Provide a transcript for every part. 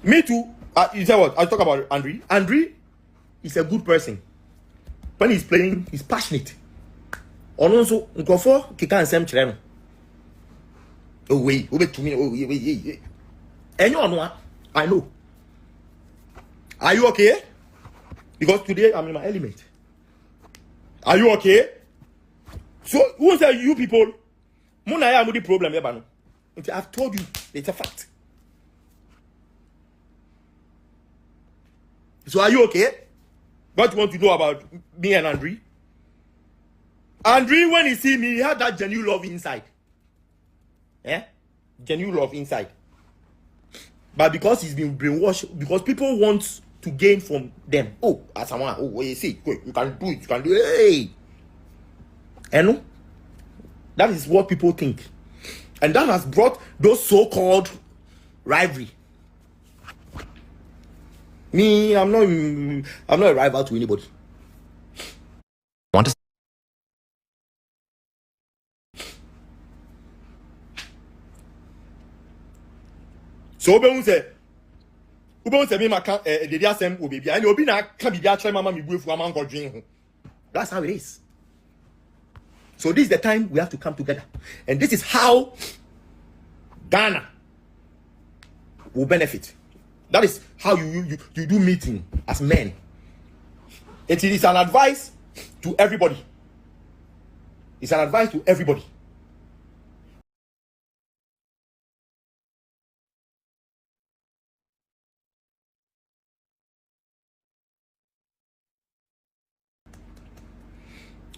Me too. You say what? I'll talk about Andre. Andre is a good person. When he's playing, he's passionate. Also, Nkofo kika nsem kire no. Oh wait, to me. Oh wait. And you know, I know. Are you okay? Because today I'm in my element. Are you okay? So who say you people? Muna ya mudi problem yeba no. I've told you, it's a fact. So are you okay? What you want to know about me and Andre? Andre, when he see me, he had that genuine love inside. Yeah? Genuine love inside. But because he's been brainwashed, because people want to gain from them. Oh, as someone, oh, what you see, you can do it, you can do it. Hey! And that is what people think. And that has brought those so-called rivalry. Me, I'm not a rival to anybody. Want to So Ubon say me maka the dia sem obebi and obi na ka bibia kire mama me buefu ama ngodwen ho. That's how it is. So this is the time we have to come together. And this is how Ghana will benefit. That is how you do meeting as men. It is an advice to everybody. It's an advice to everybody.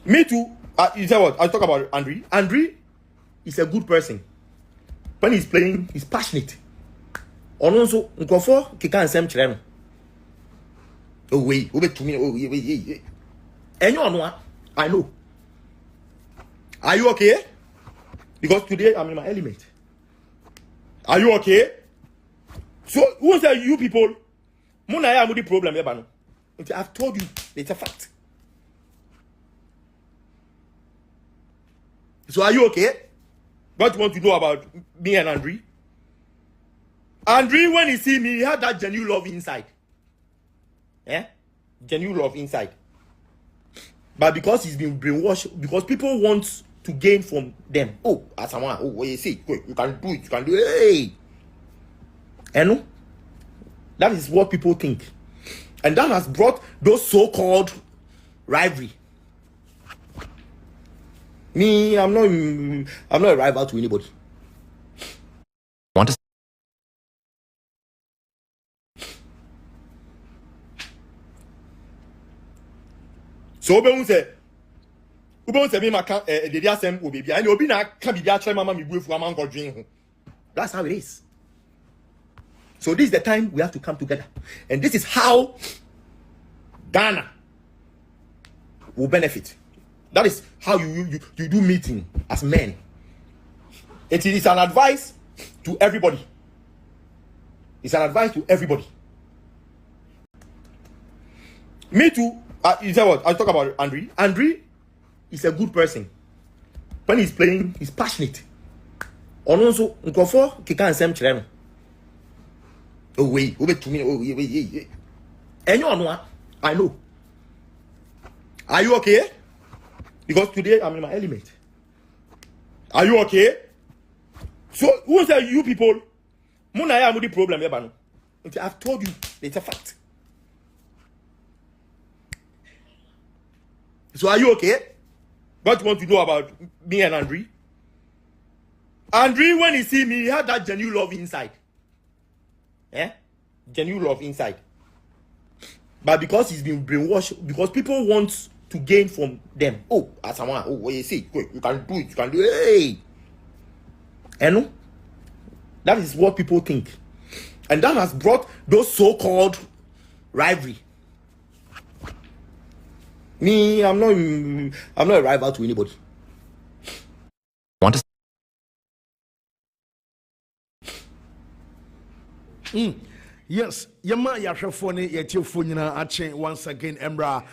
Me too. You say what? I'll talk about Andre. Andre is a good person. When he's playing, he's passionate. Also, Nkofo kika nsem kire no. Oh wait, to me. Oh wait. And you know, I know. Are you okay? Because today I'm in my element. Are you okay? So who say you people? Munaya mudi problem ebano. I've told you, it's a fact. So are you okay? What you want to know about me and Andre? Andre, when he see me, he had that genuine love inside. Eh? Genuine love inside. But because he's been brainwashed, because people want to gain from them. Oh, as someone, oh, what you see, you can do it, you can do it. Hey. And that is what people think. And that has brought those so-called rivalry. Me, I'm not a rival to anybody. Want to So Ubon say me maka the asem obebi and obi na can be actually mama me buefu am go dwen. That's how it is. So this is the time we have to come together. And this is how Ghana will benefit. That is how you do meeting as men. It is an advice to everybody. It's an advice to everybody. Me too. You say what? I'll talk about Andre. Andre is a good person. When he's playing, he's passionate. Also, nkofo kika nsem kire no. Oh wait, over 2 minutes. Oh wait. And you know, I know. Are you okay? Because today I'm in my element. Are you okay? So who say you people? Munaya mudi problem ebano. I've told you, it's a fact. So are you okay? What you want to know about me and Andre? Andre, when he see me, he had that genuine love inside. Eh? Genuine love inside. But because he's been brainwashed, because people want to gain from them. Oh, as someone, oh, what you see, you can do it, you can do it. Hey. And that is what people think. And that has brought those so-called rivalry. Me, I'm not a rival to anybody. want to Yes, Yama Yashafone, Yetifunina Ache once again, Embra.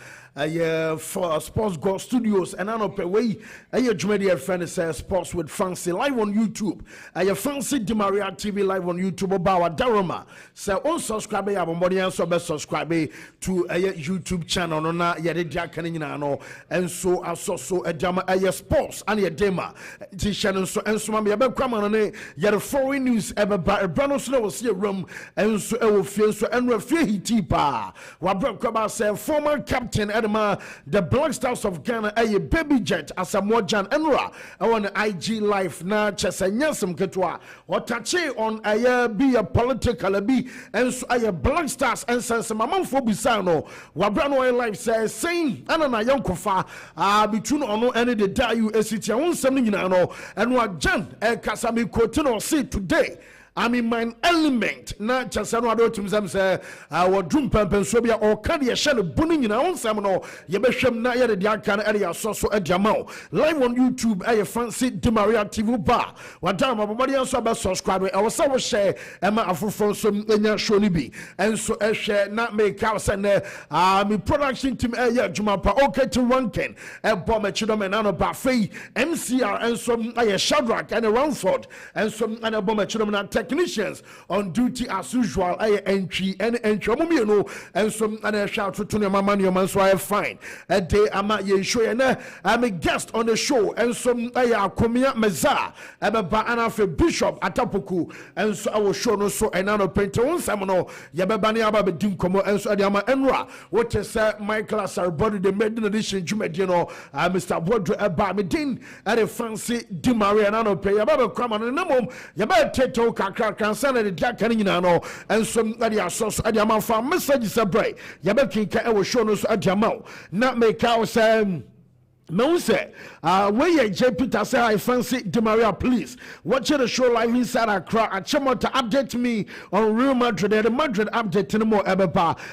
For Sports Go Studios and Anope way, Jumedia friend says Sports with Fancy live on YouTube. Fancy Maria TV live on YouTube about Daroma. So on subscribe abomodi and so best subscribe to a YouTube channel na Yadia Canino and so also a Jama Sports and a Dema Tishan so and so Mamma Bacamane Yet foreign news ever by Brano Snow see a room and so I will feel so and refer he tipa. Wabra said former captain the Black Stars of Ghana a baby jet as a Mojan Enra on IG life na chesanyasum ketwa or touch on a be a political be and so a Black Stars and sense mamam for bisano wabrano life says saying anana yankofa between ono any the die you esiti on something no and what Jan kasami kotino see today I'm in my element. Na chasano ado tumzam say our drum pampen sobia or can ye shell bunning in our own samno yebeshem na yede diakan area so ediamao live on YouTube a fancy Maria TV bar wadama bobody and so subscribe I was so share Emma afufo so enya show ni bi and so share na make out send me production team jumapa okay to ranking e bomb chidom and ano buffet MCR and so Shadrack and Ramford and so and a bomb chidom na technicians on duty as usual. Entry and entry. And some and shout to Tony Mamman, man, so I fine. A day I'm at ye show and I'm a guest on the show. And some Komia Meza, Abba Anafe Bishop Atapuku, and so I will show no so and another painter on Samano, Yababani Abba Dinkomo, and so Adiama Enra. What is my class? Our body, the maiden edition, Jumedino, Mr. Bodre Abamidin, and a fancy Maria and Ano pay about come on a number. Yabba Teto Can send the Jack Canino and some Adia sauce Adiama for messages a break. Yabaki can show us Adiamao. Not make our Me say, where J. Peter say I fancy Di Maria, please watch the show live inside Accra. Achemo to update me on Real Madrid. The Madrid update no more ever.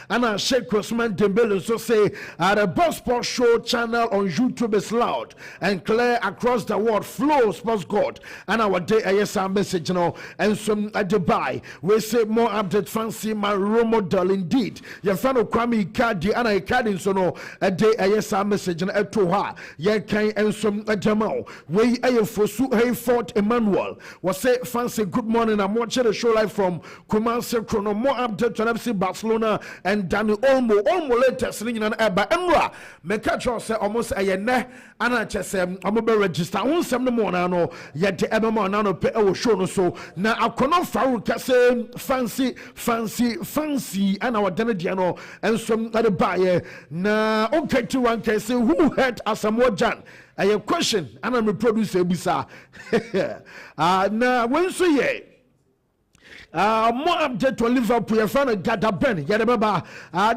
And I Sheikh Osman Dembele so say the Boss Sports Show channel on YouTube is loud and clear across the world. Flow Sports God. And our day yes our message you know and some at Dubai. We say more update fancy my role model indeed. Your friend Kwame Ikadi and I Ikadi so no a day yes our message and to her. Ye can and some Jamal. We a fosu hey Fort Emmanuel. Was say fancy good morning. I'm watching the show live from Kumasi Chrono. More update on FC Barcelona and Danny Olmo latest ringing an Eba Emra. Me catch us say almost a ne and I just say I'm be register on some more now. Yet the Eba man now pay our show no so now I cannot Farouk say fancy and our Denediano and some other buyer. Now okay to one case who had as a more Jan. I have question and I'm a producer bisa. Now when so ye more update to Liverpool, your friend Gada Ben. You remember,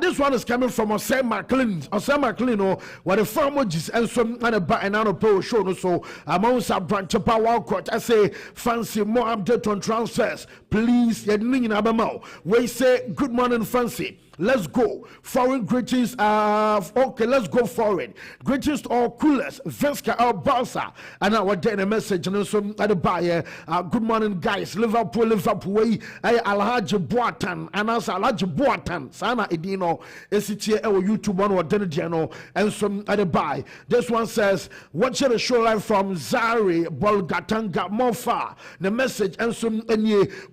this one is coming from Osama McLean, where the farmers and some other buy and out of show. So, amongst our branch of power court, I say, fancy more update on transfers. Please, you're in Abamau. We say, good morning, fancy. Let's go. Foreign greetings. Okay, let's go foreign. Greetings to all coolers. Venska our Barca. And our day a message. And some other buyer. Good morning, guys. Liverpool. Alhaji Boatan. And as Alhaji Boatan. Sana Edino. SCTA or YouTube one or Denediano. And some other buy. This one says, watching the show live from Zari Bolgatanga Mofa. The message and some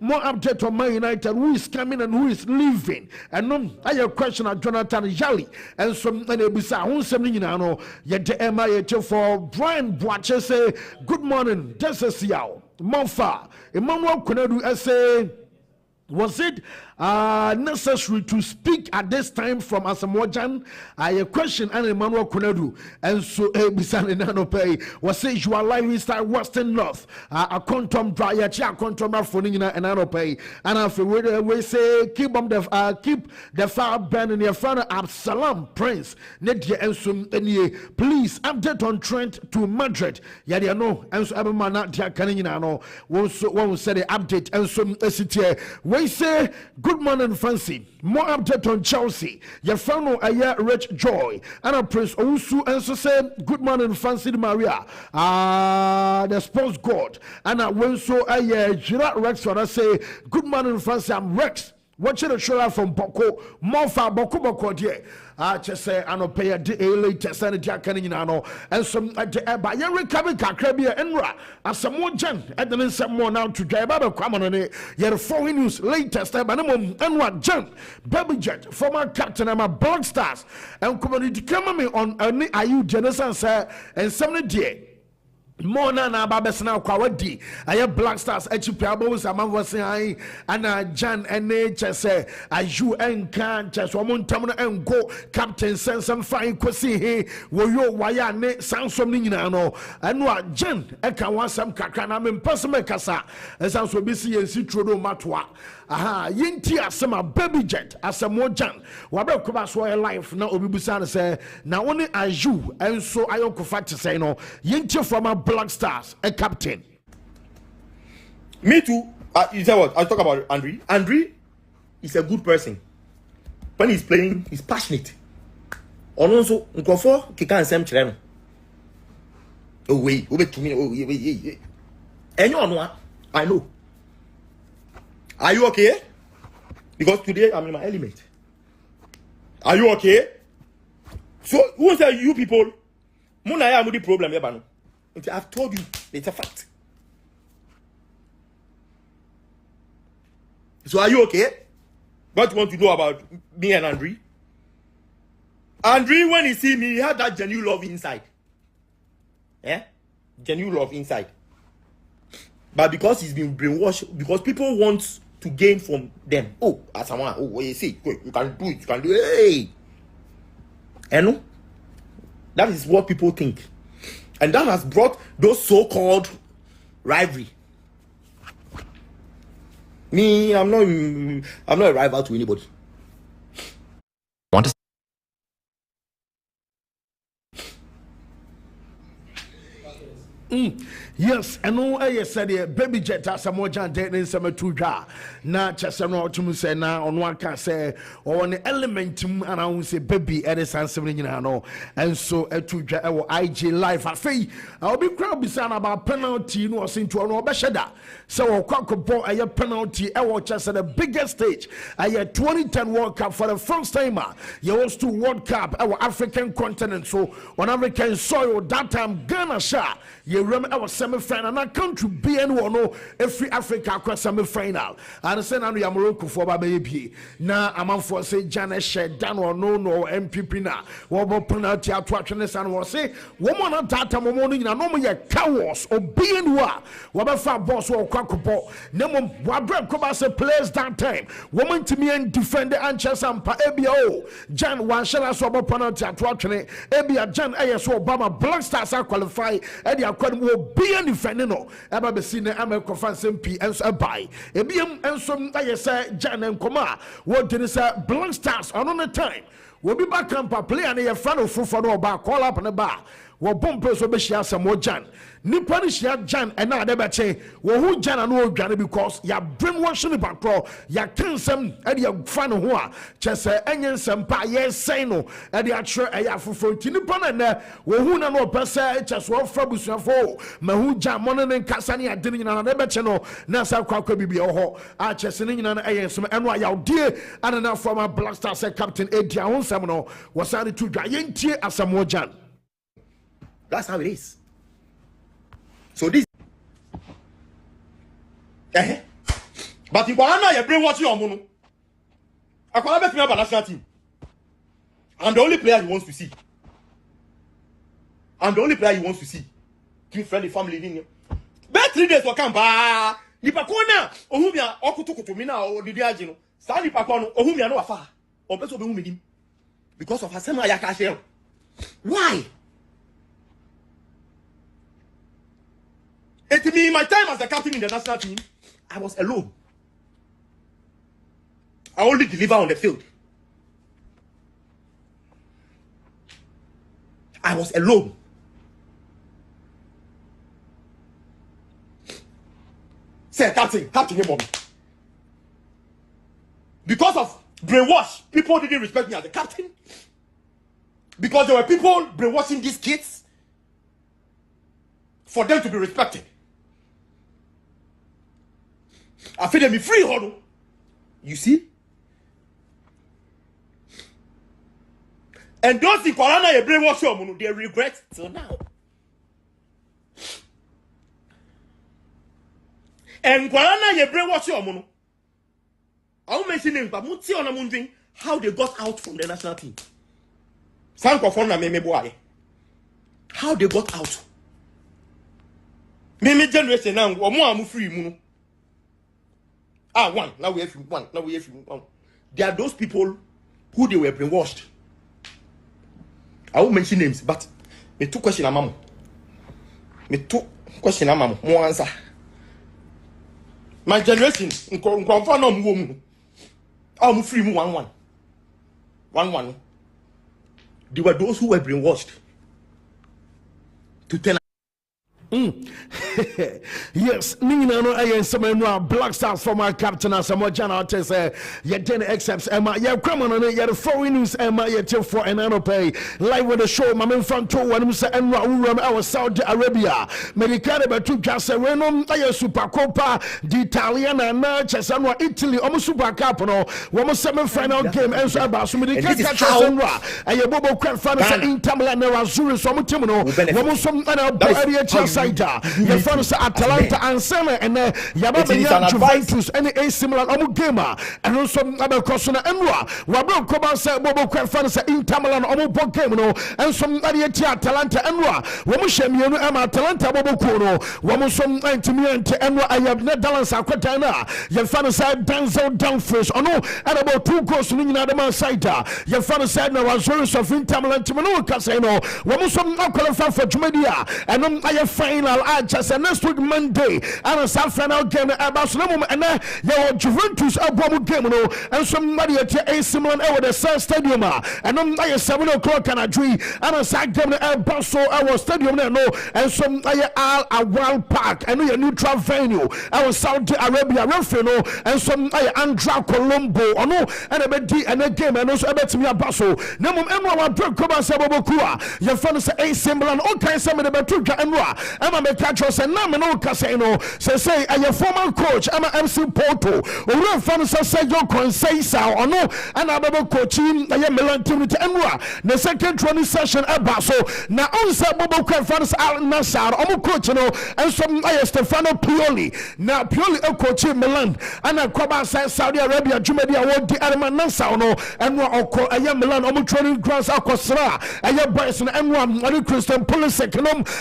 more update on Man United. Who is coming and who is leaving. And I have a question at Jonathan Yali and some Bisa who's something you know yet the MIA for Brian Boache say good morning. This is Yao Monfa Emmanuel Kunedu say was it necessary to speak at this time from Asamoah? I a question and Emmanuel Kunedu and so Bisan Nanope was say you are live in Star Western North a quantum dry a quantum phoning and Anope and after we say keep the fire burning your friend Absalom Prince Nedia and some please update on Trent to Madrid Yadia no and so Abamana Tia Canino one said the update and some SCTA we say good morning, fancy. More update on Chelsea. Your fellow Aya Rich Joy. And a Prince Ousu and so say good morning, fancy Maria. The sports god. And I went so Aya Gira Rex when I say good morning, fancy. I'm Rex. Watching the show from Boko. More far Boko dear. Just say I don't pay a latest and Jack and some at the Eba. You're recovering Kakrabia Enra as some more Jan and then some more now to drive out of common on it. You're foreign news latest minimum and what Jan Baby Jet, former captain of my Black Stars and community coming on are you Genesis and 70 more na babes na kwawadi aye Black Stars echipiabo samamvo say and Jan NH say ayu enkan chese omontam no engo captain sensam fine kwesi he woyo waya ne sansom ni nyina no eno Jan eka wansam kakra na mempasem kasa esanso bisi yensi trodo matwa aha yenti asema Baby Jet asemo Jan wabe koba so life na obibusa say na woni ayu enso ayokofa te say no yenti from a Black Stars, a captain. Me too. You say what? I'll talk about Andre. Andre is a good person. When he's playing, he's passionate. Also, Nkofo kika nsem chire no. Oh wait, to me. Oh wait. And you know, I know. Are you okay? Because today I'm in my element. Are you okay? So who say you people? Muna ya mudi problem here, banu. I've told you, it's a fact. So are you okay? What you want to know about me and Andre? Andre, when he see me, he had that genuine love inside. Yeah? Genuine love inside. But because he's been brainwashed, because people want to gain from them. Oh, as someone, oh, what you see, you can do it, you can do it. Hey! And that is what people think. And that has brought those so-called rivalry. Me, I'm not a rival to anybody. Want to Yes, and no, I said, baby jet as a more giant in summer to draw. Now, Chessano to say now on one can say, or an element and I will say, baby, at a San Severino, and so to draw IG life. I say, I'll be crowd beside about penalty, no, into an obeshada. So, a cockaball, a penalty, I watch us at the biggest stage. I had 2010 World Cup for the first time. You was to World Cup, our African continent, so on African soil, that time Ghana shot. You remember our semi-final, and I country BN no every Africa across semi-final. And I said, I'm Morocco for baby. Now I'm for say Janet Shed, Dan or no MPP now. What about penalty at Watchness and was say, woman at that time morning, and no more cowards or BN what about boss or Quackable. Nemo Wabra Kobasa players that time. Woman to me and defend the Anchas and ABO. Jan one shall I saw penalty at Watchness. Abia Jan ASO Obama Black Stars are qualified. Eddie will be any fenino. Ever be seen the American fans MP and so by. Ebium and some I say Jan and Koma. What did it say? Black Stars on the time. We'll be back and play and a fan of Fufano bar call up in the bar. What bumpers will be share some more Jan. Nipponish ya Jan and now they betche. Well, who Jan and old Jan because ya brainwashing the back pro. Ya can some at your fan who are just onion some pa yes say no at the actual a yafu Nippon and there. Well, who no person just one frabus for Mahu Jan Monan and Cassani at dinner and a betche no Nasa Quack be oh I just in an a some and why you dear and enough from a Black Star said Captain Eddie on Samino was added to giant tear as some more Jan. That's how it is. So this but in Ghana you bring what you want. I can't bet me about national team. I'm the only player he wants to see. I'm the only player he wants to see. Team friendly family in bet 3 days for camp. Nipa kona ohumia okutukutu mina o didi agino. Sa nipa kono ohumia no afa. Obeso be humidim. Because of asema ya ka share. Why? It me my time as the captain in the national team, I was alone. I only deliver on the field. I was alone. Say captain, hey, mommy. Because of brainwash, people didn't respect me as the captain. Because there were people brainwashing these kids for them to be respected. I feel them be free, hold. You see? And those in Corona you brainwash them, they regret till now. And Corona you brainwash them. I won't mention names, but I'm wondering how they got out from the national team. How they got out. Me generation now, or more I'm free. One. Now we have one. Now we have one. There are those people who they were brainwashed. I won't mention names, but me two question amamu. More answer. My generation, I'm free. One. There were those who were brainwashed to tell. Yes, Nina no ayen semenwa Black Stars former captain as mo jana say ye den excepts Emma ye kwama no ye the foreign news Emma ye till for enano pay live with the show mamen fanto wanum say enwa uram our Saudi Arabia medicare betu twase wenom aye super copa di Italiana na chesanwa Italy omo super cup no wo semi final game enso aba so medicare chesanwa aye bobo kwan fan say Inter Milan na Azuri so mo tim no wo som ana bo area the first Atalanta and Sema and Yababa Juventus and AC Milan omu game and also other Cosona Enwa Wabro Koba say Bobo Kwefan say Inter Milan omu bo game no and some Arieti Atalanta Enwa womu shemienu Emma Atalanta Bobo Kono womu some Antimiente Enwa Ayab Netherlands Akweta na Yefan say Denzel Dumfries ono and about 2 goals in the man side Yefan said no was of Inter Milan Timano Casino womu some qualify for Jumedia and I final I just next week Monday and a final game about Sonoma and your Juventus Abomu game and somebody at AC Milan over the Sun Stadium and on 7 o'clock and a dream and a side game at Basso our stadium and some Al Awal Park and a neutral venue our Saudi Arabia referee and some Andra Colombo and a bed and a game and also a bet me a Basso Namum Emma Koba Sabokua your fans AC Milan all kinds of the Betuka and Emma Mekachos and Namino Casino say a former coach Emma MC Porto or fans say your Conseisa or no and a coaching a Milan team to Emma the second training session at Basso now on Bobo fans Al Nassar or coach and some Stefano Pioli now Pioli a coach in Milan and a Koba Saudi Arabia Jumedia what the Arman Nassar and what a Milan or training grounds Akosra a boys and one Christian Pulisic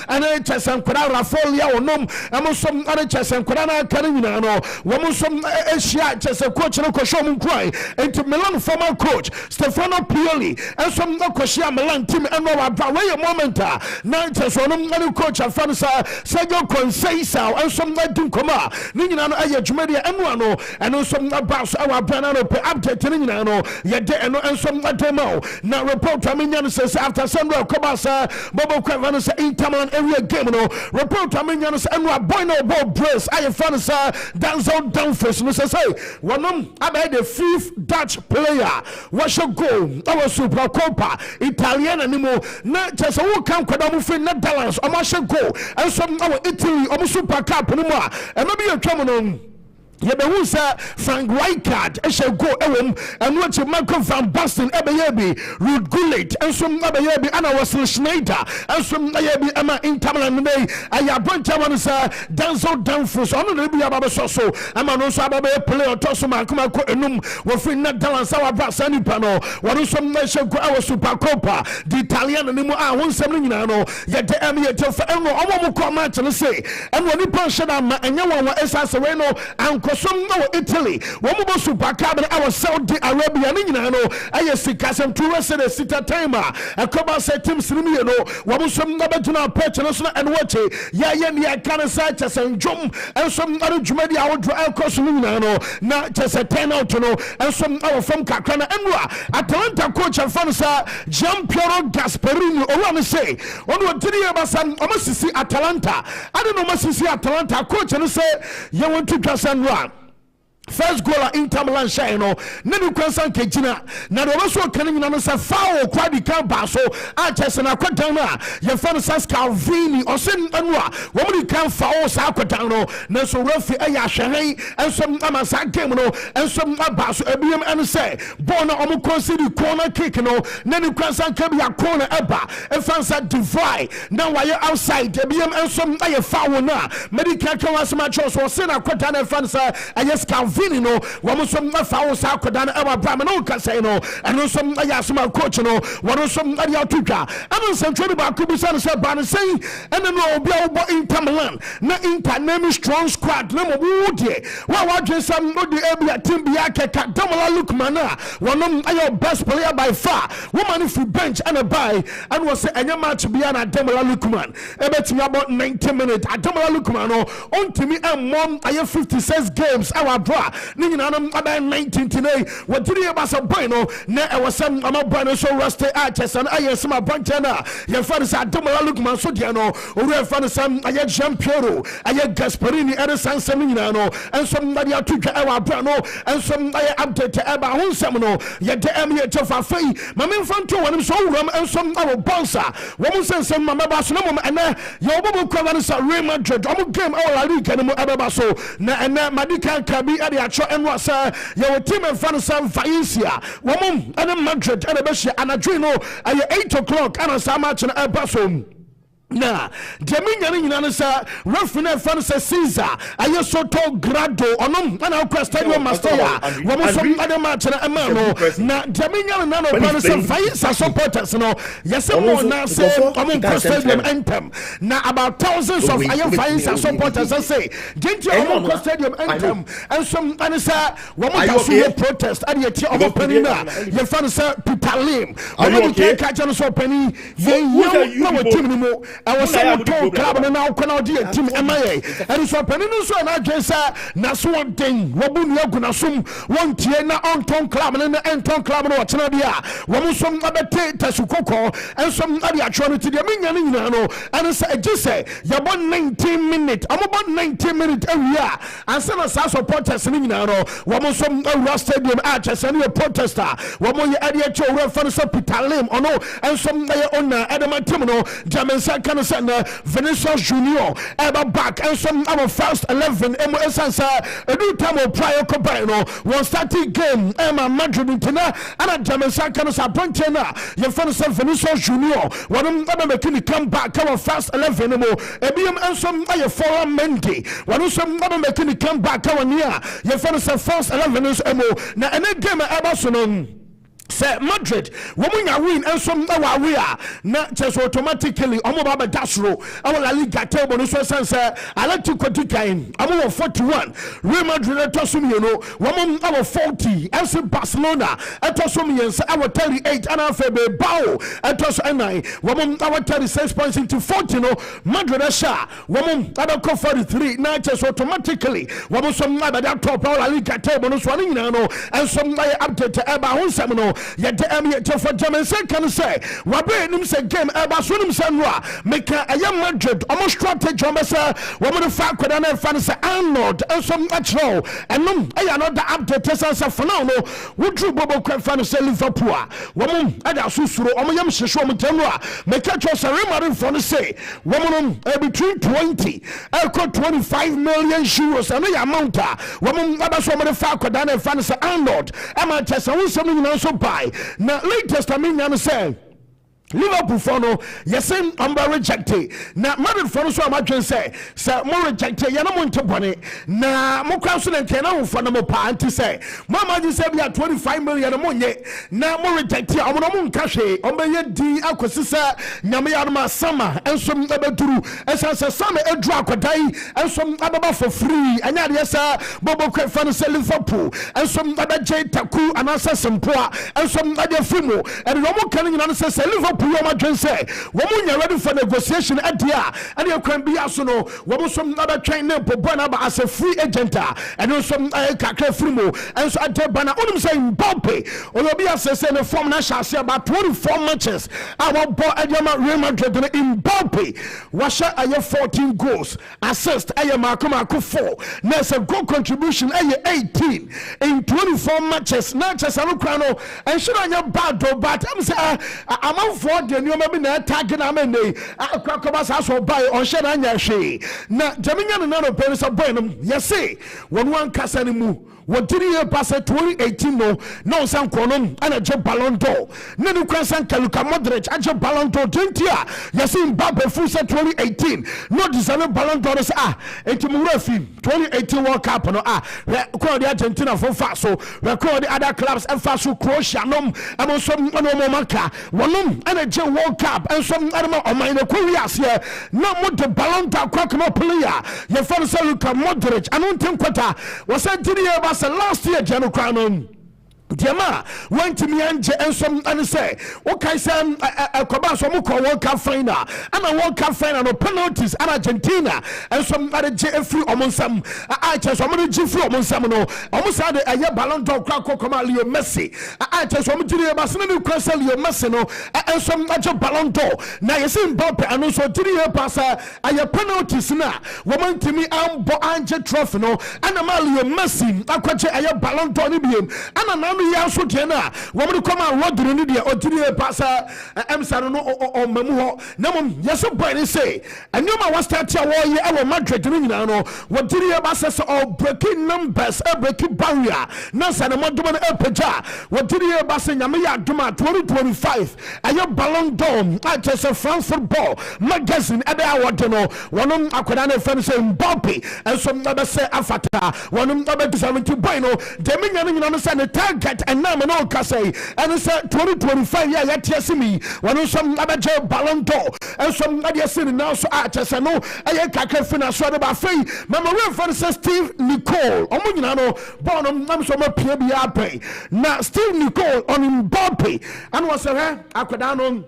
and a chess and Kodara Folia or Nom and some other chess and Kodana Karimina no some Asia chess a coach and Koshom cry into Milan former coach Stefano Pioli and some Koshia Milan team and Wait a moment now chess one coach of Fansa Sergio Conseisa and some Latin Coma Nina Aya Jumedia and one and some about our banana update Nino yet and some demo now report Taminian says after Sandra Kobasa Bobo Cavanas Intaman area game report Taminian and Bueno Bob Brace I fancy Danzo Dumfries no say one I made the 5th Dutch player what should go our Super Copa Italian anymore not just all come Kodamu for Netherlands or should go and some our Italy or Super Cup anymore and maybe a coming Yebehusa Frank Rijkaard shall go and watch Michael van Basten Ebeyebi Ruud Gullit and some Ebeyebi Anna Wesley Schneider and some Ebeyebi Emma Intaman today I have bunch of Danzo Dumfries on the Libya Babasoso Emma no Sababe play or Tosuma Kumako Enum Wafin Netherlands our Brasani Pano what is some nation go our Super Copa the Italian and I won't say yet the Emmy for Emma Omo Comat and say and when you punch and Yawa Esasareno and Some Italy, one more Super Cup our Saudi Arabia, I see Casam Tourist and Sita Timer, a Coba said Tim Srimino, one more some number to our patronus and watch it, ya can such as and Jum and some other Jumedia out to El Cosulino, not just a 10 out to know, and some other from Kakrana and Atalanta coach and Fansa, Giampiero Gasperini, or want to say, on what did you about some almost see Atalanta? I don't know much to see Atalanta coach and say, you want to Cassandra. First goal Inter Milan shine nenu kwansan kejina na do so kanin na say foul kwadi kan ba so a chese na kwadan na ye fan Calvini o sen anwa wo mu kan foul sa kwadan no na so refi aya hwehen en so amasa game no en so ba so abiem en say ball na o mu consider corner kick no nenu kwansan ka bia corner eba en fan sa divide na why outside abiem en so aya foul na medical kan wasma cho so sen na kwadan en fan sa aya Calvini no wamo some foul sa kodana ewa brama no ka say no and some ayasuma coach no wano some adia tuka am central ba kubusa no say ban say and no obi obo Inter Milan na Inter name strong squad na mo wudie wa dwen sam no de ebia team bia keka Damola Lookman wano ayo best player by far woman if bench and a buy and was say anya match bia na Damola Lookman ebetimi about 90 minutes Damola Lookman no on timi am mom ayo 56 games our bro Nina about 19 today. What did you about some bueno? Ne, I was some bueno so rusty artists and I am some Bantana. Your father's at Damola Lookman Sodiano, or your father's some I had Giampiero, I had Gasperini, and San Seminano, and somebody I took our brano, and some I update about home seminal. Yet the Emmy of a fee, my men from two and so rum and some our bonsa. Woman sends some Mamma Basnum and your bubble covers a Real Madrid. I'm game all I week and Ababaso. And Madika can be at the and was your team and fan Sam Valencia, woman and Madrid and a Bessia and a Drino at 8 o'clock and a Samach and a Basso. Na Jamaican in Anasa, Ruffin Fancy Caesar, I so told Grado, Onum, and our Stadium Mastaya, one from other match and a mano. Na Jamaican and Nano Panasa Fires supporters, no, yes, now say, Stadium anthem. Now about thousands of Iron Fires supporters, I say, get your Stadium anthem, and some Anasa, one protest at the tear of Penina, your Fanasa Pitalim, I want to catch on so penny, you know, team. I was saying to club and now can the team MIA and so Penino and I just that's one thing Wabun Yagunasum one Tiena on Tom Club and Anton Club or Chanadia one some other Tasukoko and some other trying to the Minganino and I just say you're about 19 minutes I'm about 19 minutes every year and some of us protest in Nano one some stadium archers and your protester one more area to reference Pitalim or no and some owner Adam Timino Jamansa Canasana Vinicius Junior ever back and some our first 11 MSS a new time of prior Copano one starting game Emma Madrid and Jamansa Canasa Pontena your first Vinicius Junior one of them making come back our first 11 more a BM and some foreign Mendy one of some other making come back our near your first 11 is MO now and a game Eberson say Madrid woman win and some we are not just automatically Omobaba Dasro our La Liga table so say I like to continue I'm 41 Real Madrid tosum you know woman our 40 FC Barcelona tosum yes our 38 and FB Bao tos and woman our 36 points into 40 no Madrid sha woman about 43 not just automatically woman some that top our La Liga table so no and some update about no yet the for German can say Wabe nim say game Ebasunum Sanwa make a young Madrid almost strategy Jomasa woman of fact and fans Arnold and some natural and no I are not the update as for now no would drew Bobo fan say Liverpool woman Ada Susuro Omayam Shisho Mutanwa make a choice a remark for say woman between 20 25 million euros and the amount woman Abaswoman of fact and fans Arnold Emma Tessa something also buy. Now, latest I mean, say Liverpool for no, yes, I'm rejected. Now, Madrid for so much and say, sir, more rejected. You don't want to bunny. Now, more council and can for no more to say, Mama, you said we are 25 million money. Now, more rejected. I'm on cash. I'm by D. Aquasisa, Namayama summer, and some other two, as I said, some a drop a day, and some other for free. And yes, sir, Bobo Crefan say Liverpool, and some other J Taku, and answer some poor, and some other Fumo, and no more coming in answer Liverpool. Puyo say, woman, you're ready for negotiation at the and you can be asono, woman, some other train name Bonaba as a free agent, and also some Kaka Frimo, and so at the banner, I'm saying Bompay, or you'll be assessing a form national say about 24 matches. Our boy Adama Real Madrid in Bompay, Washa Aya 14 goals, assist Aya Marco 4, there's a goal contribution Aya 18 in 24 matches, not just a Lucano, and should I have bad, but I'm saying, I'm out for the new maybe na target na me akrakobas aso buy on share na nya hwe na jaminya no no pere so boy no yesi won wan kasa ni mu what did he pass 2018 no san konom ana je Ballon d'Or na ni kwansan Luka Modric aje Ballon d'Or 20 year yesi Mbappe full 2018 no deserve Ballon d'Or etimura fi 2018 World Cup no ko the Argentina for fa so record the other clubs and fa so Croatia no am so no maka wonom ana je World Cup and some other man ko wi ase na mo de Ballon d'Or kwa no player ye fa so Luka Modric I don't think kwata was said last year Jano Crown Diama went to me and some and say, okay, Sam, a Cobaso World Cup final, and a World Cup final no penalties and Argentina, and some other Jeffrey among some I just want to Jeffrey among some no, almost had a year Ballon d'Or Craco Leo Messi. I just want to do a Barcelona Cressel Leo Messi no, and some other Ballon d'Or. Now you see Mbappe and also 3 year passer, I have penalties now. Woman to me, I'm Boanje Trophy no, and a Leo Messi, I quite a Ballon d'Or, and a ya so tena woman come and what do need or 3 year passer emsa no o mamu na mom yeso boy ni say and no man was start here our Madrid no nyina no what 3 year passer or breaking numbers breaking barrier na sa na modoma na epeja what 3 year passer nyame ya adoma 2025 ayo Ballon d'Or I just a France football magazine ebe award no wonom akoda na fan say Mbappe and some other say afata wonom obe 70 boy no dem nyina no say the target and now man all say and it's 2025 yeah yet yes me when some other Ballon d'Or and some other sin now so just no I can finish so about free mama reference says Steve Nicole omunyina no born nam so ma pia bia pay now Steve Nicole on Mbappe and was akwada no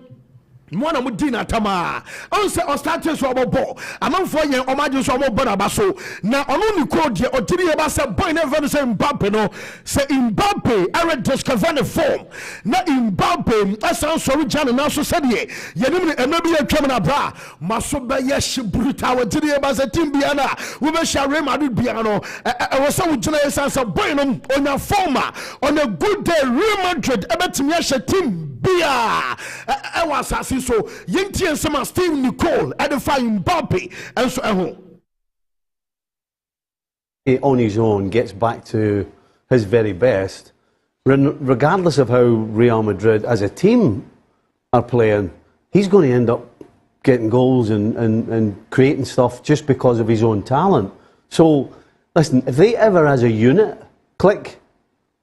Mwana mudina tama onse o started so obo amanfo yen o maje so obo na baso na onu ni code ye otiri ye ba se boy never say Mbappe no say Mbappe are discover the form na Mbappe asan so region na so said ye yenim ne emabi ye twam na bra maso be ye shibrita otiri ye ba se team bia na we be share Madrid bia no e wo so wugina ye san say boy no onya forma on a good day Real Madrid ebetimi ye team bia e was assassin so yinti ensema Steve Nicole edify Mbappe and so on his own gets back to his very best, regardless of how Real Madrid as a team are playing, he's going to end up getting goals and creating stuff just because of his own talent. So listen, if they ever as a unit click,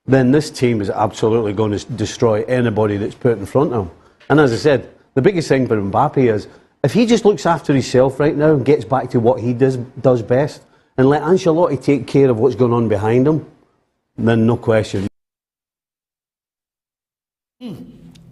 then this team is absolutely going to destroy anybody that's put in front of them. And as I said, the biggest thing for Mbappe is if he just looks after himself right now and gets back to what he does best and let Ancelotti take care of what's going on behind him, then no question.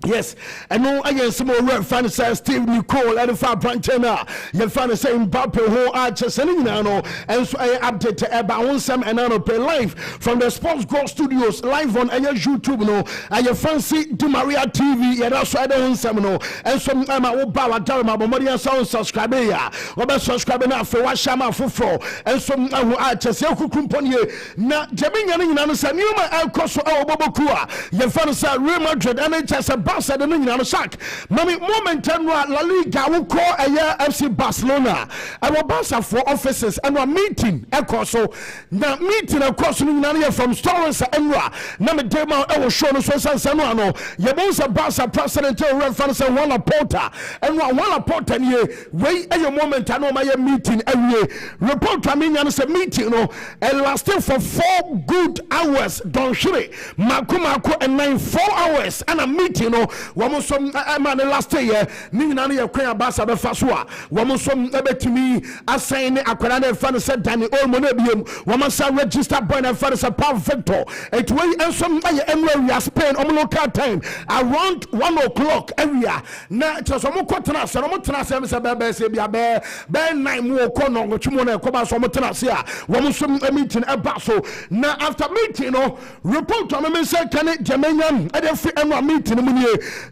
Yes, and no, I get some more red fan says Steve Nicole and the far branchena. You find the same Mbappe who are just sending now, and so I update about some and I pay live from the Sports Goal Studios live on YouTube. No, and you fancy Di Maria TV. Yeah, that's why I don't some no, and some I'm a Obawa Darma, but Maria sound subscribe ya. Oba subscribe now for what Shama for and some who are just Yoku Kumponye. Now, Jamin and Nana Numa El Coso Bobokua. You find the Real Madrid and it's just a said the name of sack. Mami moment and La Liga will call a year FC Barcelona. I will Barca for offices and a meeting. Echo so now meeting across from Storens and Ra. Name demo I will show us Sanuano. Yabosa Barca president reference and one porter and one porter and ye wait a moment I know my meeting every year. Report I mean and meeting no and lasted for 4 good hours. Don't shiri Makumako and 4 hours and a meeting no. Woman some man last year, Nina Queen Bassa Fasua, woman some ebetimi assign Aquana fan said Danny Olmonebium, woman sa registered by and father Paul Victor. It way and some area Spain on local time around 1 o'clock area. Now just some quatana, some Mr. Bebe, Ben 9 more corner, which one Coba Somotenasia, woman some meeting a basso. Now after meeting, report on me say can it Jamaian and a meeting.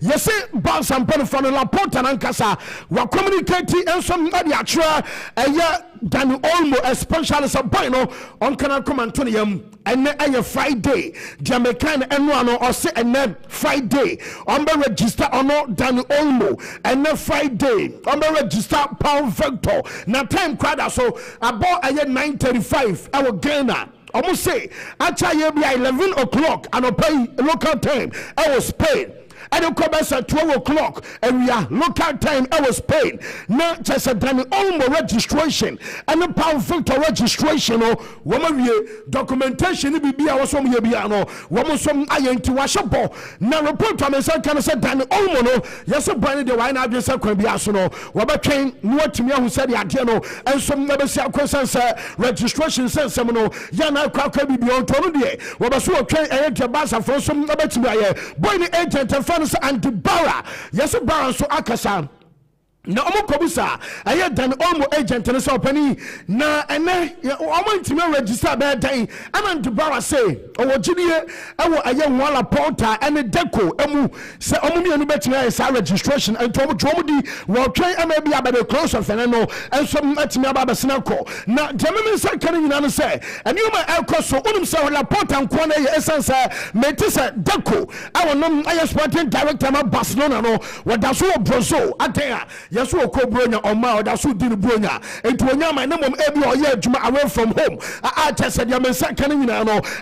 Yes, Boss and Penny from La Porta and Casa were communicating and some Adiatra a year than almost especially some point on Canal Comantonium and then a Friday, Jamaican and one or say and then Friday on the register or not than Olmo and then Friday on the register Paul Victor. Now time crowd so about a year 9:35 our Ghana. Almost say actually be 11 o'clock and I pay local time I was paid. And the comments at 12 o'clock and we are local time I was paid. Now just a done almost registration and the Power Victor registration or woman documentation be our some yebiano woman some iron to wash up. Now report to me say can say done almost yes a brand the wine address can be asono what train what me who said the idea and some never say questions registration sense seminal yana kwaka be beyond to no what so train and the bus for some never to boy the agent and the Barra, yes, a Barra so Akasa. Na omo kobusa aye dan omo agent ne so pani na ene omo ntime register be dan ana Dubawa say owo gidie ewo aye wala portal ene deco emu se omo mienu betima say registration and omo di wo twen ama bia be close of no enso matimi aba sena ko na dememe say kan nyina no say ene o ma elkoso onum say wala portal ko na ye essence metisa deco awo no aye sporting director ma Barcelona no wada so broso aten yes, we call Bronya or Ma, that's who did Bronya. And toOnyama, no mom, every or yet away from home. I just said, Yaman Sakanin,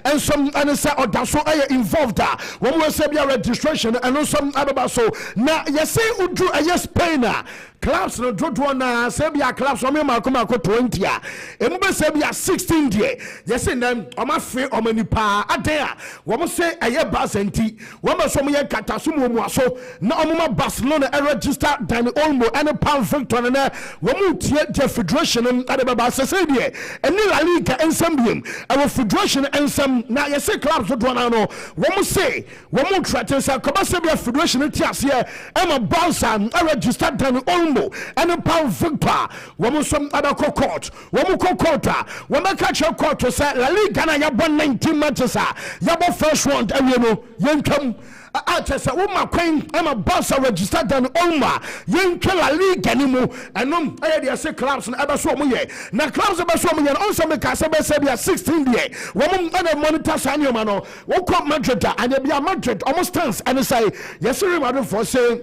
and some other say, or that's so I involved that. One was your registration and some other so. Now, you say, Udru, a yes, painer. clubs no dodo na sebia clubs o me mako 20 a emu be sebia 16 die yes ndem o ma fe o mani pa adan a wo mo se eye basenti wo ma so mo ye kataso mo mu aso na o ma Barcelona register Dani Olmo and Paul Victor na wo mu tie the federation ade baba sese die eni La Liga ensembiem our federation ensem na yes clubs dodo na no wo mo se wo mo threaten say ko ba sebia federation ti ase e ma Barca register Dani Olmo and Paul Victor wo mo som abako court wo mo court wo ma catch court to say La Liga na ya 19 matches ya first round awie no yentwam atesa wo ma kwen ama Barca register dan Olma yentwa La Liga ni mu enom aye de say clubs na ebe so mo ye na clubs ebe so mo ye on so make say be say be 16 there wo mo na monitor sanyoma no wo come Madrid and be Madrid almost stands and say yes remember for say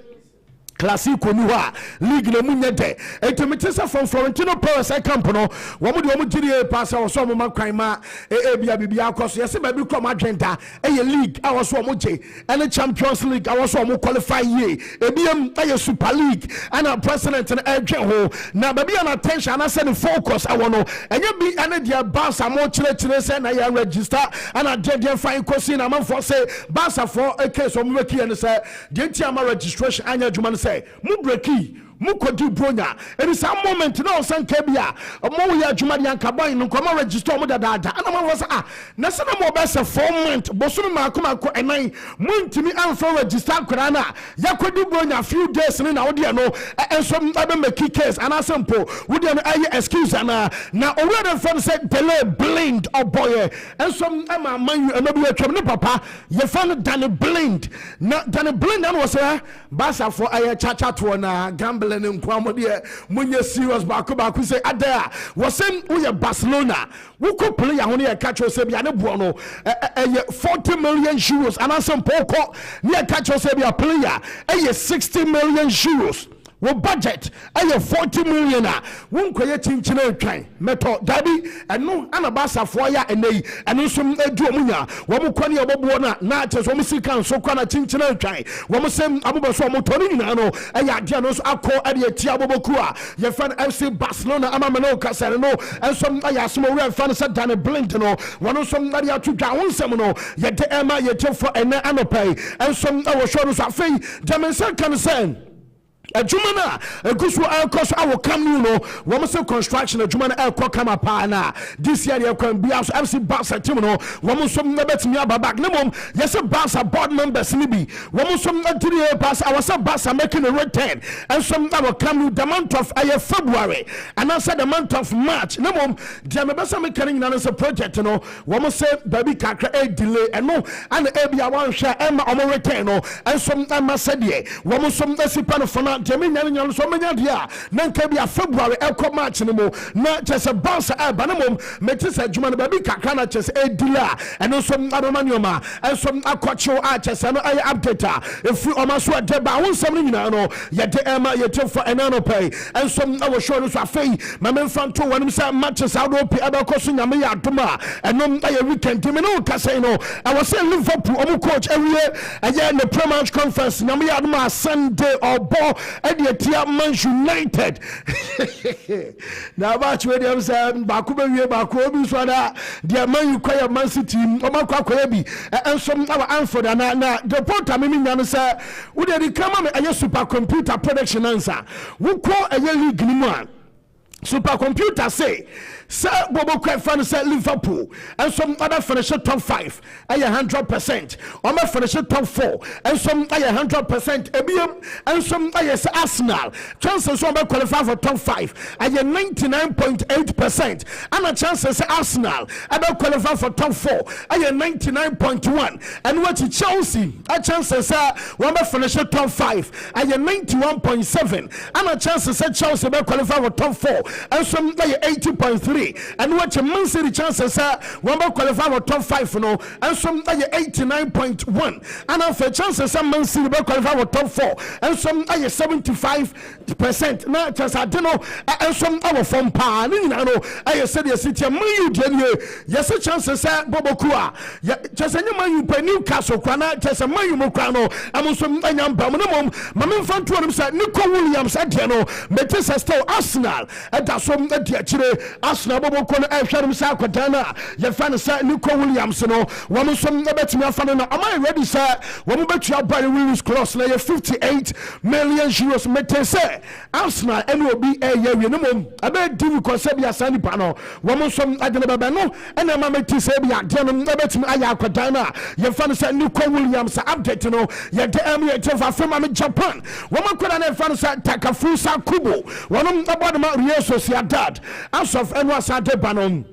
Classico ni wa league na munye de etemetesa from Florentino Perez camp no wo mo de wo giri pass wo so mo makwan ma bia akoso yesi ba bi come agenda league awo so mo je and Champions League awo so mo qualify ye ebiem Super League and president na edwen ho na ba bia na attention na say the focus awo no enye bi ane dia Barca mo chire say na ya register and dey fine kosi na man for say Barca for case o mo make and say dey tiama registration anya djuma say Mubreki mukodi bronya eni sa moment na osan kabia mo ya adwuma de anka boy no ko register mo dada ana mo was na se na mo be se 4 months boso ma ko enan muntimi anfa register kora na yakodi bronya few days ni na wo de no enso abe make case ana simple wo de no aye excuse na already from say delay blind boy enso ama man anabi atwam ne papa ye fan Danny blind na Danny blind na was Barca for aye chacha to na gamble and Kwamode munye serious baako say ada wasem uye Barcelona wo ko play ahone ya catch say bia ne bo no 40 million euros and some poko ne catch say bia player 60 million euros wo budget aye 40 million won koye chinchina atwan meto dabi eno ana Barca for ya enei eno som edu omunya wo mo kwani obobo na che so mo sika so kwa na chinchina atwan wo mo sem abobo so mo toni nyina no aye ade no so akọ ade atia aboboku a ye fan FC Barcelona ama me no kasere no ensom aye asomo we fan se Danny Blind no wono som ade atwa wonsem no ye de ema ye che for ene anopai ensom awo show no so afei demensa kan sen adwuma na egusu alcost awo kam no wo say construction adwuma na elko kama pa na this year they can be FC Barca team no wo so na betimi ababak ne mom yes Barca board members ni bi wo so na 3 year pass our Barca making a return and some awo kam the month of February and also the month of March ne mom dia me besa me kan na so project no wo say baby kakra delay and no and e bia wan hwe e ma o return no and some ma said wo so na sipa no fona Jamian so many dia nanka bia February elko March no mo na chese Barca ba na mom meti se adwuma no ba bi kakra na chese edila eno so adomanioma enso akwacho chese no ay update efu omaso de ba wonsam no nyina no ye de ema ye tefo enano pay enso awo show no so afei ma memfanto wanim say matches out opi abakoso nyame ya adoma eno ay weekend me no ka say no I was say Liverpool omo coach every aye the Premier Conference nyame ya adoma Sunday or ball Edia United. Now, watch where them say, Bakuba, Baku, so that the man you call Man City, Omakwabi, and some other Anford. And the point I mean, sir, would they come a supercomputer production answer? Who call a yearly Glimmer? Supercomputer say, Sir Bobo Fan said Liverpool and some other finish top 5 100%. Or my finish top 4 and some 100% ABM and some Arsenal. Chances of qualify for top 5 99.8% and a chances Arsenal about qualify for top 4 99.1 and what Chelsea a chances one finish top 5 91.7 and a chances Chelsea about qualify for top 4 and some 80.3 and watch a Man City chances one more qualify for top 5 no and some 89.1 and after chances Man City qualify for top 4 and some 75% now just I don't know and some our from pa no I said the city Man U yes a chances Bobokua just a Man U pe Newcastle kwana just a Man U mo kwano am some anyamba mo mama fan to them say Nico Williams adiano Manchester still Arsenal and that's some adiachire Arsenal Boboko no e hware say akwadana ye fan say Nico Williams no woman some betimi afano no am I ready sir woman betua buy Williams clause na 58 million euros mete say Arsenal and will be a year no mom abe divi ko se bia sani pa no woman some adene baba no and am mete say bia adiano betimi aya akwadana ye fan say Nico Williams update no ye de am ye tofa from Japan woman kwada na fan say Takafusa Kubo woman about the Real Sociedad as of Enwa Sade Banon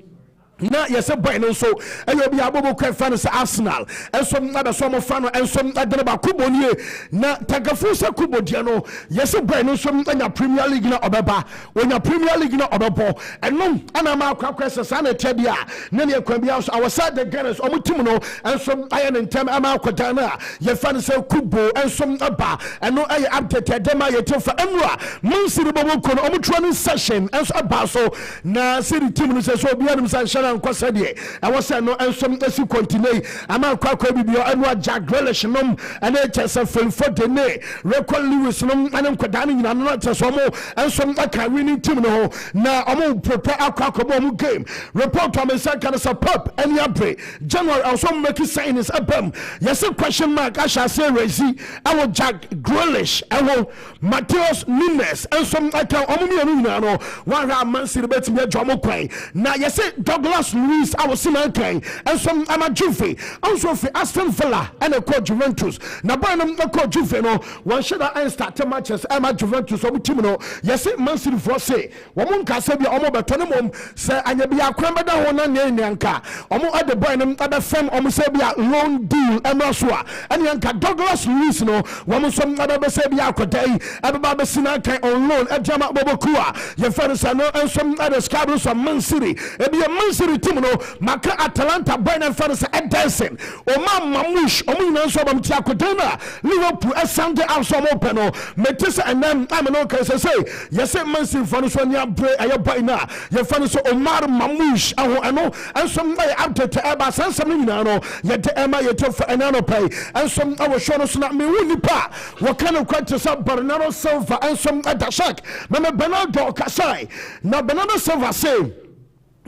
na yes boy no so ayo bi abobo kwa fans Arsenal enso na so mo fan enso adene ba Kubo nie na Takafusa Kubo dia no yes boy no so nya Premier League na obeba onya Premier League na obebo eno ana ma akwa sa na tebia na ne kwa bia so awasa the Gunners omutim no enso aye ne ntem ama akwata na ye fans Kubo enso aba eno aye update dem aye tofa enwa Man City bobo ko no omutro session enso aba so na City team no se so bia nim san nkwasa de I was no ensom esi continue ama kwa bibio anu Jack Grealish nom ana chesa felfo de ne Record Lewis nom ana nkwadaa nyina no chesa mo ensom aka winning team no na omo prepare akwa mo game report to me say can support any abre January also make signings abam yes question mark asha say Rezi awo Jack Grealish awo Mateus Nunes ensom aka omo mi anu nyina no one Man City betimi adwo kwan na yes Douglas Luis I was seeing okay and some Amajuve also for Aston Villa and a coach Juventus na banam the coach Juve no one should I start matches Ama Juventus so team no yes Man City for say woman ka say bi omo beto no mom say anya bi akwamba da ho na nyanka omo at the boy no other firm omo say bi loan deal emrasoa and yanka Douglas Luis no woman some other be say bi akodai ababa be sina kan on loan e jama bobokua ye fere say no and some other scabs from Man City e bi Man City team no maka Atalanta boy na fans Ederson o mamush o mu nan so bam ti akodana Liverpool asande also mo pe no metese and then am no can say yes Man City fans so nya bre aye boy na ye fans so Omar Mamush aho eno and some by update eba sansam nyina no ye de ema ye to for enano pay and some awo show no so na me woni pa what kind of quite so Bernardo Silva and some Adashak me Bernardo Kasai na Bernardo Silva say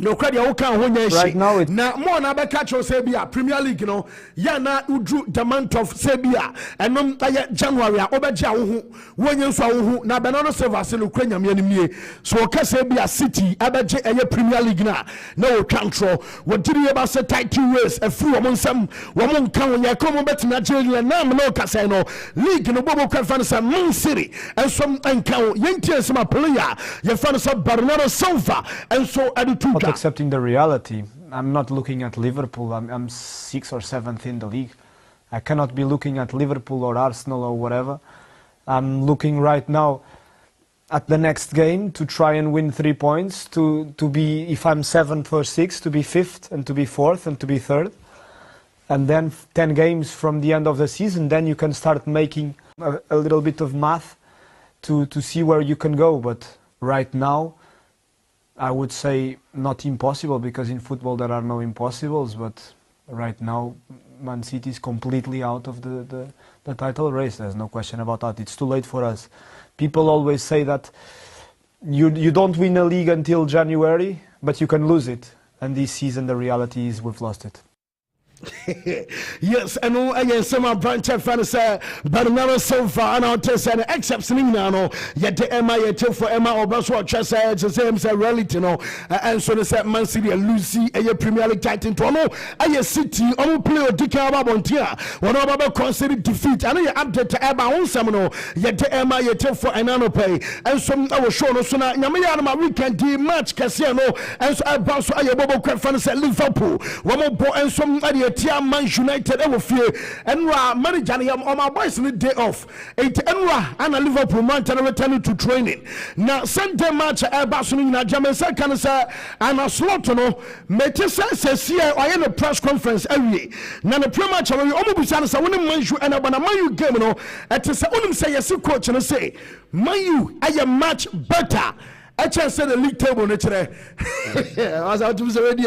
no credit right now it na more na be catch Serbia Premier League no ya na udru the month of Serbia and January obeja wo hu wonye so wo hu na Bernardo Silva se no kwanya me animie so ka Serbia City abeje eye Premier League na wo control wo diri e ba se title race e fu wo nsam wo nkan wo ye kom bet Nigeria na me no ka say no league no bobo kwa fan say Man City and some nkan yentie some player ye fan say Bernardo Silva and so adu accepting the reality. I'm not looking at Liverpool. I'm 6th or 7th in the league. I cannot be looking at Liverpool or Arsenal or whatever. I'm looking right now at the next game to try and win 3 points, to be, if I'm 7th or 6th, to be 5th and to be 4th and to be 3rd. And then 10 games from the end of the season, then you can start making a little bit of math to see where you can go. But right now, I would say not impossible, because in football there are no impossibles, but right now Man City is completely out of the title race. There's no question about that. It's too late for us. People always say that you don't win a league until January, but you can lose it. And this season the reality is we've lost it. Yes, and again, some branch fan say Bernardo Silva and our test and exception no yet the Emma yet for Emma or Baswa Chess the same say reality no and so they said Man City and Lucy a Premier League title to a City on play or Dika Babontia one of consider defeat and you update to Emma on some no yet the Emma yet for Enano pay and some I was shown no sooner Yamaya weekend match Casino and so I bounce a Bobo fan say Liverpool one more and some idea tia Man United ewo fie enra manager ne on my boys in the day off enra and Liverpool man returning to training na Sunday match eba so nyina German second say and slot no mete say here or in a press conference awie na the pre match we omobusa say woni Man U and na Man U game no et say onim say yes coach no say Man U aye match better. I just said the league table nature. As I was already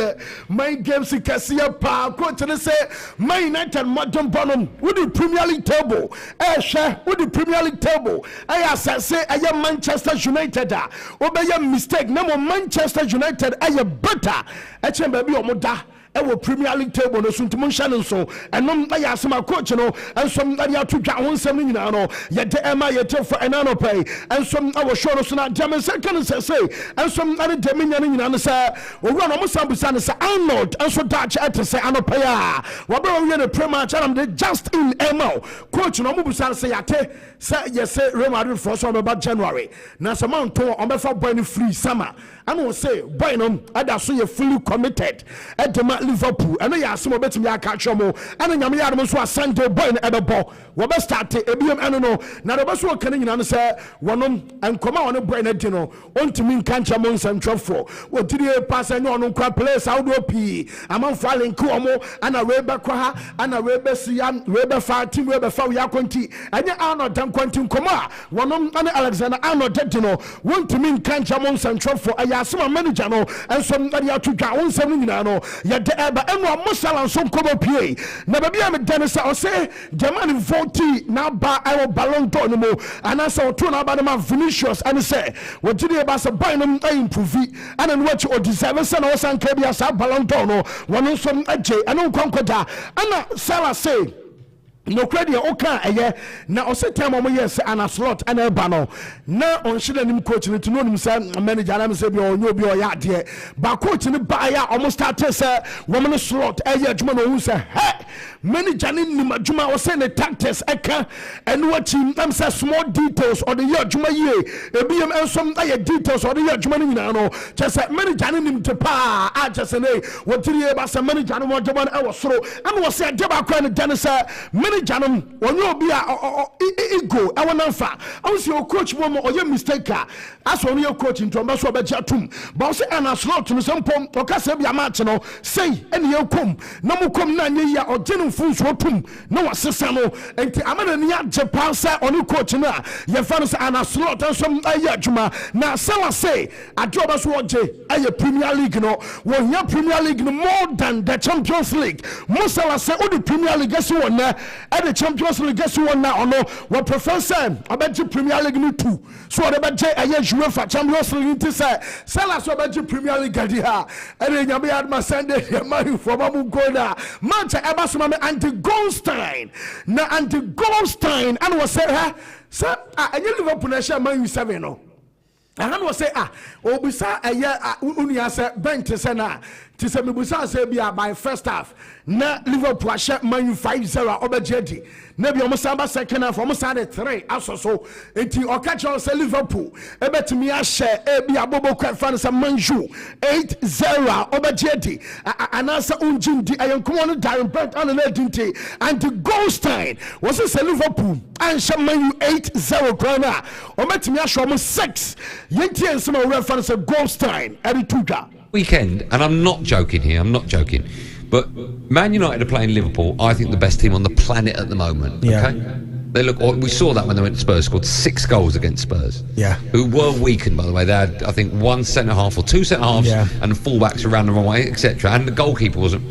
my games in Cassia Park. Coach and say my United Modern Bonham with the Premier League table. Share with the Premier League table. I say I am Manchester United. Obey your mistake. No more Manchester United. I am better. I can baby omoda. Ewo Premier League table no suntumo hya so enom na ya asema coach no ensom na ya todwa wonsam ni nyina no ye de ema ye tefo enano pay ensom awo show no so na German second say ensom na de menya ni nyina no say owura no musambusa no say Arnold enso Dutch et say anopay a wo be we the Premier League am de just in ema coach no mubusa say yate say yes Real Madrid for so be January na some man to on be for boy ni free summer and we say boy no ada so ye fully committed at the Liverpool and ya some betimi aka chomo and nyame ya dem so asante boy na ebebo wo be start ebiem eno no na do be so kan nyina no say wonom enkoma won boy na di no ontimi nka nchamo nsantwofo wo didi pass any on kwa place how do pi amon falling ko omo ana we be kwa ha ana we be siam we be fa team we be fa we akonti anya ano dan kwanti nkoma wonom ane Alexander ano dedi no wontimi nka nchamo nsantwofo ayasema manager no enso na ya tudwa wonsam nyina no ya eba enwa musala nso nkobo pie na baby am dane say o say the man 40 na ba I Ballon d'Or no mo anasa o to na ba na Vinicius and say what did e ba say boy no improve and what you deserve say na o san ka bia sa Ballon d'Or no wono nso agye eno nkwankwada ana Salah say no credit oka eye na o say time o yes ana slot ana eba no na on shile nim coach ni to no nim say manager na me say bi onyo bi o ya de ba coach ni ba ya o start say woman slot eye adwuma no hu say hey manager ni nim adwuma o say the tactics eka and what him am say small details or the year adwuma ye ebiem ensom eye details or the year adwuma ni nyina no just say manager ni nim te pa a just say what did e ba say manager no adwuma na e wo soro am wo say de ba kwa ni dan say Janum, when you be a ego, I want to fa. I was your coach woman or your mistake. As when your coach in Thomas Robertatum, Boss and a slot to some pump, or Casabia Martino, say, and you come, no more come Nania or Genum Fools Rotum, no assessano, and Amania Japan say on your coach now. Your fans and a slot and some Ayajuma. Now, Sala say, I drop us watch a Premier League, no, when your Premier League more than the Champions League. Musala say, oh, the Premier League, guess what now? And the Champions League guess who now or no what professor I bet you Premier League no two so what about I UEFA Champions League to say sell us about you Premier League gadi ha and then you had my Sunday man for mamu goda match Abasuma anti Goldstein na anti Goldstein and was say ha sir and you Liverpool na share Man U 7 no and was say obisa aya unia say bench say na ti say mebusa say bia by first half na Liverpool share Man U 5-0 obejedi na bi omo samba second half omo side 3 asoso enti okacho say Liverpool ebetimi a share e bia bobo kwa fan say Man U 8-0 obejedi anasa unjindi ayenkomo no Darren Bent and na dinti and the Goldstein was say Liverpool and share Man U 8-0 krana obetimi a share omo 6 yenti ensema we fan say Goldstein eri tuga weekend, and I'm not joking here, I'm not joking, but Man United are playing Liverpool, I think the best team on the planet at the moment. Yeah. Okay, they look. We saw that when they went to Spurs, scored 6 goals against Spurs. Yeah. Who were weakened, by the way. They had, I think, 1 centre half or 2 centre halves, Yeah. and fullbacks around the wrong way, etc. And the goalkeeper wasn't.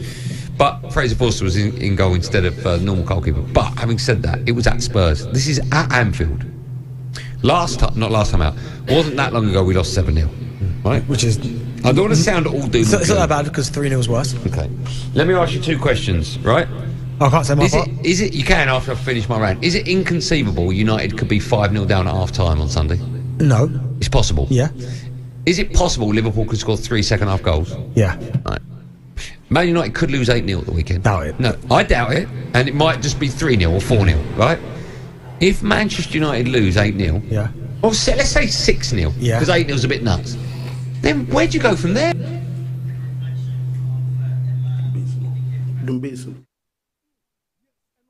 But Fraser Forster was in goal instead of normal goalkeeper. But having said that, it was at Spurs. This is at Anfield. Not last time out. Wasn't that long ago we lost 7-0. Right? Which is... I don't want to sound all doom. It's not that bad because 3-0 is worse. Okay. Let me ask you 2 questions, right? I can't say my part. Is it, you can after I finish my rant, is it inconceivable United could be 5-0 down at half time on Sunday? No. It's possible? Yeah. Is it possible Liverpool could score 3 second half goals? Yeah. Right. Man United could lose 8-0 at the weekend. Doubt it. No, I doubt it. And it might just be 3-0 or 4-0, right? If Manchester United lose 8-0, Yeah. well, let's say 6-0, Yeah. because 8-0 is a bit nuts. Then where'd you go from there? Dumbeso.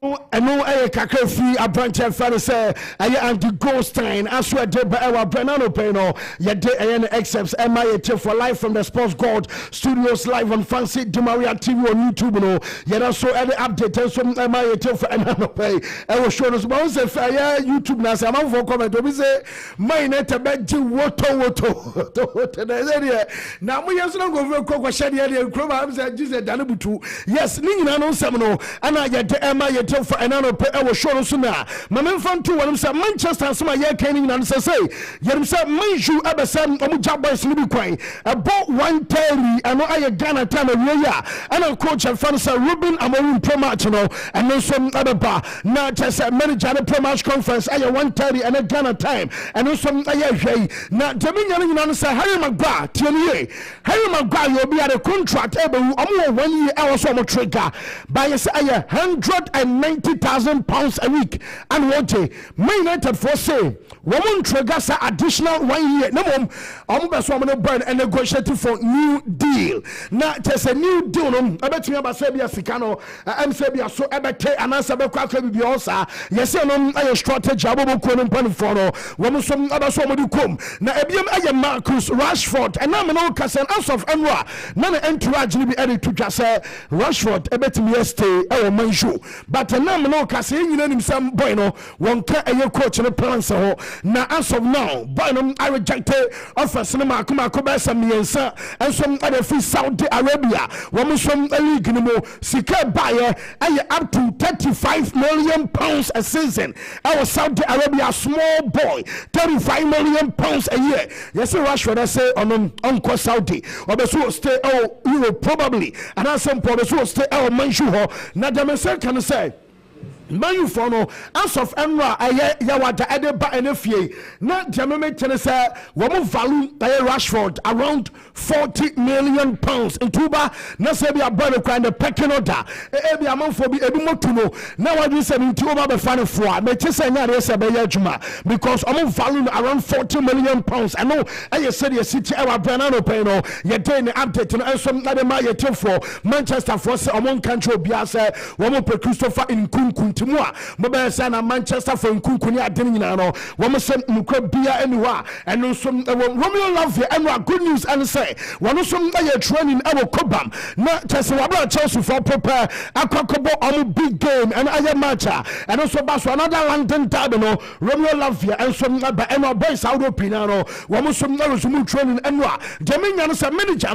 I know a Kakafi, a branch of Pharisee, I anti Goldstein, I swear to our Brenano Peno, yet the excepts MIA for life from the Sports God Studios live on Fancy Dumaria TV on YouTube. No, yet also any update and some MIA for Enano Pay. I was sure as well as if I YouTube Nasa, I'm for comment. We say, my net a bed to Woto. Now we have not go for Shadi and Chroma, I just said Danabutu. Yes, Nina no Semino, and I get the MIA. For another pay our show sooner. Mamma fan to one say Manchester and some year canning and say, Yem said Manju Eberson Omuja boys Libby Quay about 1:30 and I Ghana time a year and our coach and fans are Ruben Amorim pro match and then some other bar. Now just a manager pro match conference at 1:30 and a Ghana time and then some now Dominion and say Harry McGrath TNA Harry McGrath will be at a contract able 1 year hours on a trigger by a £190,000 a week and what day United for say woman triggers additional 1 year no mom almost woman burn and negotiating for new deal now there's a new deal I bet me about Sabia Sicano I'm Sabia so ebete and answer be also yes no strategy abo ko no pan for no woman some other so mo come na ebiem aye Marcus Rashford and na me no kasen out of Enwa na entourage ni be edit to just Rashford ebetimi stay e manju but now no kase nyina nim sam boy no won ka eye coach no plans ho na as of now boy no I rejected offers no makoma ko be sam yensa and some other free Saudi Arabia wo some league no mo sika buy up to 35 million pounds a season our Saudi Arabia small boy 35 million pounds a year yes Rashford I say on Uncle Saudi or be so stay Europe probably and as some probably so stay manju ho na dem can say Manu Fono, as of Emra, Yawata Edeba and Efie, not Jamame Tennessee, woman value Rashford around 40 million pounds in Tuba, Nasabia Brother kind of pecking order, every amount for be able to know. Now I do say in Tuba the final four, but just say Juma because I'm value around 40 million pounds. I know I said your city, our Branano Peno, you're doing the update and some other Maya for Manchester for among country Biasa, woman per Christopher in Kunkun. Mobile Sana Manchester from Kunkuni Adenino, one sent Mukobia anywhere, and no some Romeo love the annual good news and say, one some training our Cobam, not just about Chelsea for prepare a cockabo on a big game and other matcha, and also Bass another London Tabino, Romeo Lavia, and some Emma Boys out of Pinano, one some training annual, Dominion is a manager,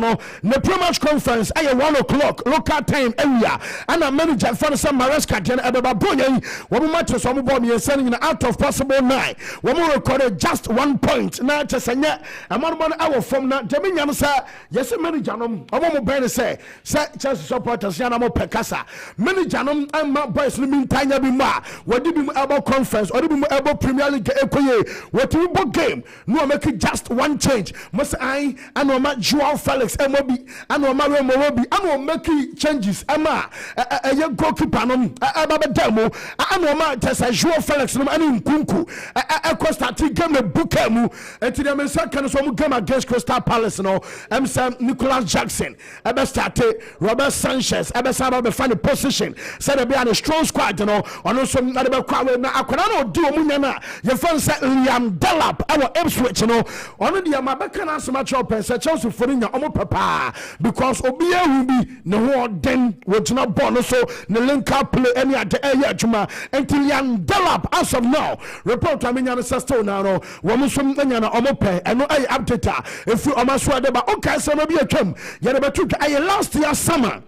the pre match conference at 1 o'clock local time area, and a manager for some Maresca Ababa. One match was on board sending out of possible 9. One more recorded just 1 point. Now to say, a man hour from now, Dominion, sir. Yes, many janum. A woman better say, Chelsea supporters, Yanamo Pecasa. Many janum and my boys living Tanya Bima. What did you about conference or did you about Premier League Equay? What you book game? No, make it just one change. Must I know my Joao Felix, MOB, and no Mario Morobi, and no make changes. Emma, a young goalkeeper, a demo. I know my Tessa Joao Felix no any Nkunku a Costa game the Bukemu and to them second so game against Crystal Palace no Sam Nicholas Jackson ebe start Robert Sanchez ebe saba be find the position said be a strong squad no ono so na be kwa na akwana no di omunya na ye fan say Liam Delap our Ipswich no ono dia mabeka na asema chopen say Chelsea for nya omo papa because obiya hu bi ne ho den wojina ball no so ne link up play any at Juma until Liam Delap as of now report I mean still now no wo so nya na omo pe eno ay update if you omaswa de ba okay so no be atwam ye de betu ay last year summer.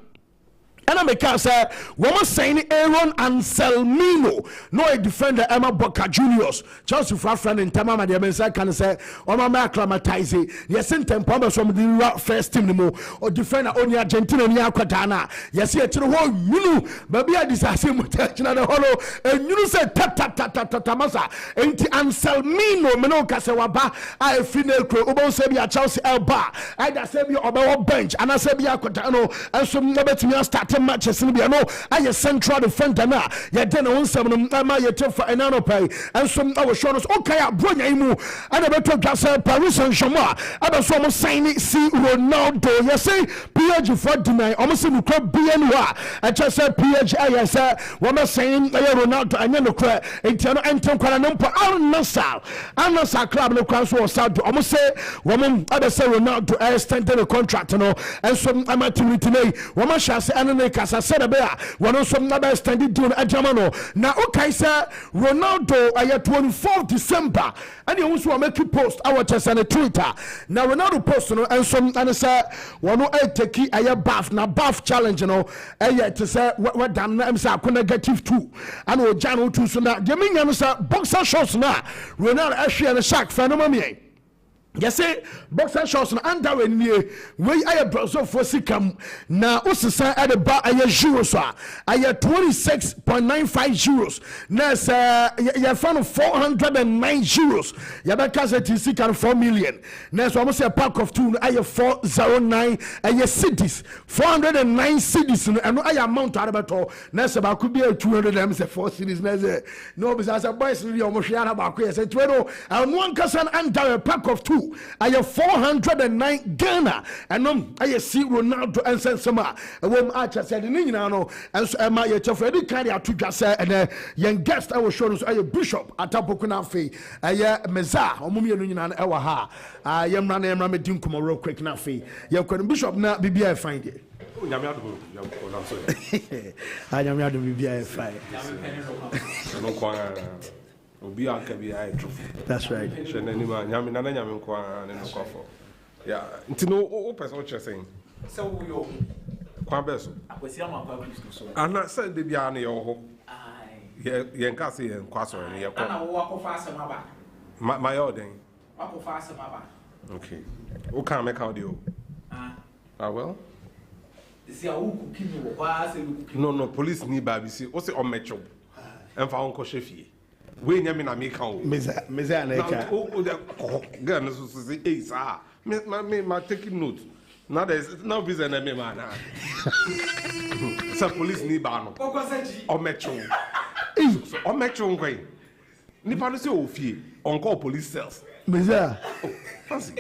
And I'm a cancer, woman saying Aaron Anselmino, no a defender Emma Boca Juniors, Chelsea friend in Tamama, the Mensa can say, or my acclimatize it. Yes, in Tempo from the first team or defender only Argentina and Yakatana. Yes, here to the whole Minu, but be a disaster mutation and a hollow, and you say Tamasa, and Anselmino, Menoka Sawaba, I final crew, Obo Sebia, Chelsea Elba, I da Sebia or bench, and I Sebia Cotano, and some never to me started. major matches in the no I central defender na ya den on some ma ya tefa enano pay and some our shows okay abronya imu and beto twase Paris Saint-Germain aba so mo sign see Ronaldo you say PSG for deny almost no club BNwa I just say PSG I say we ma sign Ronaldo anya no kra entiano enten kwara no Al Nassr club no kwan so Saudi almost say woman aba say Ronaldo extended the contract no and some amateur today woman shall say anene kasa said a one some number extended deal Germano now okay sir Ronaldo I 24th December and you also make you post our chest on Twitter now Ronaldo post no and some and say one no take a bath na bath challenge no to say what damn am say negative 2 and o Jano 2 so na dem nya no say boxer shorts na Ronaldo ahwe na shark phenomenon. You say boxer shorts no under when we I Brazil for sikam na usisa at the bar I euros I 26.95 euros na ya fan 409 euros ya be kase tisi kan 4 million na so almost a pack of two I 409 I cities 409 cities and I amount arabato na se ba ku be 200 them say 4 cities na say no because as boys really almost share ba ku say 20 and one kasan under a pack of two I have 409 Ghana and I see Ronaldo and Sensama wom acha said ni nyina no and so ma ye chef edi carry atudwa say and young guest I will show us I bishop atapoku na fe I meza omumie no nyina e wa ha yemra na yemra medin komo real quick na fe ye kwani bishop na bibia find it nyame ado I'm sorry nyame ado bibia find no kwa obi aka bi ai trophy that's right she na ni ma nyame na nyame nko an no kwafo yeah ntino o person che saying so we yo kwa beso akwesi ama kwa Kristo so ana say de bia na ye ho ye nka say ye nkwa so ne ye ko na wo akofa asem aba my ordering akofa asem aba okay o kan make out you well see how ku kimi wo kwa say ku no police ni ba bi see o say o mecho emfa onko chefie we nyame na me kan o meza na eka o de girl no so say eh sir me taking note now there's no business na me man na some police ni ba no o mecho so o mecho ngwe nipa no say o fie on call police cells meza fancy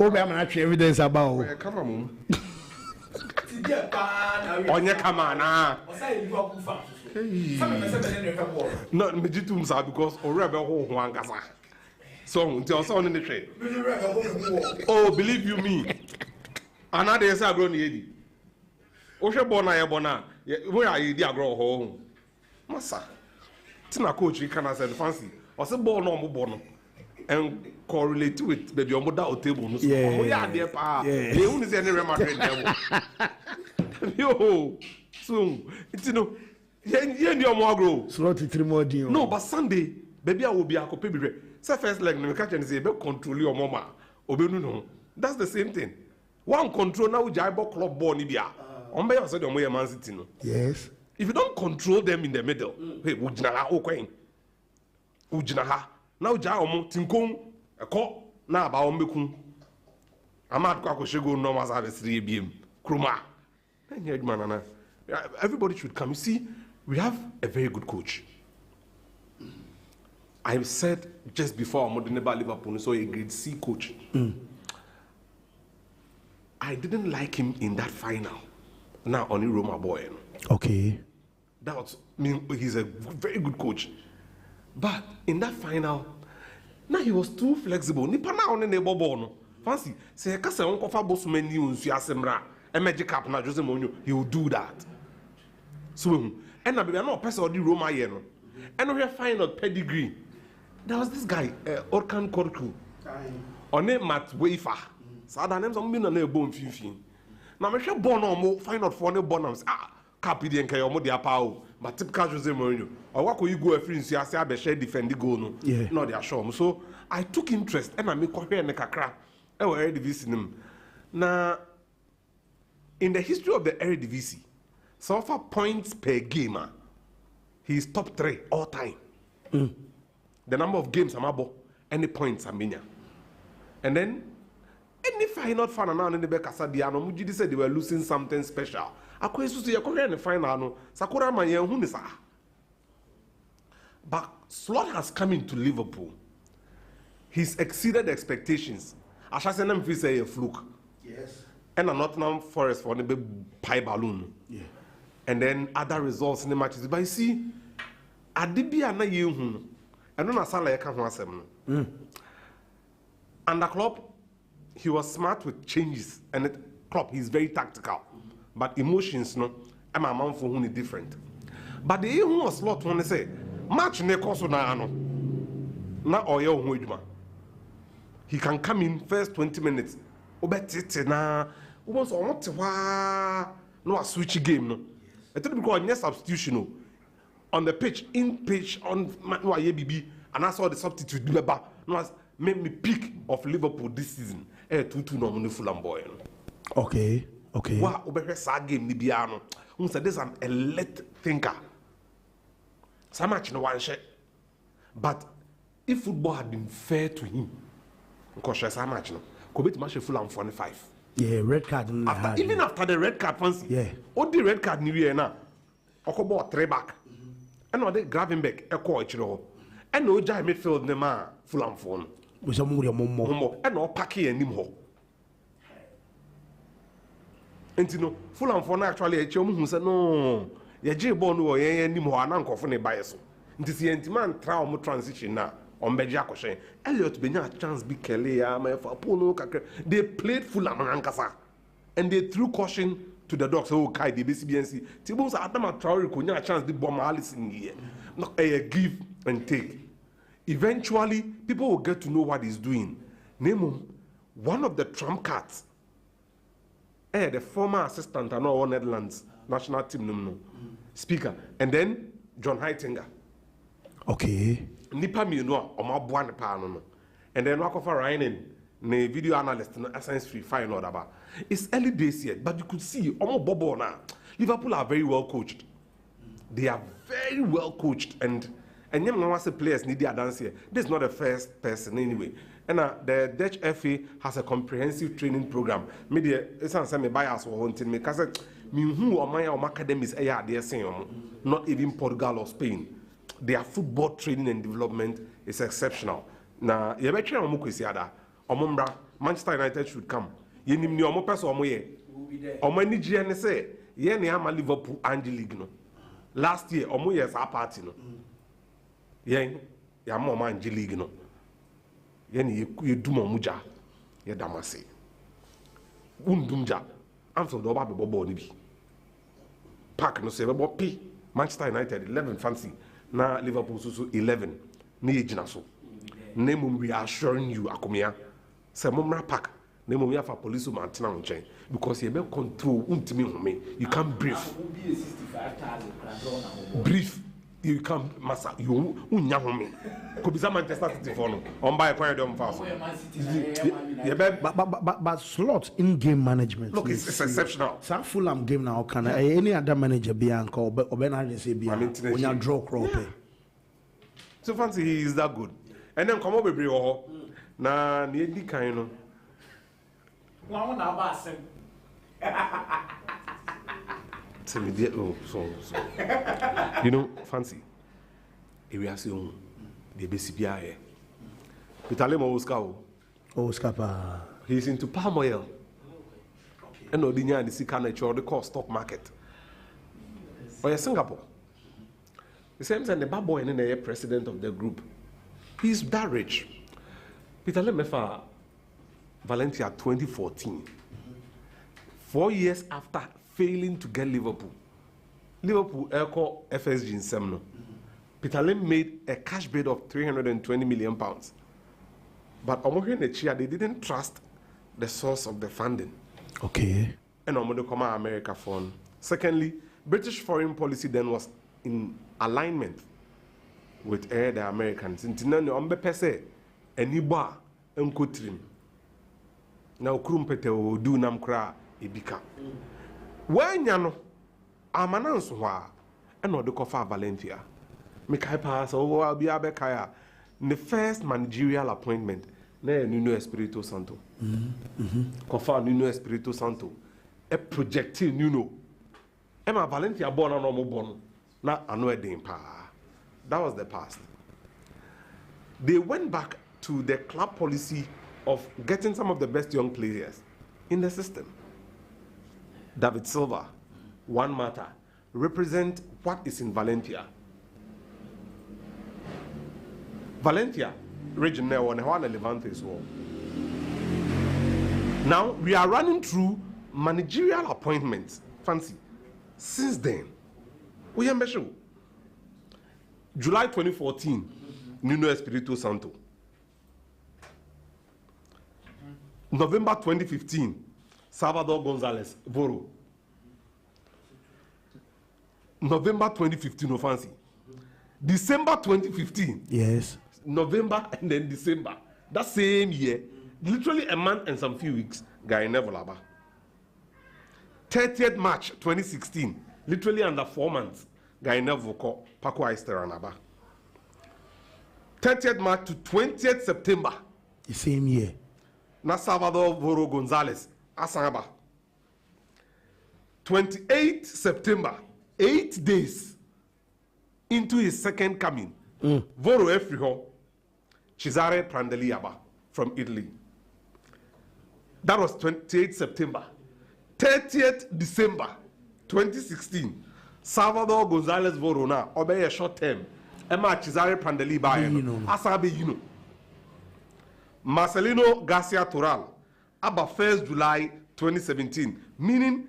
o be am na twe evidence about o come on onye kama na no me jitum sa because orebe ho ho ankasa so until so on the trade oh believe you me another say agro na edi o hwe bona ye bona we are edi agro ho masa tina coach you can say fancy o say ball no mo no and correlate with baby omo da o table no so omo ya de pa e hu ni say ne Real Madrid table yo so it's no ye ndi omo agro slot 3 more din no but Sunday baby I will be akope bi say first leg no catch and say be control your mama obenu no that's the same thing one control now jai ball club ball ni bia on be say omo ye Man City no yes if you don't control them in the middle hey ujina ha okwen ujina ha now jai omo tinkon eko na aba o mekun amad kwa ko shego no ma sa be 3 biem kruma everybody should come. You see, we have a very good coach. I said just before I'm never Liverpool, so a grade C coach. I didn't like him in that final. Now only Roma boy. Okay. That was he's a very good coach. But in that final, now he was too flexible. Nipa na on the bobo. Fancy. Say kase on kofa boss menu nsu asemra. Magic cap na Jose Mourinho, he will do that. So, and now we are not person of the Roma here, no. And we are finding out pedigree. There was this guy, Orkan Korku. On name Matt Wafer. So that name's on me na bone fin. Now me share born on mo find out for no bonums. Capi the enke omo dia pao. But typical Jose Mourinho. Or what could you go a free so I say I share defend the goal no. Yeah. No, they are sure. So I took interest and I make compare ne kakra. I was already visiting him. Now in the history of the Eredivisie, so far points per game, he's top 3 all time. The number of games Amabo, any points Aminia. And then any final fan now in the back Casadiano, Mujidi said they were losing something special. I quite to see a Korean final, Sakura Maya Hunisa. But Slot has come into Liverpool. He's exceeded expectations. I shall send them say a fluke. Yes. And a Nottingham Forest for the big pie balloon. Yeah. And then other results in the matches. But you see, I did be an year. And then I sound like I can't answer. And the club, he was smart with changes. And the club, he's very tactical. But emotions, no, I'm a man for whom is different. But the who was Slot when they say, match ne koso na ano. Na oyo huejuma. He can come in first 20 minutes. Obetete na almost no switch game no. I tell you because no substitution on the pitch, in pitch on BB, and I saw the substitute do no made me pick of Liverpool this season. 2-2 no Fulham boy. Okay. Wow, over sa game Libiano. Who said this an elite thinker. So much no one share. But if football had been fair to him, because so much no, could be match Fulham 45. Yeah, red card. Even after the red card, fancy. Yeah. All the red card new year now. Okobo 3 back. And all the Gravenbeck a coach. And no Jai midfield nema Fulham phone. With some more. And no Paki and Nimho. And you know, Fulham phone actually a chum who said no. Ya J Bonu or Nimho and Uncle for a bias. This is the man trauma transition now. On Bejako Elliot Benya chance be Kelly, they played Fulham and Ankasa. And they threw caution to the dogs. Oh, Kai, the BCBNC. Tibos Adama Traore could not chance the bomb Alice in here. Not a give and take. Eventually, people will get to know what he's doing. Name him one of the trump cards. The former assistant and all Netherlands national team speaker. And then John Heitinger. Okay. Nipa mienu a omo aboa ne pa no and then wakofa Ryan ne video analyst no essence free fine order ba it's early days yet but you could see omo bobo na Liverpool are very well coached. They are very well coached and nyem na wase players need their dance here. This is not the first person anyway. And the Dutch FA has a comprehensive training program. Media esan say me bias wo hunting me cause me hu oman o academies e ya dey sen not even Portugal or Spain. Their football training and development is exceptional. Now, you better try to see that. Manchester United should come. You need me omo person omo ye. Omo Nigeria say ye na am Liverpool Angel League no. Last year omo yes our party no. Ye ya am Angel League no. Ye ni you do muja. Ye damase. Undumja. Anfield oba be bobo ni bi. Park no say be pi. Manchester United 11 fancy. Na Liverpool so 11 na yegina so na mum we are assuring you akomia say mumra pack na mum ya fa police man tena nchen because you be control untimi home you can't breathe you can't massa you unya home ko bisa Manchester City for no on buy kwaya dem fa so but Slot in game management look it's exceptional. Sa Fulham game now can any other manager be anko obena say be when you draw crop so fancy he is that good and then come up bebre wo na na edi kan no na ba asem tell me there so you know fancy if we are seeing the BCBI here Pitalemo Oscar pa he's into palm oil and no dinya the sika na the cost stock market or Singapore the same time the bad boy and the president of the group he's that rich Pitalemo for Valencia 2014 4 years after failing to get Liverpool echo FSG in Semno Peter Lim made a cash bid of £320 million. But they didn't trust the source of the funding. Okay. And come America fund. Secondly, British foreign policy then was in alignment with the Americans. Now Krumpete will do namkra ibika. When yano amananso and no the kofa Valencia. Mekai pass oh I'll be abekaya. The first managerial appointment na Nuno Espirito Santo. Kofa Nuno Espirito Santo. E projecting Nuno. Emma Valencia born on no born. Na ano edin pa. That was the past. They went back to the club policy of getting some of the best young players in the system. David Silva, Juan Mata, represent what is in Valencia. Valencia region now on Juan Levante as well. Now we are running through managerial appointments. Fancy. Since then, we are measuring. July 2014, Nuno Espirito Santo. November 2015, Salvador Gonzalez Voro. November 2015, no fancy. December 2015. Yes. November and then December. That same year, literally a month and some few weeks, Guy Nevolaba. 30th March 2016, literally under 4 months, Guy Nevolko, Paco Aisteranaba. 30th March to 20th September. The same year. Na Salvador Voro Gonzalez, Asangaba. 28th September, 8 days into his second coming. Voro Efriho, Cesare Prandelli from Italy. That was 28th September. 30th December 2016, Salvador Gonzalez Voro na obey a short term. Emma Cesare Prandelli Asabe Yino. Marcelino Garcia Toral, about 1st July 2017, meaning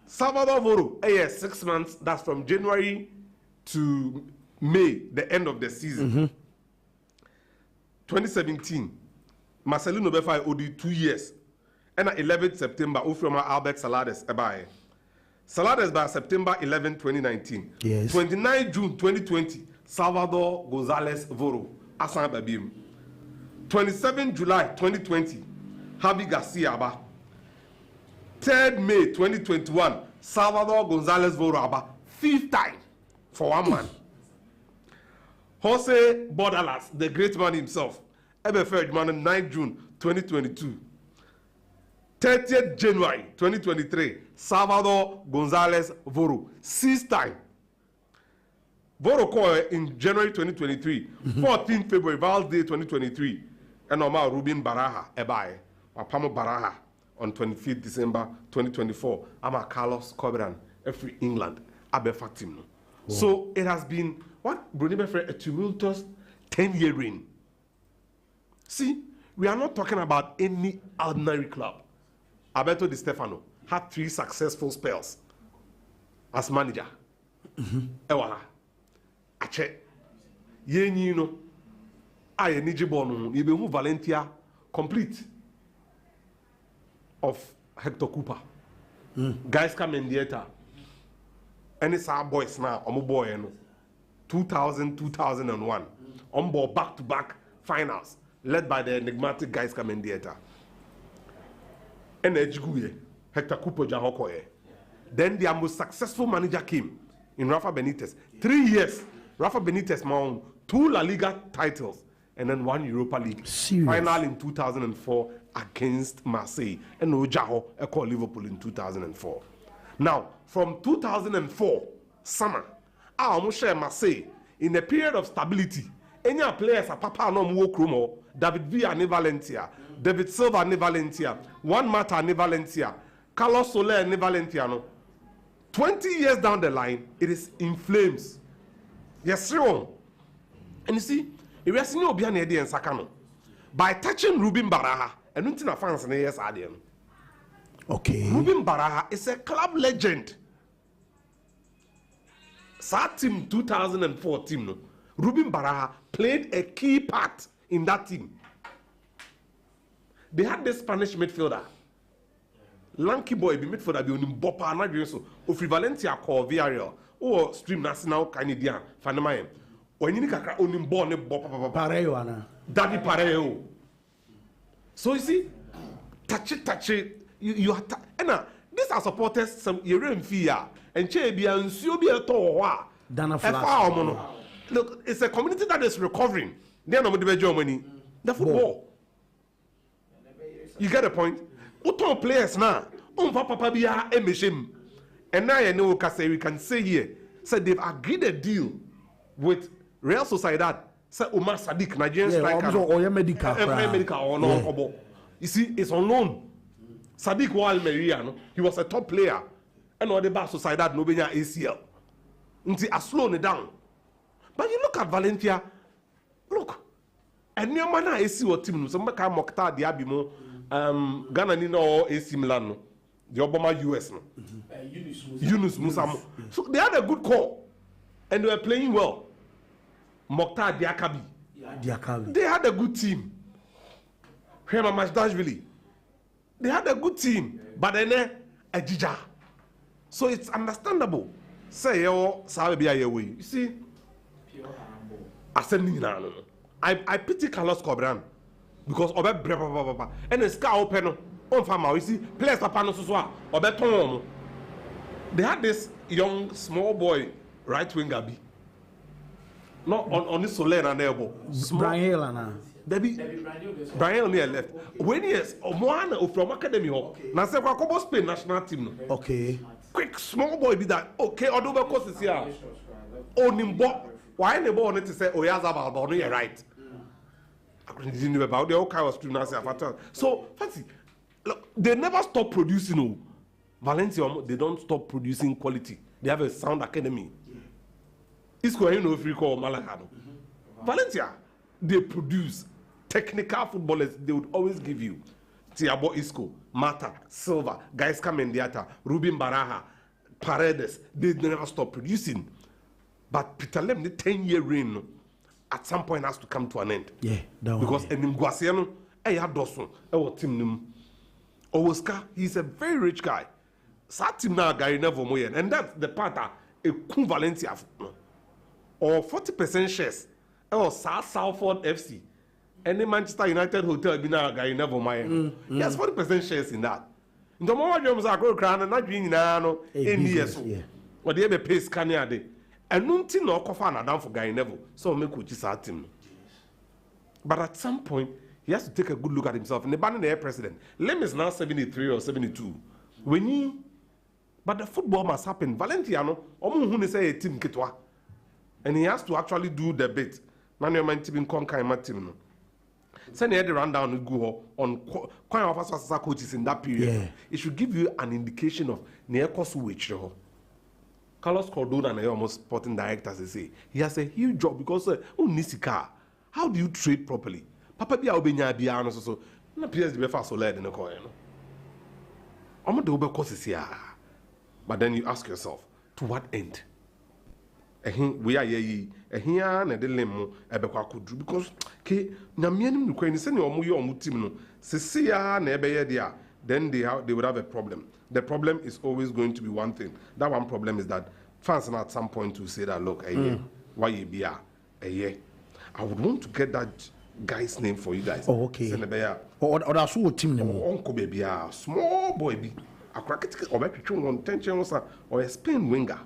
Salvador Voro, 6 months, that's from January to May, the end of the season. 2017, Marcelino Befai Odi 2 years, and 11th September, Ufroma Albert Salades, Salades by September 11, 2019. Yes. 29 June 2020, Salvador Gonzalez Voro, Asan Babim. 27 July 2020, Javi Garcia Aba. 3rd May 2021, Salvador Gonzalez Voro Aba. 5th time for 1 man. Jose Bordalas, the great man himself, Ebefer man 9 June 2022. 30th January 2023, Salvador Gonzalez Voro. 6th time. Voro called in January 2023. 14th February, Val's Day 2023. And normal Ruben Baraha, Ebae, Apamo Baraha on 25th December 2024. Ama Carlos Cobran, every England, Abe Fatim. So it has been what Bruni Befer a tumultuous 10-year reign. See, we are not talking about any ordinary club. Alberto Di Stefano had 3 successful spells as manager. Ewa, Ache, Yenyi no. I need you Valencia complete of Hector Cooper. Guys come in theater. And it's our boys now, boy 2000, 2001. Board back-to-back finals, led by the enigmatic guys come in theater. And Hector Cooper Jahokoye. Then their most successful manager came in Rafa Benitez. 3 years, Rafa Benitez won 2 La Liga titles. And then 1 Europa League. Serious? Final in 2004 against Marseille. And Ojaho called Liverpool in 2004. Now, from 2004, summer, I almost share Marseille in a period of stability. Any players are Papa no Mwo David Villa ne Valencia, David Silva ne Valencia, Juan Mata ne Valencia, Carlos Soler ne Valencia. No. 20 years down the line, it is in flames. Yes, wrong. And you see, if we are seeing Obiane Edi and Sakano, by touching Ruben Baraha, and Untina fans and yes, Adian. Okay. Ruben Baraha is a club legend. That team 2004 team, no? Ruben Baraha played a key part in that team. They had this Spanish midfielder, lanky boy, be midfielder, be on Bopa, not so. Ofri Valencia call Villarreal, or Stream Nacional Canadian, Fanamayan. When you kaka onim born Pareo ana. Daddy Pareo. So you see, touch it. You are and these are supporters some European fear and Chebia and Subia Toa. Dana Flash. Look, it's a community that is recovering. They are not the Germany. The football. You get the point? Uton players now. Papa biya emeshim. And now you know we can say here. So they've agreed a deal with Real Sociedad. So Umar Sadiq, Nigerian striker. Or medical. Medical or no. You see, it's on loan. Sadiq Wal Meriano, he was a top player. And all the Real Sociedad no benya ACL. Until I slow it down. But you look at Valencia, look. And your man AC or team, some kind of Mokhtar Diabimo, Ghana Nino AC Milan, the Obama US. Yunus Musam. So they had a good call. And they were playing well. Mokhtar Diakabi. They had a good team. Hema Mashdashvili. They had a good team. But then a Jija. So it's understandable. Say, oh, you see, I pity Carlos Cobran because and the sky open on farmer. You see, players they had this young small boy right winger B. Not on this Soler and elbow. Brian Hill Brian only left. When yes, one from academy. Now say for Spain national team. Okay. Quick small boy be that okay or do because it's here onimbo why the boy need to say oh yes about no you're right I didn't know about the okay was doing after so fancy look they never stop producing no Valencia they don't stop producing quality they have a sound academy it's going no free call Malacano Valencia they produce technical footballers they would always give you Tiabo Isco, Mata, Silva, guys come in theater, Rubin Baraha, Paredes, they never stop producing. But Peter Lem, the 10-year reign, at some point has to come to an end. Yeah, because in Guasiano, had Dawson, team Oscar, he's a very rich guy. Satim now Gary Neville Moyen, and that's the part that a Valencia or 40% shares or Salford FC. Any Manchester United hotel be now guy never mind. Yes, 40% shares in that. In the moment you are going to not doing no in years. But they have a pace scanner day. And nothing no coffin down for guy never. So make which is at him. But at some point, he has to take a good look at himself. And the banner air president. Lem is now 73 or 72. When he but the football must happen. Valentiano, who say a team kitwa. And he has to actually do the bit. Man, your man team conquer my team. Send the rundown go on quite often coaches in that period. Yeah. It should give you an indication of near cost which Carlos Cordona and almost sporting directors they say he has a huge job because car. How do you trade properly? Papa be obenya bia no so na PS be fa so led in the coin. I'm not the courses here. But then you ask yourself, to what end? We are here and the lemo could because Namian Ukraine send your team no then they would have a problem. The problem is always going to be one thing. That one problem is that fans at some point to say that look, why you be a year. I would want to get that guy's name for you guys. Oh, okay. Or that's what team name. Uncle baby, small boy be a cracket or one tension or a Spain winger.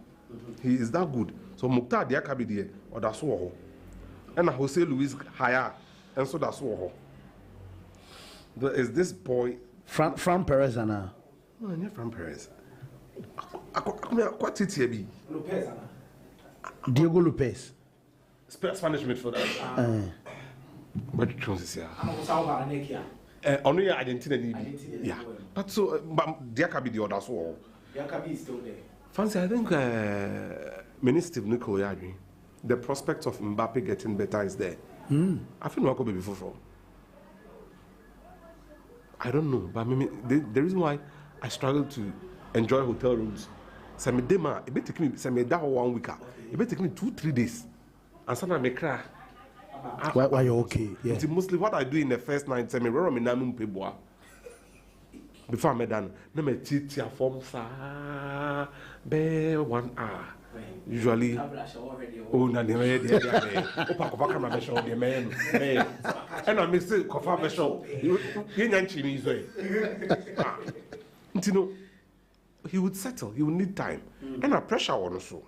He is that good. So Mukhtar Diakabi there, or that's all. And Jose Luis Haya, and so that's all. There is this boy. Fran Perez and no, not Fran Perez. What it here be? Lopez, Diego Lopez. Spanish midfielder. What choose is here? Only Argentina. Yeah. But so, but Diakabi the other all. Diakabi is still there. Fancy, I think Minister Nico Yadri, the prospect of Mbappe getting better is there. I feel like before. I don't know, but the reason why I struggle to enjoy hotel rooms, it may take me 1 week. It may take me 2-3 days. And sometimes I cry. Why you okay? Yeah. It's mostly what I do in the first night. Before I'm done, no me teach your form sa be 1 hour. Usually, oh na de de opa ko baka ma show de man. And I mix it coffee be show. You nyanchi ni so. You he would settle, he would need time. And a pressure on so.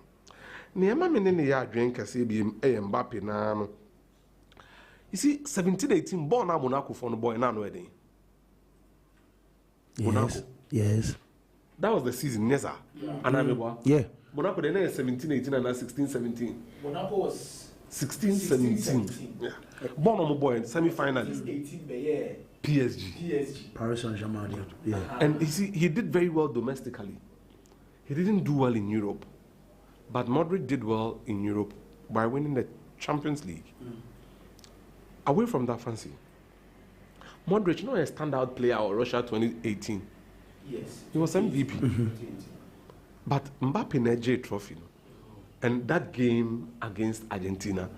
Neema me ne ya adwen kase bi Mbappe na no. You see 17-18 born na Monaco for no boy na no edin. Monaco. Yes. That was the season, yes, sir. And I remember. Yeah. Monaco, then 17, 18, and 16, 17. Monaco was 16, 17. Yeah. Born on my boy, semi-finalist. 18, but yeah. PSG. Paris Saint-Germain. Yeah. And you see, he did very well domestically. He didn't do well in Europe. But Modric did well in Europe by winning the Champions League. Away from that fancy. Modric, not a standout player or Russia 2018. Yes. He was MVP. But Mbappe Nigeria trophy. No? And that game against Argentina,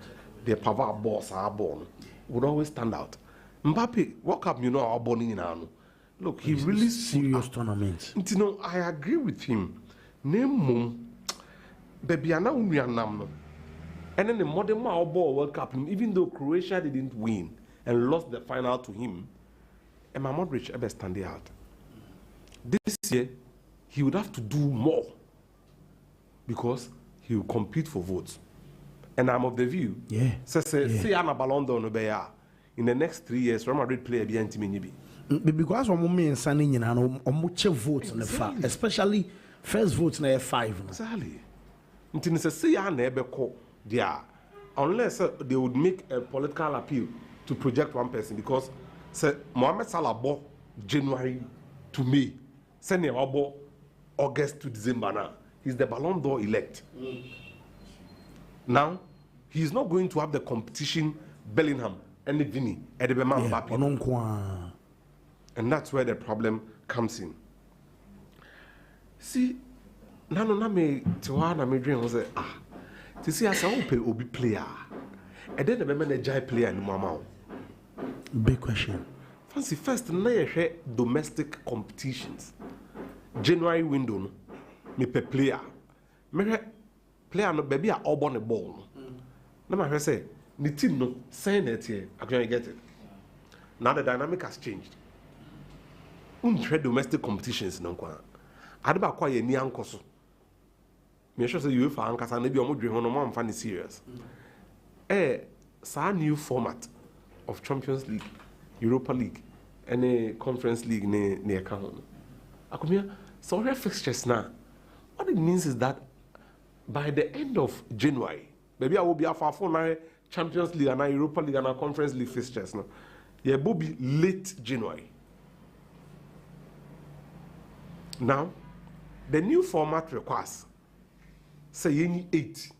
the power boss are born, would always stand out. Mbappe, World Cup, you know, our born in Ano. Look, he really serious tournaments. You know, I agree with him. Name mum, baby, and then the modern World Cup, even though Croatia didn't win and lost the final to him, and my Modric ever standing out. This year, he would have to do more because he will compete for votes. And I'm of the view, say I'm a Ballon d'Or in the next 3 years, Real Madrid player be anti-Minibi. Because when we signing in much votes in the fact, especially first votes na 5. Exactly. Until say I never call there, unless they would make a political appeal to project one person, because say Mohamed Salah bought January to May, send him about August to December now. He's the Ballon d'Or elect. Now, he's not going to have the competition Bellingham and Vini at the Mbappe. And that's where the problem comes in. See, nano na me tiwana me dream was to see as I will be player. And then the manager player in Mama. Big question. Fancy first na ye domestic competitions. January window no me pe player. Me player no baby a all born a ball. No ma say the team no saying that here I can get it. Now the dynamic has changed. Untre domestic competitions no kwa. Adeba kwa ye ni ankoso. Me sure say you for ankasa na bi omo dwe ho no mo amfa ni serious. Sa new format of Champions League, Europa League, and a Conference League ne aka ho. Akomia so we fixtures now. What it means is that by the end of January, maybe I will be after for Champions League and Europa League and Conference League fixtures now. Yeah, will be late January. Now, the new format requires say you need 8.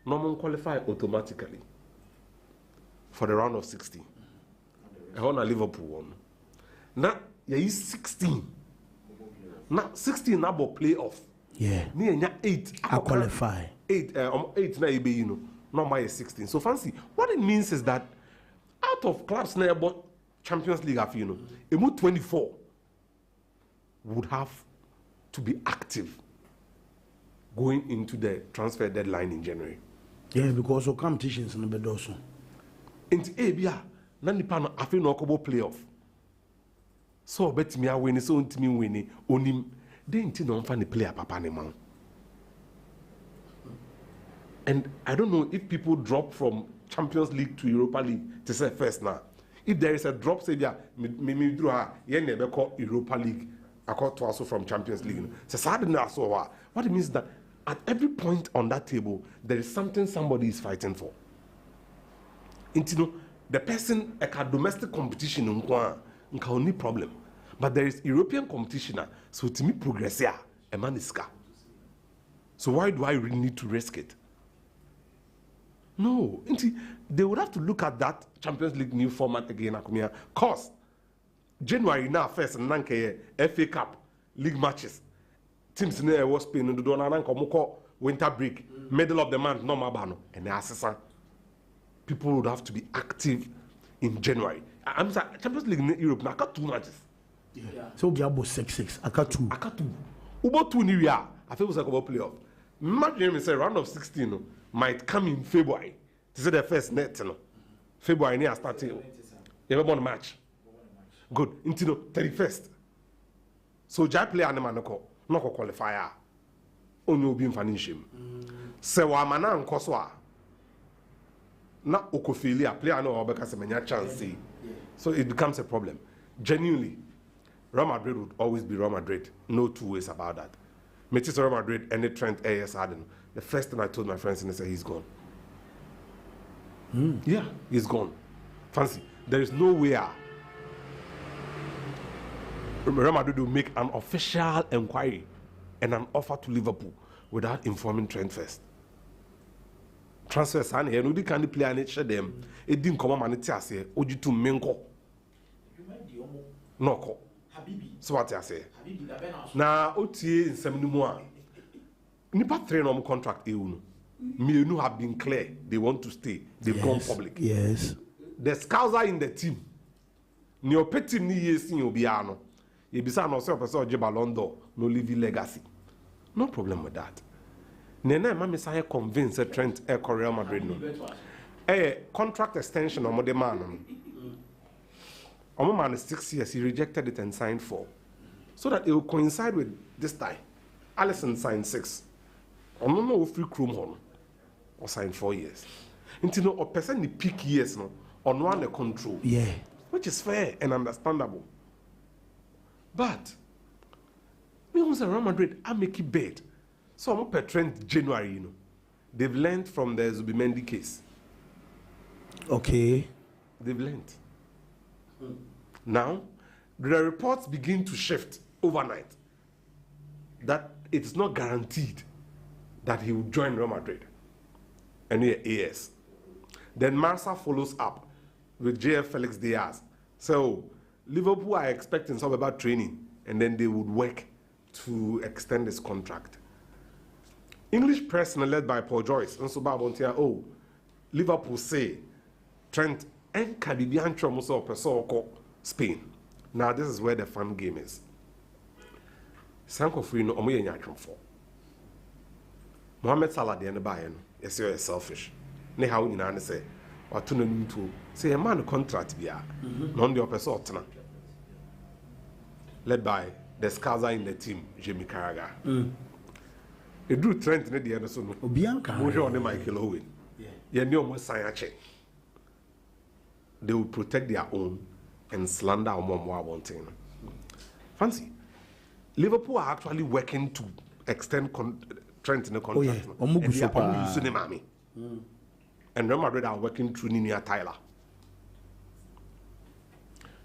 Normal qualify automatically for the round of 16. I want Liverpool one. Now, you need 16. Now 16 now but playoff. Yeah. Near 8. I qualify. 8 8 now you know. Normal is 16. So fancy. What it means is that out of clubs now about Champions League you know, a move 24 would have to be active going into the transfer deadline in January. Yeah, because of competitions in the bed also. Into ABA, nani pan I feel no kobo playoff. So bet me I win so ntimi win onim they nti no mfa the player papa ne man. And I don't know if people drop from Champions League to Europa League to say first now. If there is a drop say yeah me draw her yen never call Europa League I call to also from Champions League. So sad na so what it means is that at every point on that table there is something somebody is fighting for. Into the person a domestic competition nka only problem. But there is European competition, so to me progress here, a man is scar. So why do I really need to risk it? No, they would have to look at that Champions League new format again. Cause January now first and nanke FA Cup league matches. Teams near was Spain and do winter break, middle of the month, no mabano, and the assessor. People would have to be active in January. I'm sorry, Champions League in Europe now got 2 matches. Yeah. So we have 6-6. I got 2. About 2 new year. I feel like about playoff. Imagine me say round of 16 might come in February. To say the first net, February near starting. You have one match. Good. Until 31st. So Jai player and man no qualifier. Only will be in financial. Se wa mana nkoswa. Na okofilia player no obeka se menya chance. So it becomes a problem. Genuinely. Real Madrid would always be Real Madrid. No two ways about that. Metis Real Madrid, any Trent A.S. Harden. The first thing I told my friends, and they said, he's gone. Yeah, he's gone. Fancy. There is no way Real Madrid will make an official inquiry and an offer to Liverpool without informing Trent first. Transfers, and nobody can play and share them. It didn't come on and tell us, Oji to Menko. No call. So what I say? Now, OTA in Seminumua. Nipa 3 normal contract EU. Me have been clear. They want to stay. They've gone public. Yes. The scouts are in the team. Neo Petit ni yes in Obiano. You be no self person Ballon d'Or, no living legacy. No problem with that. Nene mama say convince Trent Real Madrid no. Contract extension on the man. Omo man is 6 years. He rejected it and signed 4, so that it will coincide with this time. Allison signed 6. Omo no free chrome hon or signed 4 years. Until no a person the peak years no on one the control. Yeah. Which is fair and understandable. But me who's a Real Madrid, I make it bad. So I'm per Trent January, you know. They've learned from the Zubimendi case. Okay. They've learned. Now, the reports begin to shift overnight that it's not guaranteed that he will join Real Madrid and AS. Then Marsa follows up with JF Felix Diaz. So Liverpool are expecting some about training, and then they would work to extend his contract. English press led by Paul Joyce and so Babontia, Liverpool say Trent and Caribbean Chomoso Pesoko Spain. Now this is where the fun game is. Sanko Frino Omoye Nyatron for Mohamed Salah the end by yes, you're selfish. Ne how you know say or tune to say a man contract bia non the person led by the Skaza in the team, Jamie Carragher. They drew Trent in the end of no Obianka. Mojo on the Michael Owen. Yeah, no more sign a check. They will protect their own and slander our mom while wanting. Fancy. Liverpool are actually working to extend Trent in the contract. Oh, yeah. And they are using the mommy. And Real Madrid are working through Nina Tyler.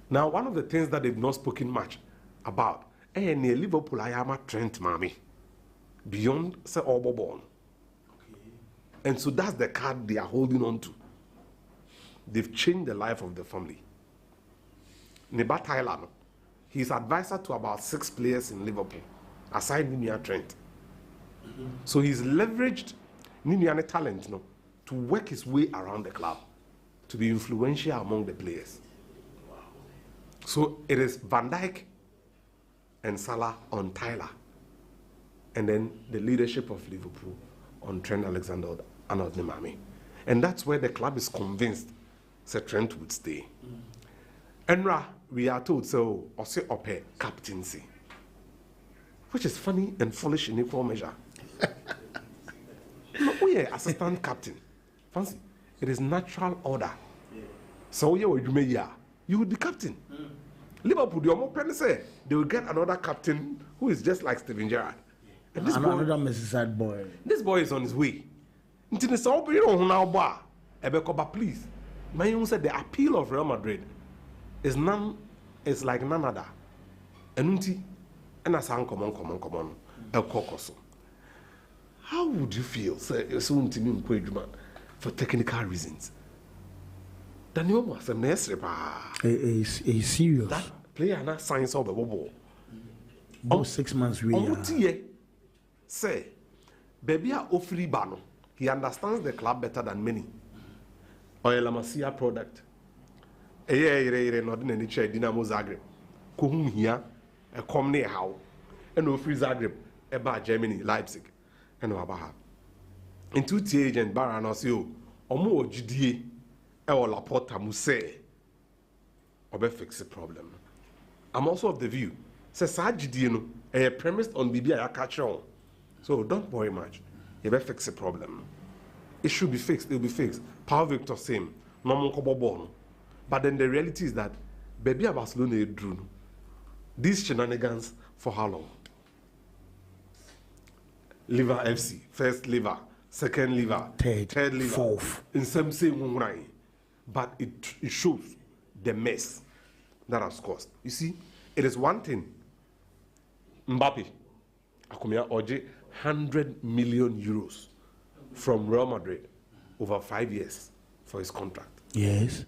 Now, one of the things that they've not spoken much about, near Liverpool, I am a Trent mommy. Beyond Sir Oboborn. And so that's the card they are holding on to. They've changed the life of the family. Neba Tyler, he's advisor to about 6 players in Liverpool, aside Ninian Trent. So he's leveraged Ninian talent to work his way around the club, to be influential among the players. So it is Van Dijk and Salah on Tyler, and then the leadership of Liverpool on Trent Alexander-Arnold Nemami. And that's where the club is convinced Sir Trent would stay. Enra, we are told, so also up a captaincy, which is funny and foolish in equal measure. No, we are assistant captain. Fancy, it is natural order. So you would be captain. Liverpool, the open say they will get another captain who is just like Steven Gerrard. And this another Merseyside boy. This boy is on his way. Until the Sao Ebeko, please. Man, said the appeal of Real Madrid is like none other. And come on, El Cocoso. How would you feel, sir, for technical reasons? Daniel was a nursery. A serious. That player not science of the bubble. About 6 months really. Say, baby are offering bano. He understands the club better than many. Oil Masia product. Not in any chair, Dinamo Zagreb. Kuhum here, a company how, and no free Zagreb, about Germany, Leipzig, and Wabaha. In 2 agent Baranosio, or more GDA, or Laporta Muse, or fix the problem. I'm also of the view, says GDA, a premised on BBI catch on. So don't worry much. You better fix the problem. It should be fixed. It will be fixed. Power Victor same. No more. But then the reality is that baby Barcelona drew. These shenanigans for how long? Liver FC, first liver, second liver, Third, liver, fourth. in some same way. But it shows the mess that has caused. You see, it is one thing. Mbappe, Akumia Oje, 100 million euros from Real Madrid over 5 years for his contract. Yes.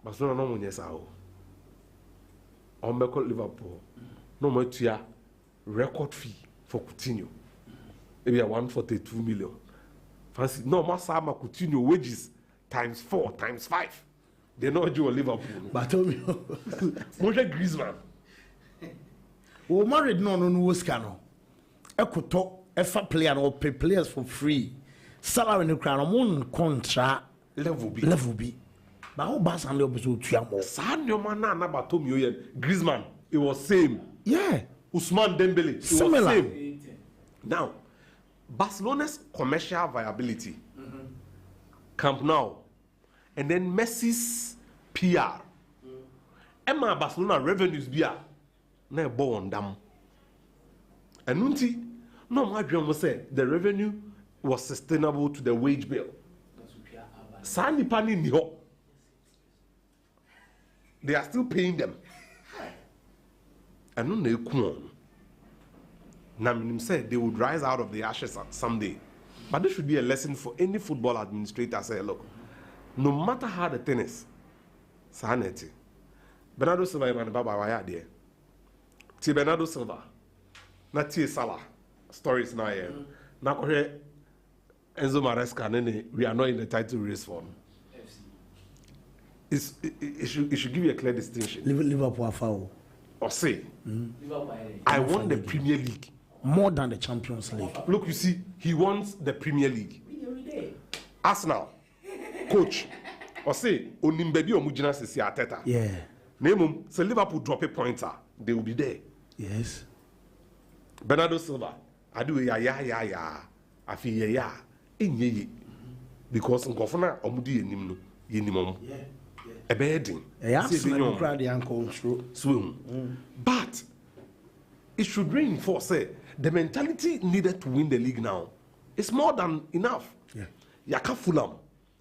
Barcelona no money sao. Ombeko Liverpool no more tia record fee for Coutinho. Maybe 142 million. Fancy no more Sama Coutinho wages times 4 times 5. They know you Liverpool. But tell me, Moshe Griezmann. we married no was cano. Ekoto efa player or pay players for free. Salary no crown on contract Level B. But how bas and the opposite to yamo. San your man na Batomio Griezmann. It was same. Yeah. Usman Dembele. It Similar. was same. Now, Barcelona's commercial viability, Camp Nou, and then Messi's PR. Emma Barcelona revenues be na bo on them. And nunti, no my dream was say the revenue was sustainable to the wage bill. Sani pani ni ho. They are still paying them. And no they Naminim said they would rise out of the ashes someday. But this should be a lesson for any football administrator. Say, look, no matter how the thing is, Sahaneti, Bernardo Silva and Baba Waya there. T. Bernardo Silva, not T. Salah. Stories now here. Now, Enzo Maresca, and we are not in the title race for him. It should give you a clear distinction. Liverpool foul. Or say, I won the Premier League. More than the Champions League. Look, you see, he wants the Premier League. Arsenal, coach, or say, Onimbebi or Mujina Sisi Ateta. Yeah. Name him, say Liverpool drop a pointer, they will be there. Yes. Bernardo Silva, I do ya, I feel ya, in ye. Because Nkofana, Omudi, Nimno, Yenimum. A bedding. The ankle swim. But it should reinforce the mentality needed to win the league now. It's more than enough. Yeah. Yaka Fulham,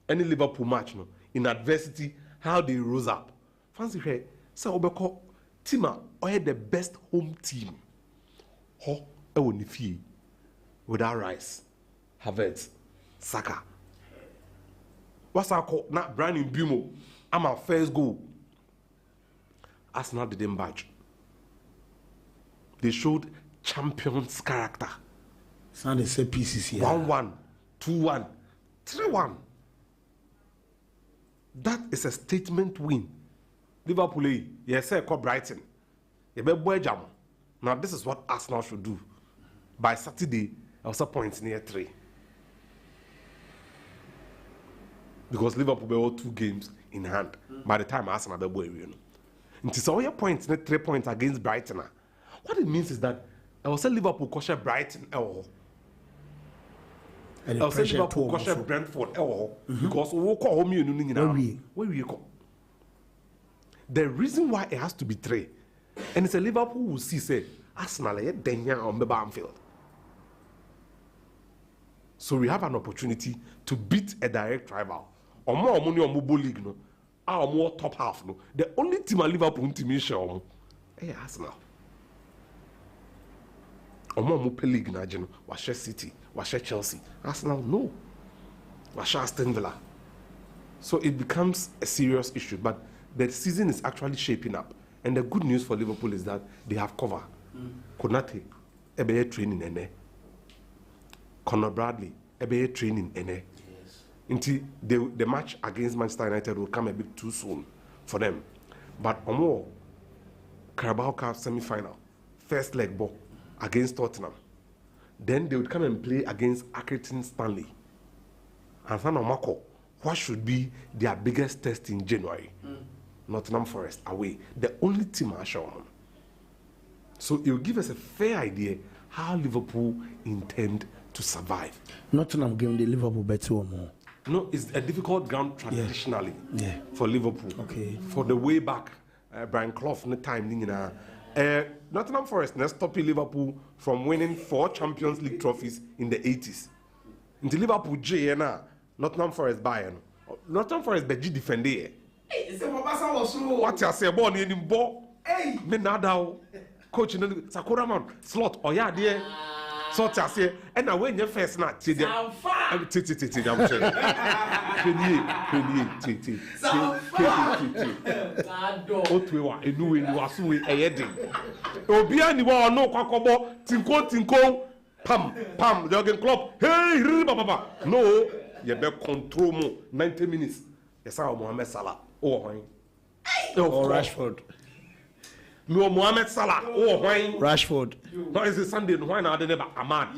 any Liverpool match, no, in adversity, how they rose up. Fancy here, so Obeko, Tima, or had the best home team. Ho, Ewonifi, without Rice, Havertz, Saka. What's our call? Not Brian Bumo. I'm our first goal. Arsenal didn't budge. They showed champions character. So they say pieces here. 1-1, 2-1, 3-1. That is a statement win. Liverpool, yes, sir, call Brighton. Now this is what Arsenal should do. By Saturday, I was points near 3. Because Liverpool will 2 games in hand by the time Arsenal will be winning. Until all your points, 3 points against Brighton. What it means is that I will say Liverpool caution Brighton. I will say Liverpool caution Brentford. Because we call home where we go. The reason why it has to be 3, and it's a Liverpool will see say Arsenal on the Anfield. So we have an opportunity to beat a direct rival. Or more money on mobile league, no, or more top half, no. The only team at Liverpool team is show, Arsenal. Or more mobile league, na jeno. Washe City, Washe Chelsea, Arsenal, no. Washe Aston Villa. So it becomes a serious issue. But the season is actually shaping up, and the good news for Liverpool is that they have cover. Konate, ebe training ene. Conor Bradley, ebe training ene. Until the match against Manchester United will come a bit too soon for them. But Omo, Carabao Cup semi-final, first leg ball against Tottenham. Then they would come and play against Accrington Stanley. And Marco, what should be their biggest test in January? Nottingham Forest away. The only team I show on. So it will give us a fair idea how Liverpool intend to survive. Nottingham game the Liverpool better or more. No, it's a difficult ground traditionally Yeah. for Liverpool. Okay. For the way back Brian Clough no time ni nyina Nottingham Forest na stop Liverpool from winning 4 Champions League trophies in the 80s. Until Liverpool J na Nottingham Forest buy no. Nottingham Forest be defend here. Hey, say Papa Sa was slow. What you say ball ni ball? Hey, Me nada coach no Sakura man slot oya there. So you say and na when you first na ti dem. I'm sure. Otwewa enuwe ni wasuwe eyedin. Obia ni wa no kwakobo tinko pam Jurgen Klopp hey baba no you be control mo 90 minutes. Yes Mohamed Salah hwan. Or Rashford. No Mohamed Salah hwan. Rashford. No is it Sunday no why na dey neighbor Ahmad.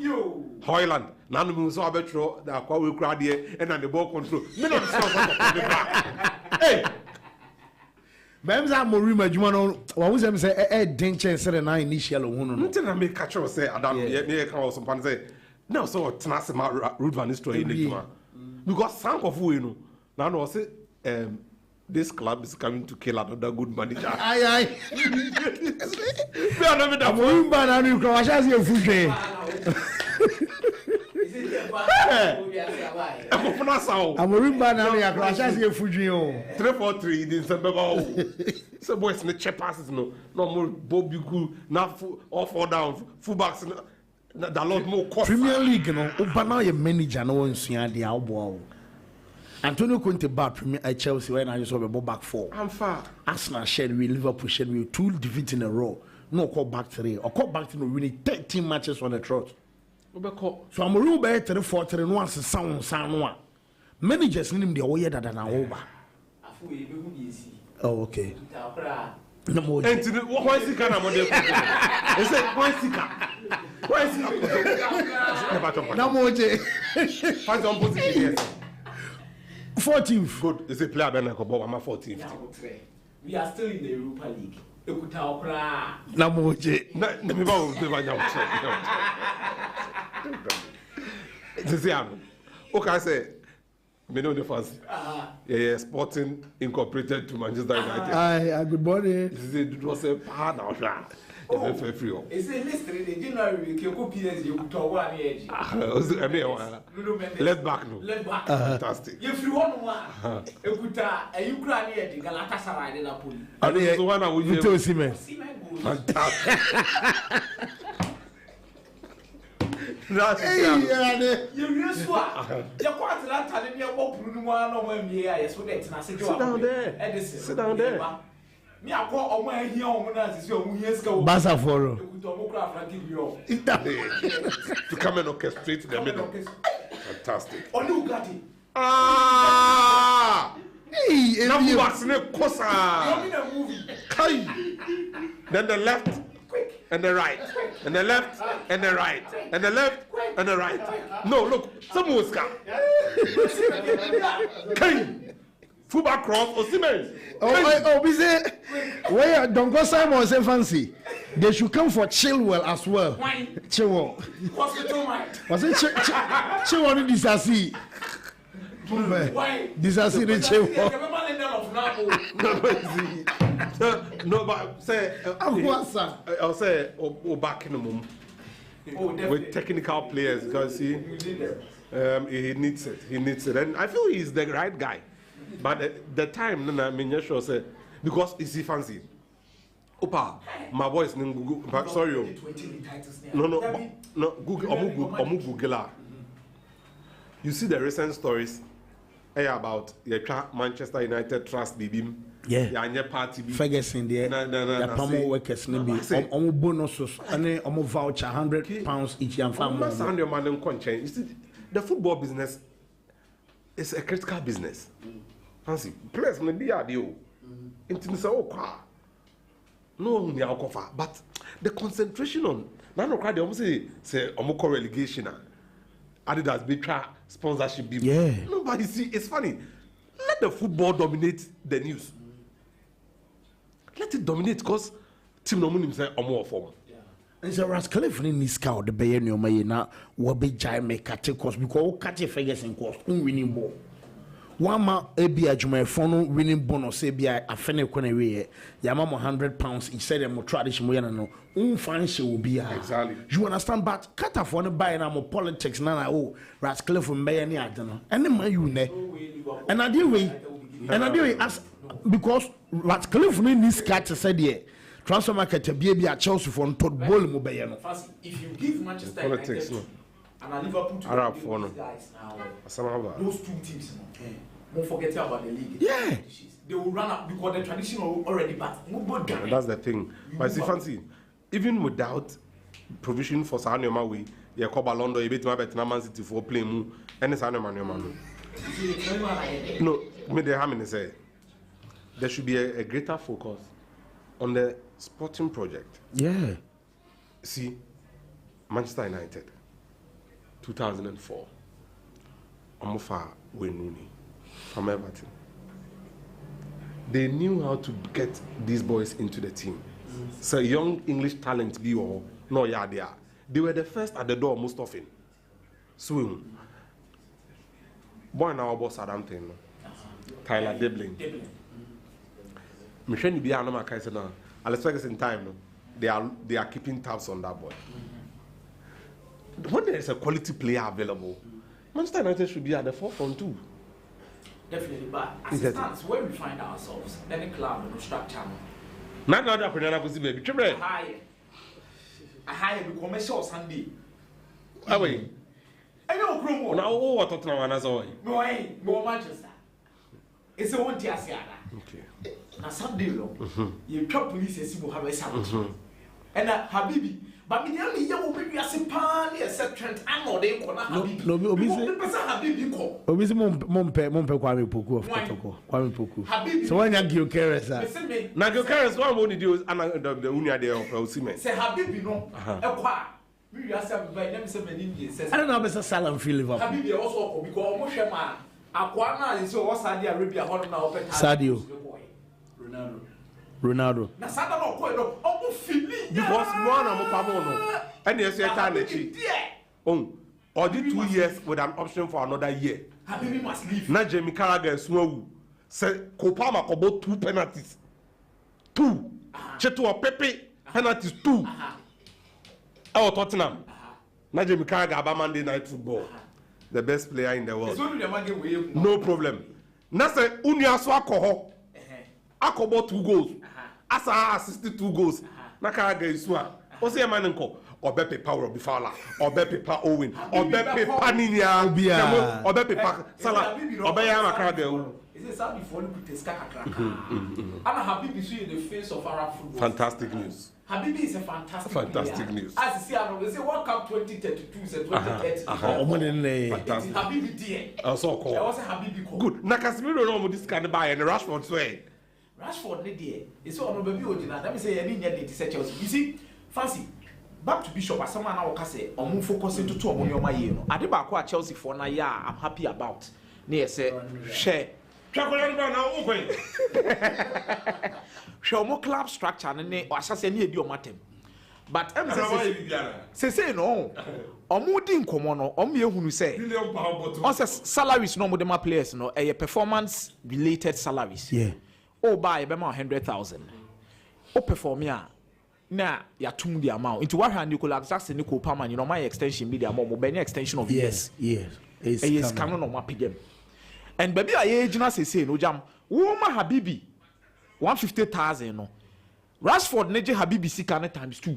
Hoyland na no mu so abetro da kwa we kura de and the ball control. Me no so the back. Hey. Bemza Morim adwuma no wa hu say den chen say na initial hu no. Nothing na me catch us say Adam me can also pan say no so tenase ma Ruud van Nistelrooy in the because sank of we no na no say this club is coming to kill another good manager. Aye. Me ana me da Morim ba na no kwa sha say fuhwe. Amorim ba na ya kwa sha say fuhwe o. 3-4-3 in December. So boys in the check passes no more Bobby Cool now all 4 down fullbacks that lot more cost. Premier League no Obana ye manager no nsua de awbo. Antonio Conte back Premier at Chelsea when I just saw be back 4. I'm far. Arsenal shared with Liverpool shared with 2 defeats in a row. No call back 3 or call back to no winning 13 matches on the trot. So I'm a real better 3-4-3 no as sound one. Managers name the way that na over. Oh okay. No more. And why is it kind of model? Is it why is it? No more. Find some position. 14th. Good. Is it player Ben Kobo? I'm 14th. we are still in the Europa League. Ekuta okra. Na moje. Na me ba o se ba nya o. This am. Okay, say me know the first. Yeah, Sporting Incorporated to Manchester United. Hi, good morning. This is it was a partner. Free. Is it listed in January? You go PSG. You go one edge. Left back no. Left back. Fantastic. If you want one, Ekuta, a Ukrainian, Galatasaray, and Napoli. And this is the one I will use. Fantastic. That's you use what? You're quite a lot of me about Bruno when we are so that I sit down there. Sit down there. Me, I call on here on as your years ago. Basa for to come and orchestrate the middle. Fantastic. Oh, look at it. Ah! Hey, now you are seeing a cosa. Then the left. And the right, and the left, and the right, and the left, and the right. No, look, some Oscar. Kane, fullback cross or Siemens. Oh, busy. Where don't go Simon say fancy. They should come for Chilwell as well. Chilwell. Was it Chilwell in Disasi? Disasi the Chilwell. No, but say I'll say back in the moment with technical players because he needs it. He needs it, and I feel he's the right guy. But the time, I mean, sure say because is he fancy? Opa, my voice name Google. But sorry, no, Google. Google. You see the recent stories about Manchester United trust BBM. Yeah, party Ferguson there. The promo workers maybe on bonuses and on voucher £100 each and family. You see, the football business is a critical business. Fancy players maybe are the no but the concentration on now they almost say relegation. Adidas be sponsorship. Yeah. No, but you see, it's funny. Let the football dominate the news. Let it dominate because team no money say omo form. And so Rascliffe ni scout the Bayern no may na wo be jai make cause because catch Ferguson cost winning ball. one ma ebi adwumayɛfo no winning bonus ebi afene kɔ na we yama mo £100 each said mo tradition mo yana no unfan hye obi a exactly you understand but Qatar no buy na mo politics na oh Ratcliffe mbeye ni ade no ene ma you ne and ade we as because Ratcliffe no ni scat said here transfer market be a Chelsea for tot ball mo beye no if you give Manchester politics United and Liverpool to Arab those guys now Asama those two teams won't forget about the league. Yeah. They will run up because the tradition already bad. That's the thing. But see, fancy, even without provision for Sanyo way, you call Balondo, you bet my bet Man City for playing any Sanyo Man. No, me the harmony say there should be a greater focus on the sporting project. yeah See, Manchester United, 2004, Amofa Wenuni from Everton. They knew how to get these boys into the team. So young English talent be or no yeah they are. They were the first at the door most often. Swim. Boy now about Southampton. Tyler Debling. Michelle be anoma kaisa na. I'll expect in time no. They are keeping tabs on that boy. When there is a quality player available, Manchester United should be at the forefront too. Definitely, but as it stands, where we find ourselves, any club, no structure. Not now that Prenana could see baby. A higher commercial Sunday. Away. I know Chrome. Now, what Tottenham as always. No, more Manchester. It's a one tier. Okay. Now, Sunday, you chop police as you have a sound. And Habibi. But me only young baby as a pan, yes, Trent, and no, they call Habibi. No, Habibi call. Obisi mompe Kwame Poku of Kotoko. Kwame Poku. So when you give carers that. Now your carers one only do and the unia there of Osime. Say Habibi no. A qua. We are seven by them 7 years. I don't know if it's Salam feel Liverpool. Habibi also because almost a man. Aquana is so Saudi Arabia hold now open. Sadio. Ronaldo. Na sada no ko no omo fili because one am Pamono and yes you can achieve. Oh, or did 2 years with an option for another year. Habibi must leave. Na Jamie Carragher Snow say Kopama kobo 2 penalties. 2. Cheto Pepe penalties 2. Oh Tottenham. Na Jamie Carragher about Monday Night Football. The best player in the world. No problem. Na say Unia so akoho. Akobo 2 goals. Asa assisted 2 goals. Na Carragher Isua. O say man nko. Obepe power be Fowler. Obepe pa Owen. Obepe Paninia. Obepe pa Salah. Obeya ma Carragher. Is it Saudi for you to take Habibi is the face of Arab football. Fantastic news. Habibi is a fantastic news. As you see, I say World Cup 2032 is 2030. Habibi dear. Also call. I was a Habibi. Good. Na Casemiro no mo this kind buy and Rashford swear. Rashford ne dear. It's all no baby original. Let me say any need to set Chelsea. You see, fancy. Back to Bishop as someone now say omo focus into two omo nyoma ye no. Ade ba ko Chelsea for na ya I'm happy about. Ne say share Chakola na wo kwen. Show more club structure ne o asase ne edi o matem. But say no. Omo di nkomo no, omo ehunu say. On say salaries no mo dem players no, performance related salaries. Yeah. O buy be ma 100,000. O perform ya na ya tum the amount. Into what hand Nicolas Jackson ni ko Palmer, you know my extension be the amount, mo be any extension of years. Yes. Yes, canon on my pigem. And baby I age say no jam. Woman Habibi 150,000 no. Rashford neje Habibi sika times 2.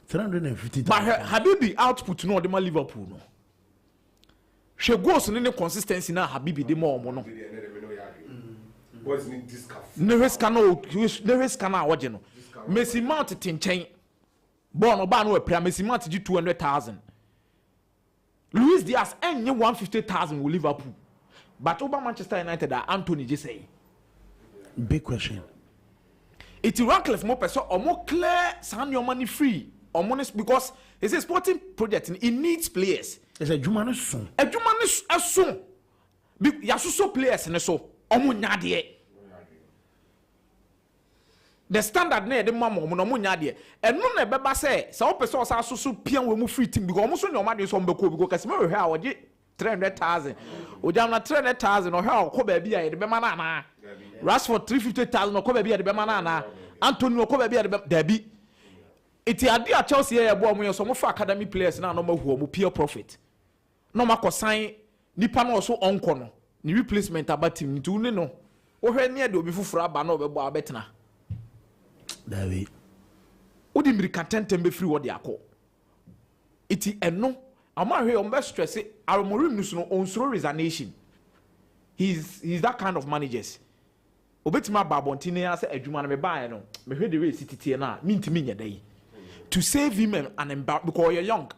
350,000. But Habibi output no dem Liverpool no. She goes in the consistency na Habibi de more no. Boys need discount. Ne risk na oje no. Messi Mount tinchen. Born oba no e Messi Mount di 200,000. Luis Diaz enye 150,000 with Liverpool. But over Manchester United that Anthony just say. Big question. It's Ratcliffe more person or more clear send your money free. Or money because it's a sporting project and it needs players. It's a Jumano soon. A Jumano soon. Yasuso players and so omo nyade. The standard na the mama omo nyade. And no na beba say so person so pian we mu free team because omo so nyoma de so mbeko because Casemiro here awoje 300,000 ojam na 300,000 ohwa ko ba bia ye de bema na na Rashford 350,000 ko ba bia de bema na na Anthony ko ba bia de dabi iti ade a Chelsea ye bo mo ye so mo fa academy players na no mahu mo pure profit no makosan nipa no so onko no ni replacement aba team nti uni no ohwe ne de obi fufura aba na obebo abetena dabi odi mirika tentem be free wodi akọ iti eno amahwe on be stress Amorim nusu no on slow resignation he's that kind of managers obetima babonti ne ase adwuma na me baaye no me hwe the way city na mintimi nya dai to save him and embark because you're young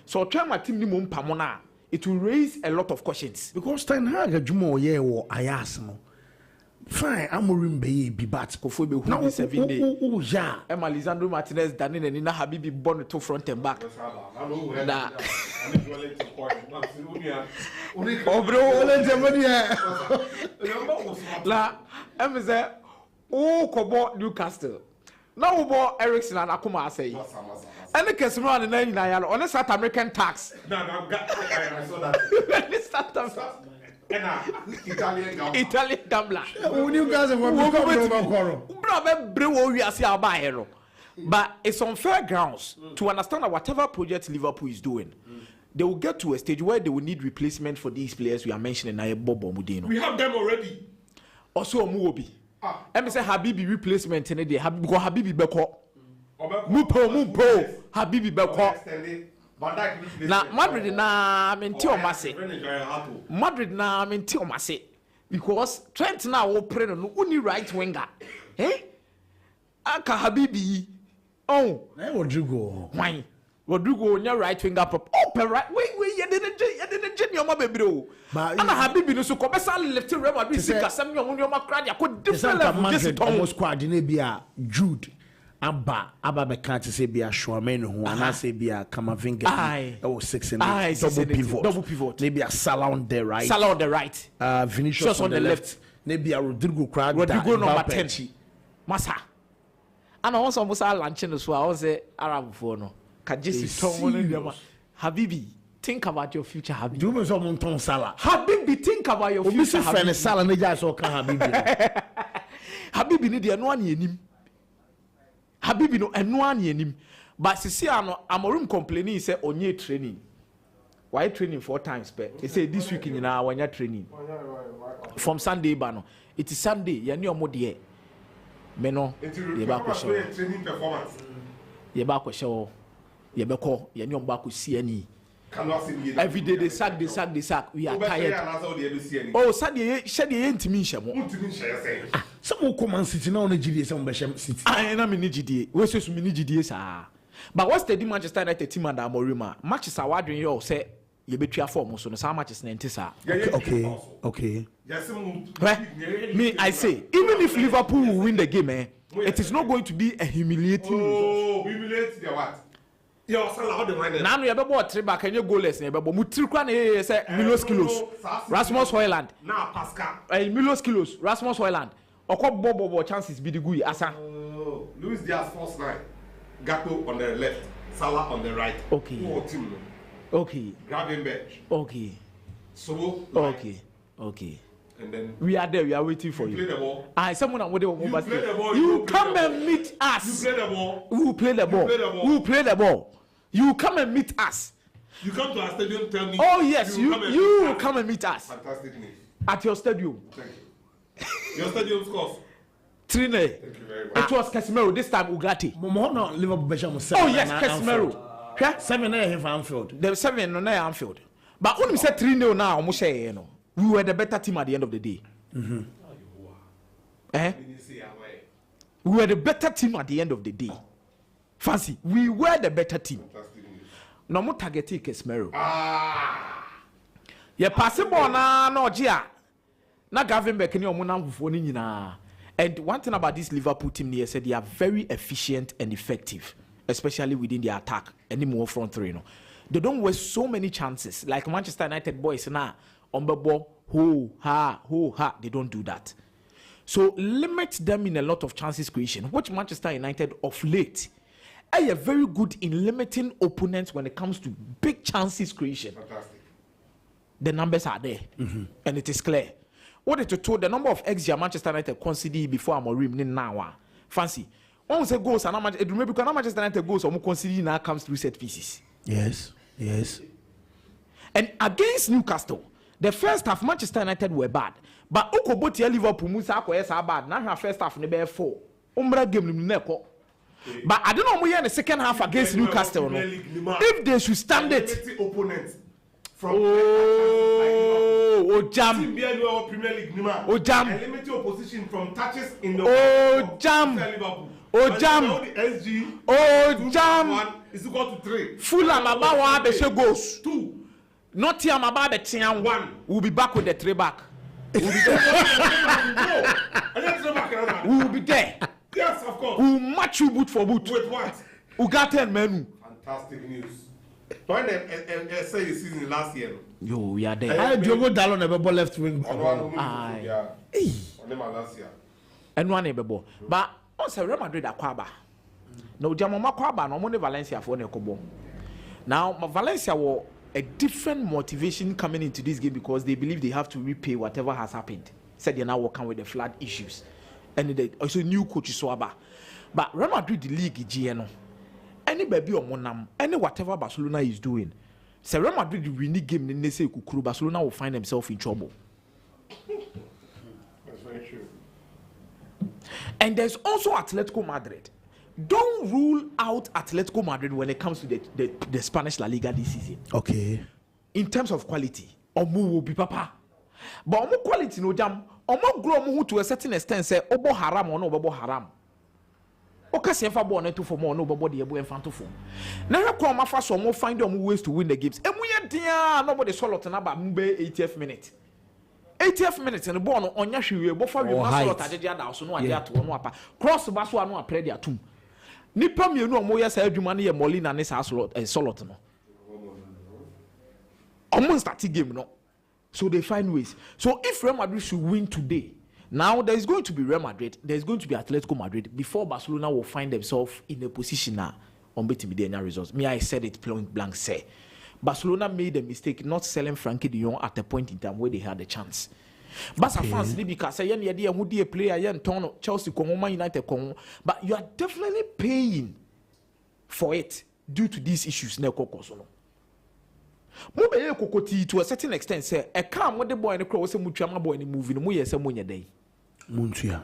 so try my team ni mo mpamo na it will raise a lot of questions because Ten Hag adwuma oye wo Ayas no fine Amorim be bi bat kofo be hu 7 days oh yeah Emma Lisandro Martinez Dani and Nina Habibi born to front and back na oh bro ole jamani la em say o kobo Newcastle na wo bo Eriksen and Akuma asay any kesimo and na nyina ya on South American tax no I saw that South Africa Italian gambler. You guys have But it's on fair grounds to understand that whatever project Liverpool is doing, they will get to a stage where they will need replacement for these players we are mentioning. We have them already. Also, Muobi. I'm say Habibi replacement in the day because Habibi Beko. Mupo Habibi Beko. Na Madrid na menti o mase Madrid na menti o mase because Trent na wo pre no uni right winger aka Habibi oh na Rodrigo why Rodrigo nya right winger prop oh right we ye de nyoma bebre o ana Habibi no so ko besa left Real Madrid sika sam nyoma kra dia ko different level just almost squad ne bia Jude Abba be can't say be a Schwamen who and I say be a Kamavinga. Oh, 6 and 8 double pivot. Maybe a Salah on the right. Salah on the right. Vinicius on the left. Maybe a Rodrigo crowd. Rodrigo number 10. Massa. And also almost a luncheon as well. I was a Arab for no. Habibi, think about your future, Habibi. Do me some Monton Salah. Habibi, think about your future. Habibi. Salah neja so kan Habibi. Habibi ni dia no an yenim. Habibi no eno an yenim. But sisi ano Amorim complaining say onye training. Why training 4 times per? He say this week in na wanya training. From Sunday ba no. It is Sunday, ya ni omo de. Me no. Ye ba ko show. Training performance. Ye ba ko show. Ye be ko ya ni omo ba ko see ani. Every day they sack. We are tired. Oh, Saturday, ntimi nhye mo. Some come City now on GDA, some Besham City. I am in GDA. We say so many GDA sir. But what's the Manchester United team under Amorim? Matches are wondering you say you betray form so some matches 90 sir. Okay. Me I say even if Liverpool will win the game it is not going to be a humiliating result. Humiliate the what? Now you have bought 3 back and you goalless. You have Mutrikwan say Milos Kilos, Rasmus Højlund. Now Pascal. Milos Kilos, Rasmus Højlund. Oko bobo chances be the good asa. Luis Diaz false 9. Gakpo on the left, Salah on the right. Okay. Okay. Gravenberch. Okay. So. Okay. And then we are there. We are waiting for you. Play the ball. Someone I'm waiting for. Play the ball. You come and meet us. You play the ball. Who play the ball? Who play the ball? You come and meet us. You come to our stadium, tell me. Oh yes, you come and meet us. Fantastic news. At your stadium. Thank you. Your stadium scores. 3-0. Thank you very much. It was Casemiro this time. Ugarte. Momo Liverpool Besham. Oh yes, Casemiro. 7 for Anfield. The 7 on Anfield. But when we said 3-0 now, almost say we were the better team at the end of the day. We were the better team at the end of the day. Fancy, we were the better team. No more targeting Casemiro. Yeah, possible na no Gia. Na Gavin Beck ni omuna ngufo ni nyina. And one thing about this Liverpool team here said they are very efficient and effective, especially within the attack. Any more front three, no. They don't waste so many chances like Manchester United boys now. On the ball, ho ha. They don't do that. So limit them in a lot of chances creation, which Manchester United of late are very good in limiting opponents when it comes to big chances creation. Fantastic. The numbers are there, and it is clear. What it told the number of XG Manchester United conceded before Amorim now. Fancy. One say goals and remember because Manchester United goals or conceding now comes through set pieces. Yes. And against Newcastle, the first half Manchester United were bad, but Okoboti Liverpool Musa ko yes bad. Now her first half never 4. Umbra game neko. But I don't know we in the second half against Newcastle. No. If they should stand it. Opponents from jam. Premier League jam. Limited opposition from touches in the jam. Jam. Jam. Is equal to 3. Fulham about be goals. 2. Not here about the 1. We'll be back with the 3 back. We will be there. Yes, of course. We'll match you boot for boot. With what? We got 10 men. Fantastic news. When they say the season last year. Yo, we are there. I Diogo Dalot never ball left wing. Yeah. Last year. And one never ball. But also Real Madrid akwaba. No Jamoma kwaba no money Valencia for nekobo. Now Valencia were a different motivation coming into this game because they believe they have to repay whatever has happened. Said they're now working with the flood issues. And they also new coach Swaba. But Real Madrid the league GNO. Any baby or monam, any whatever Barcelona is doing. So Real Madrid the winning game in they say Kukuru, Barcelona will find themselves in trouble. That's very true. And there's also Atletico Madrid. Don't rule out Atletico Madrid when it comes to the Spanish La Liga this season. Okay. In terms of quality, Omu will be papa. But Omu quality no jam. Omu grow Omu to a certain extent say Obo haram or no Obo haram. Oka se fa ball neto for more no Obo de ebo enfanto for. Na hwe kwa mafa so Omu find Omu ways to win the games. Emu ye dia nobody solot na ba mbe 80th minute. 80th minute and the ball no onya hwe bo fa we ma solot agege ada so no ade ato no apa. Cross ba so anu apre de atum. Nipa mienu Omu ye sa adwuma ne ye Molina ne sa solot no. Omu start game no. So they find ways. So if Real Madrid should win today, now there is going to be Real Madrid, there is going to be Atletico Madrid before Barcelona will find themselves in a position now on beating the results. Me, I said it point blank. Say Barcelona made a mistake not selling Frankie de Jong at a point in time where they had a chance. Barca fans because say any idea who be a player yen turn Chelsea Man United but you are definitely paying for it due to these issues. To a certain extent, say a calm with the boy in the cross and mutuama boy in the movie, no yes, and day.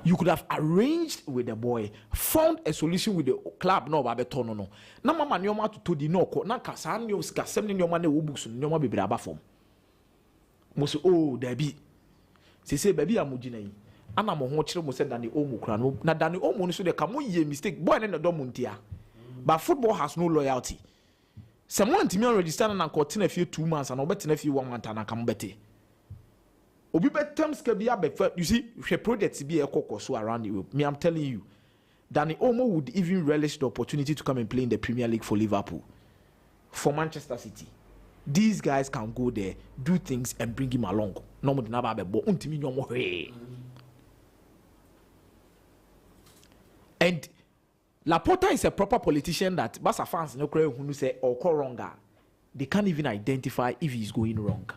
You could have arranged with the boy, found a solution with the club, no Babeton, no. No, Mamma, no matter to the no, not Casan, you sending your money, books, no more be brava form. Most there be. She say, baby, I'm Mujine. And I'm a watcher, most said Danny Omukrano, not Danny Omun, so they come ye mistake, boy in the domuntia. But football has no loyalty. Someone to me register and continue a few 2 months and over a few 1 month and I come better. Obi terms can be you see, she projects be a cocoa so around Europe. Me, I'm telling you, Danny Olmo would even relish the opportunity to come and play in the Premier League for Liverpool, for Manchester City. These guys can go there, do things, and bring him along. No more than and Laporta is a proper politician that Barca fans no cry who say or call wronger. They can't even identify if he's going wrong.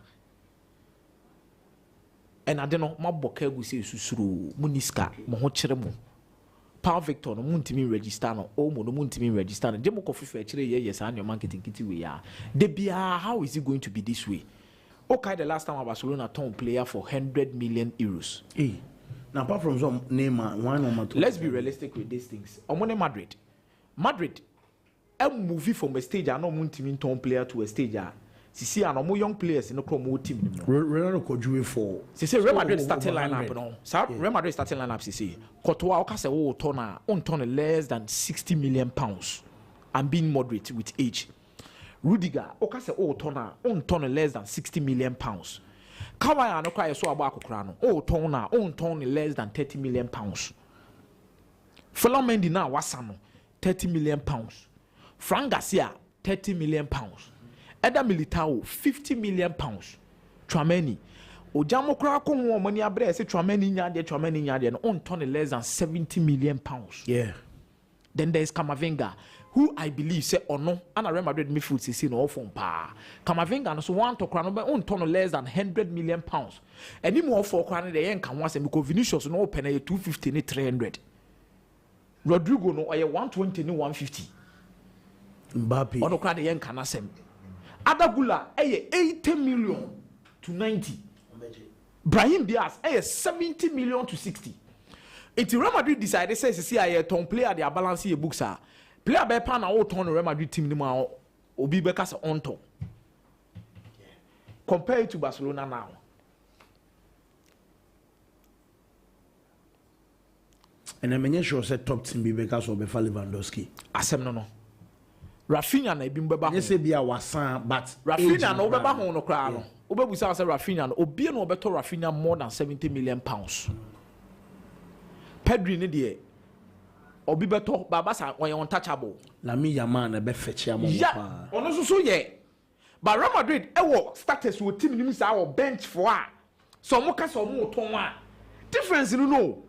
And I don't know, my bokegu say susuru muniska mohocheremo. Power Victor no muntimi register no omo no muntimi register no demo coffee for chire yes and your marketing kiti we are. How is it going to be this way? Okay, the last time Barcelona turned player for 100 million euros. Now, apart from some name, one or two. Let's be realistic with these things. Omone Madrid, a movie from a stage. I know Muntimin turn player to a stage. See, I know young players in the promo team. Real could you for? See, Real Madrid starting lineup. No, sir. Real Madrid starting lineup. See, Courtois, Okase, on turn less than 60 million pounds, and being moderate with age. Rudiger, Okase, on turn less than 60 million pounds. Kawai no cry so about Krano. On less than 30 million pounds. Mendy now Wasano 30 million pounds. Frank Garcia 30 million pounds. Eda Militao 50 million pounds. Trameni. Ojamo Krako money abre say Trameni nyade on less than 70 million pounds. Yeah. Then there's Kamavinga who I believe say or no, and Real Madrid midfield say no from pa. Kamavinga no so want to crown on ton less than 100 million pounds. Any more for crown the yen can once because Vinicius no open a 250 ni 300. Rodrigo no a 120 ni 150. Mbappe. Ono crown the yen can asem. Adagula a 80 million to 90. Brahim Diaz a 70 million to 60. It's Real Madrid decided say see I ton player their balance your books are. Player by pan out turn Real Madrid team nima obi beka se on top. Compare it to Barcelona now. And I'm not sure say top team be because of Lewandowski. Asem no. Rafinha na ebi mbeba. Yes, be a wasan, but Rafinha na obeba ho no kra no. Obebusa say Rafinha no obi no obeto Rafinha more than 70 million pounds. Pedri ne de obi beto baba sa when untouchable. Na me Yaman na be fetch am. Yeah, ono so ye. But Real Madrid e wo status wo team nim sa wo bench for a. So mo ka so mo ton a. Difference no.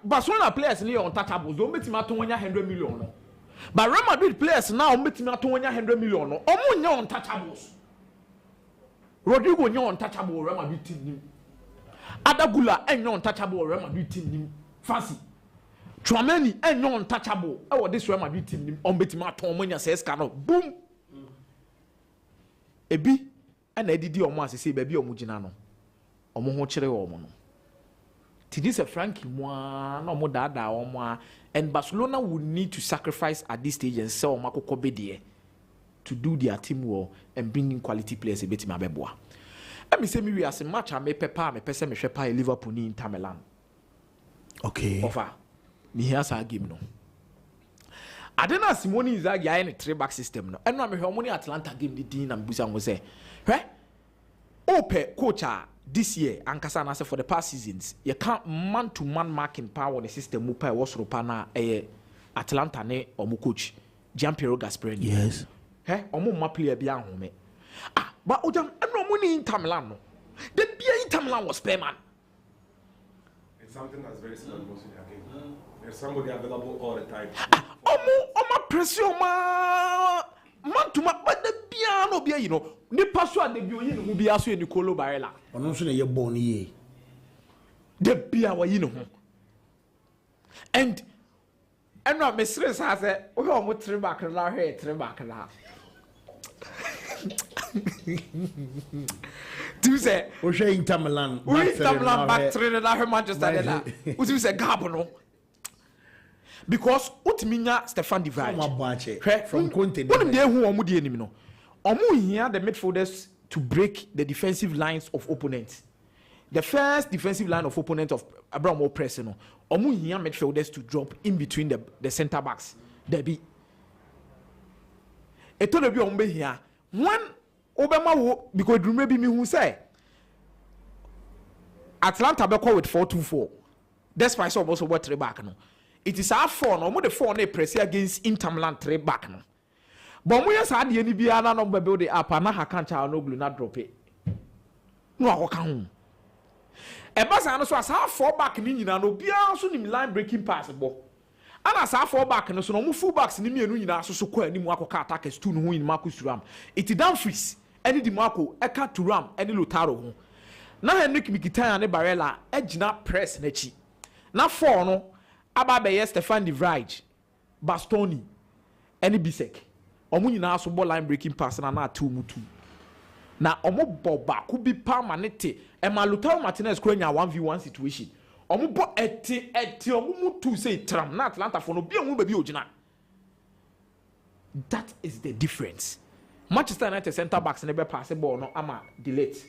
Barcelona players ni untouchables. Don't bet him aton 100 million no. But Real Madrid players now bet him aton 100 million no. Omo nya untouchables. Rodrigo nya untouchable Real Madrid team nim. Adagula nya untouchable Real Madrid team nim. Fancy. Trameni and no untouchable. Oh, this Real Madrid team on betima Tomonia says cannot boom. Ebi and Eddie almost say baby or Mujinano. Or Mohochre or Mono. This a Frankie one no more dada or more. And Barcelona would need to sacrifice at this stage and sell Marco Kobedie to do their team well and bring in quality players a bit my beboa. Let me say me as a match I may pepper me person me shepa Liverpool in Tamerlan. Okay. Offer. Me here's our game no. I don't know Simone is a guy in a 3-back system no. And no me how many Atlanta game the Dean and Busan was say. Right? Ope coach this year and Kasana say for the past seasons you can't man-to-man marking power on the system mu pa was ropana Atlanta ne omu coach Gianpiero Gasperini. Yes. Hey, omu ma player bi ahome. Ah, but ojam eno mo ni Inter Milan no. The bia Inter Milan was spare man. It's something that's very similar to their game. There's somebody available all the time. Omo pressure man to man, but the piano bia you know. Ni paso a de bi oyin no bia so Nicolo Barella. Ono so na ye born ye. The bia wa yi no ho. And no me stress ha say o omo 3-back na he 3-back na. Tu say o she Inter Milan back 3 na he Manchester na. O tu say gap no. Because utiminya Stefan Divide from Conte. One of the who omu di enim no. Omu here the midfielders to break the defensive lines of opponents. The first defensive line of opponents of Abraham press no. Omu here midfielders to drop in between the center backs. There be. Eto de bi omu be here. One Obama wo because remember me who say Atlanta be call with 4-2-4. Despite also what 3-back no. It is our 4 no. Omo the 4 na press against Inter Milan 3-back no. But we yes ade ni bia na no build the up na ha kan cha no blue na drop it. No akoka ho. E ba sa no so asa 4-back ni nyina no bia so ni line breaking pass bo. Ana sa 4-back no so no mu full backs ni mienu nyina so kwa ni mu akoka attackers tu no ho ni Marcus Thuram. It Dumfries any di Marco eka Thuram any Lautaro ho. Na Henrik Mkhitaryan ne Barella agina press na chi. Na 4 no aba be yes Stefan Divide, Bastoni, any Bisek. Omu nyina so ball line breaking pass na 2-2. Na omo boba ku bi permanente e ma Lautaro Martinez ko nya 1v1 situation. Omo bo eti omo mu 2 say tram na Atlanta for no bi omo ba bi ogina. That is the difference. Manchester United center backs ne be pass ball no ama delete.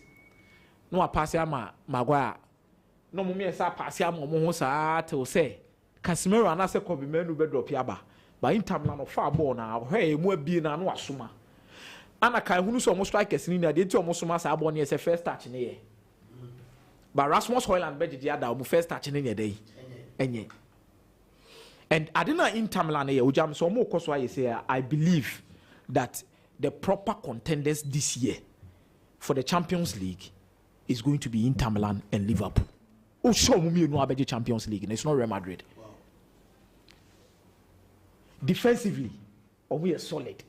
No a pass ama Maguire. No mo me sa pass ama omo ho sa till say Casemiro anase Kobe Menu be drop yaba. Ba Inter Milan no far ball na he mu abi na no asoma. Ana kai hunu so mo strikers ni na de ti omo soma sa ball na say first touch ne ye. But Rasmus Hojlund be the other omo first touch ne ye dey. Enye. And adina Inter Milan ye ojam so mo koso aye say I believe that the proper contenders this year for the Champions League is going to be Inter Milan and Liverpool. Oh, sure, we know about the Champions League, and it's not Real Madrid. Wow. Defensively, omo solid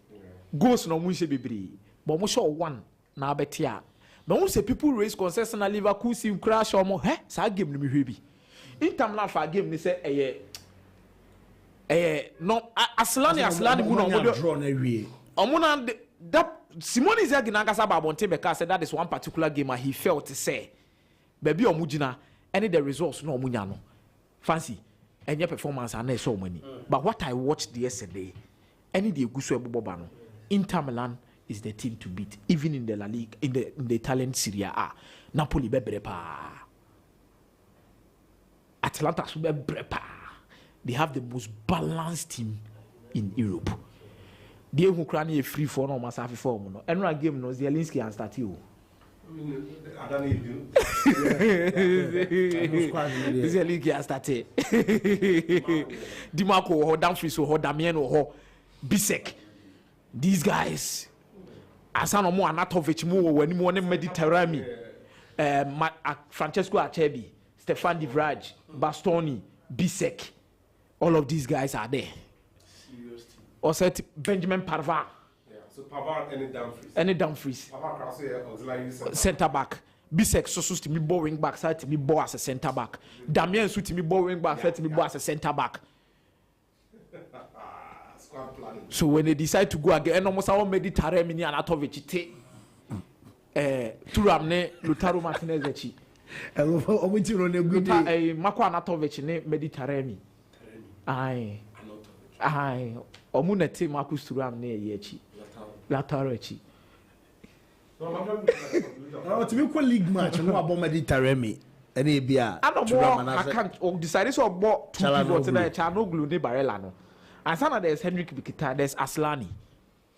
goals no mo nse bebre but mo show one na abetia but who say people raise concerns na Liverpool see crash omo sa game no me hwe bi Inter na fa game ni say no Aslani mu no mo draw na wie omo na that Simone Inzaghi na kasa ba bonte beka said that is one particular game he felt to say baby omo gina any the results no omo nya no fancy any performance and so many but what I watched yesterday any the eguso eboboba no Inter Milan is the team to beat even in the La Liga in the Italian Serie A. Napoli bebre pa Atalanta bebre pa. They have the most balanced team in Europe. They who crani free for no must have for no. And one game no Zielinski and start you. I don't need you. Zielinski and started. Dimarco or Dumfries or Damian or Bisek. These guys Asano mo Anatovic mo when mo ne Mediterranean. Francesco Acerbi, Stefan Di Vrij, Bastoni, Bisek. All of these guys are there. Also Benjamin Pavard. Yeah, so Pavard any Dumfries. Pavard auxiliary center back. Bisek so to me ball wing back, side to me ball as a center back. Damien so to me ball wing back, side to me ball as a center back. So when they decide to go again, almost all Mediterranean mini Anatovic take Thuram ne Lautaro Martinez echi. Omiti ne good Marco Anatovic ne Mediterranean. Aye. Omuna te Marcus Thuram ne echi. Lautaro echi. No, to be called league match no about Mediterranean. Any bia. I can't decide so about two people today. Chanoglu ne Barella no. And sana there's Henrik Mkhitaryan, there's Aslani.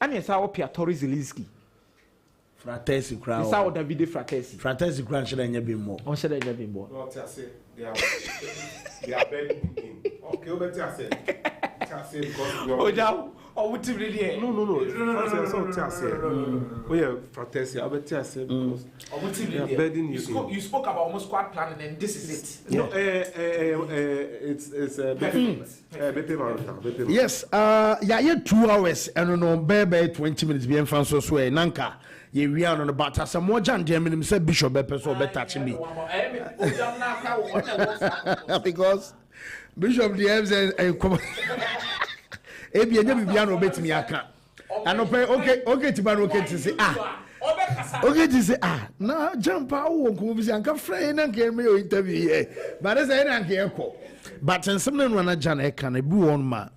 And yes, our Piotr Zielinski. Fratesi crowd. It's our Davide Fratesi. Fratesi crowd should have been more. On should have been more. No, they are very in. Okay, over say because what really? No. Oh yeah, Fratesi. I bet say because you spoke about almost squad planning and this is it. No, it's yes, yeah, 2 hours and no baby 20 minutes being fan so nanka. Ye we are on about some more Jan German said Bishop Beppe so better touching me. Because Bishop DMs and come Ebi enye bibia no bet me aka. Okay to ban okay to say okay to say na jump wo ko bi say anka friend na nke me interview here. But say na nke ekọ. But in some no na Jan e kan e bi won ma.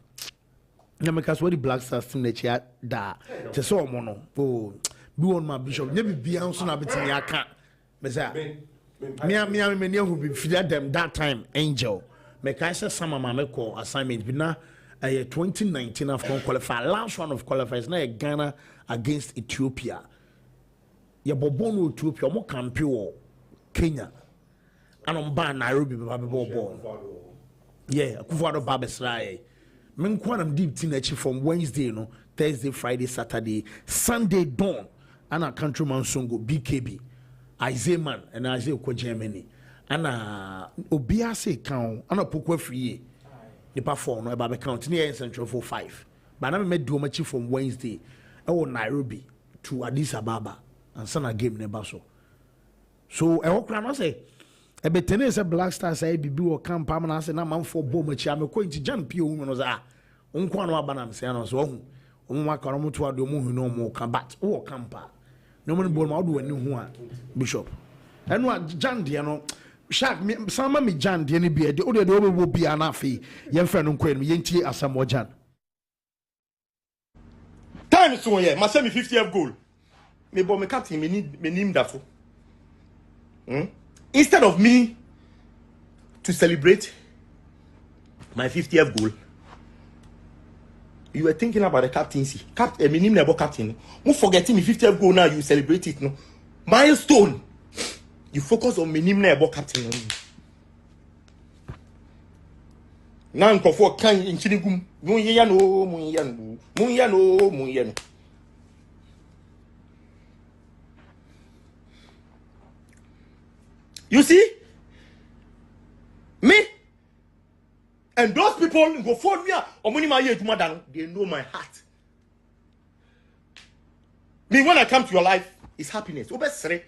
Na me kaso the Black Stars team na chia da. Te so omo no. Oh bi won ma Bishop nye bibia nso na bet me aka. Me say me ne hu bi fia them that time Angel. Me ka say sama ma me call assignment bi na 2019 AFCON qualifier, last round of qualifiers, now Ghana against Ethiopia. Ya bobono Ethiopia, mo campeon Kenya. And on ban Nairobi, bobo. Yeah, Kufuado Babesrai. Men quantum deep teenage from Wednesday, no, Thursday, Friday, Saturday, Sunday dawn. And a countryman songo BKB, Isaiah Man, and Isaiah Ko Germany. And Obiase count, and a pokwe free. The perform no about count near Central 45. But I made do much from Wednesday. I was Nairobi to Addis Ababa and Sana game never so I walk around and say a betene is a Black Star say bibi or camp permanent and I'm for Bomachi. I'm going to jump you was unquano banam say so Umaka to do no more combat or camper. No one born out when you Bishop. And what Jan Diano. Shark me sama me Jan de ne bia de o de will be an afi yen friend nkwen me yentie asamo Jan time so yeah my send me 50th goal me bo me captain me name that so instead of me to celebrate my 50th goal you were thinking about the captaincy me name about captain mo forgetting me 50th goal now you celebrate it no milestone. You focus on minimum about captain. Now, for can in Chinigum, Muyano. You see? Me? And those people go for me or money my age, madam, they know my heart. Me, when I come to your life, it's happiness. Obesere.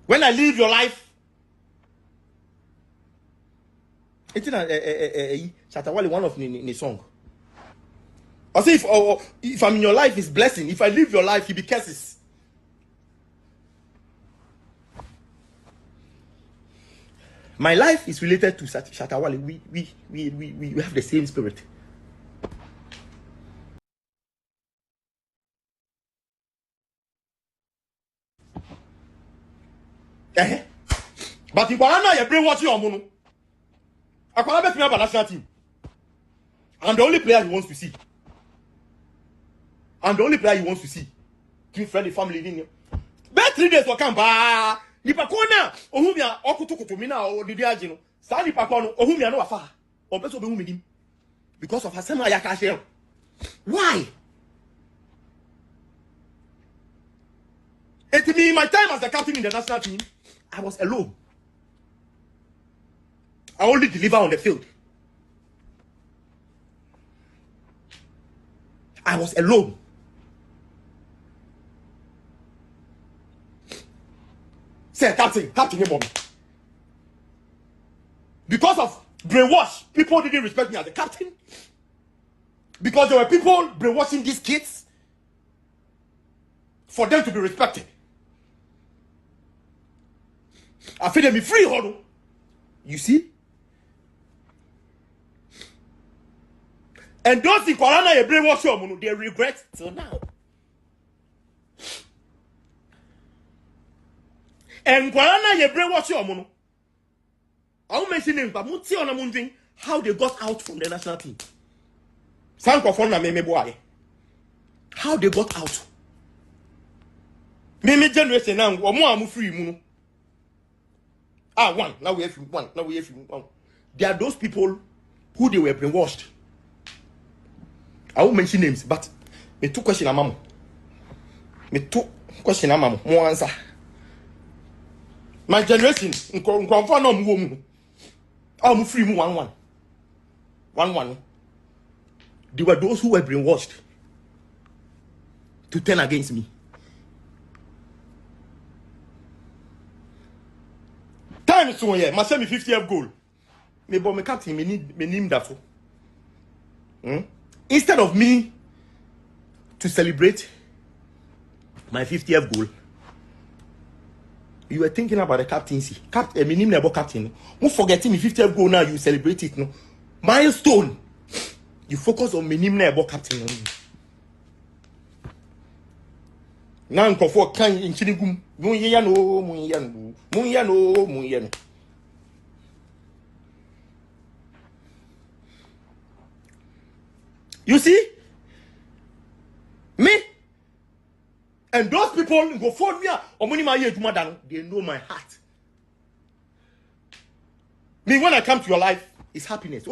When I leave your life, it's Shatawale, one of the song. I say if I'm in your life, it's blessing. If I leave your life, it be curses. My life is related to Shatawale. We have the same spirit. But if I bring what you are, I can't bet me about national team. I'm the only player he wants to see. I'm the only player he wants to see. Team friendly family in here. Bet 3 days will come back. Nipa kona ohumia okutukutu mina o didi agino. Sa nipa kono ohumia no afa. Obeso be humidim. Because of asema ayaka share. Why? It me my time as the captain in the national team, I was alone. I only deliver on the field. I was alone. Say, captain, mommy. Because of brainwash, people didn't respect me as a captain. Because there were people brainwashing these kids for them to be respected. I feel them free, hold. You see? And those in Corona, you brainwash them, they regret till now. And Corona, you brainwash them. I won't mention them, but I'm wondering how they got out from the national team. How they got out. Maybe generation now, or more I'm free. One. Now we have one. Now we have one. There are those people who they were brainwashed. I won't mention names, but me two questions, mama. Me two questions, mama. More answer. My generation, I'm free. One. There were those who were brainwashed to turn against me. Time is so yeah. My 50th goal. Me but me captain me name that so. Instead of me to celebrate my 50th goal, you were thinking about the captaincy. Me name about captain. Who forgetting me 50th goal now? You celebrate it no milestone. You focus on me name about captain. Now go for kan in chinigum. Munyano. You see? Me? And those people go for me, they know my heart. Me, when I come to your life, it's happiness.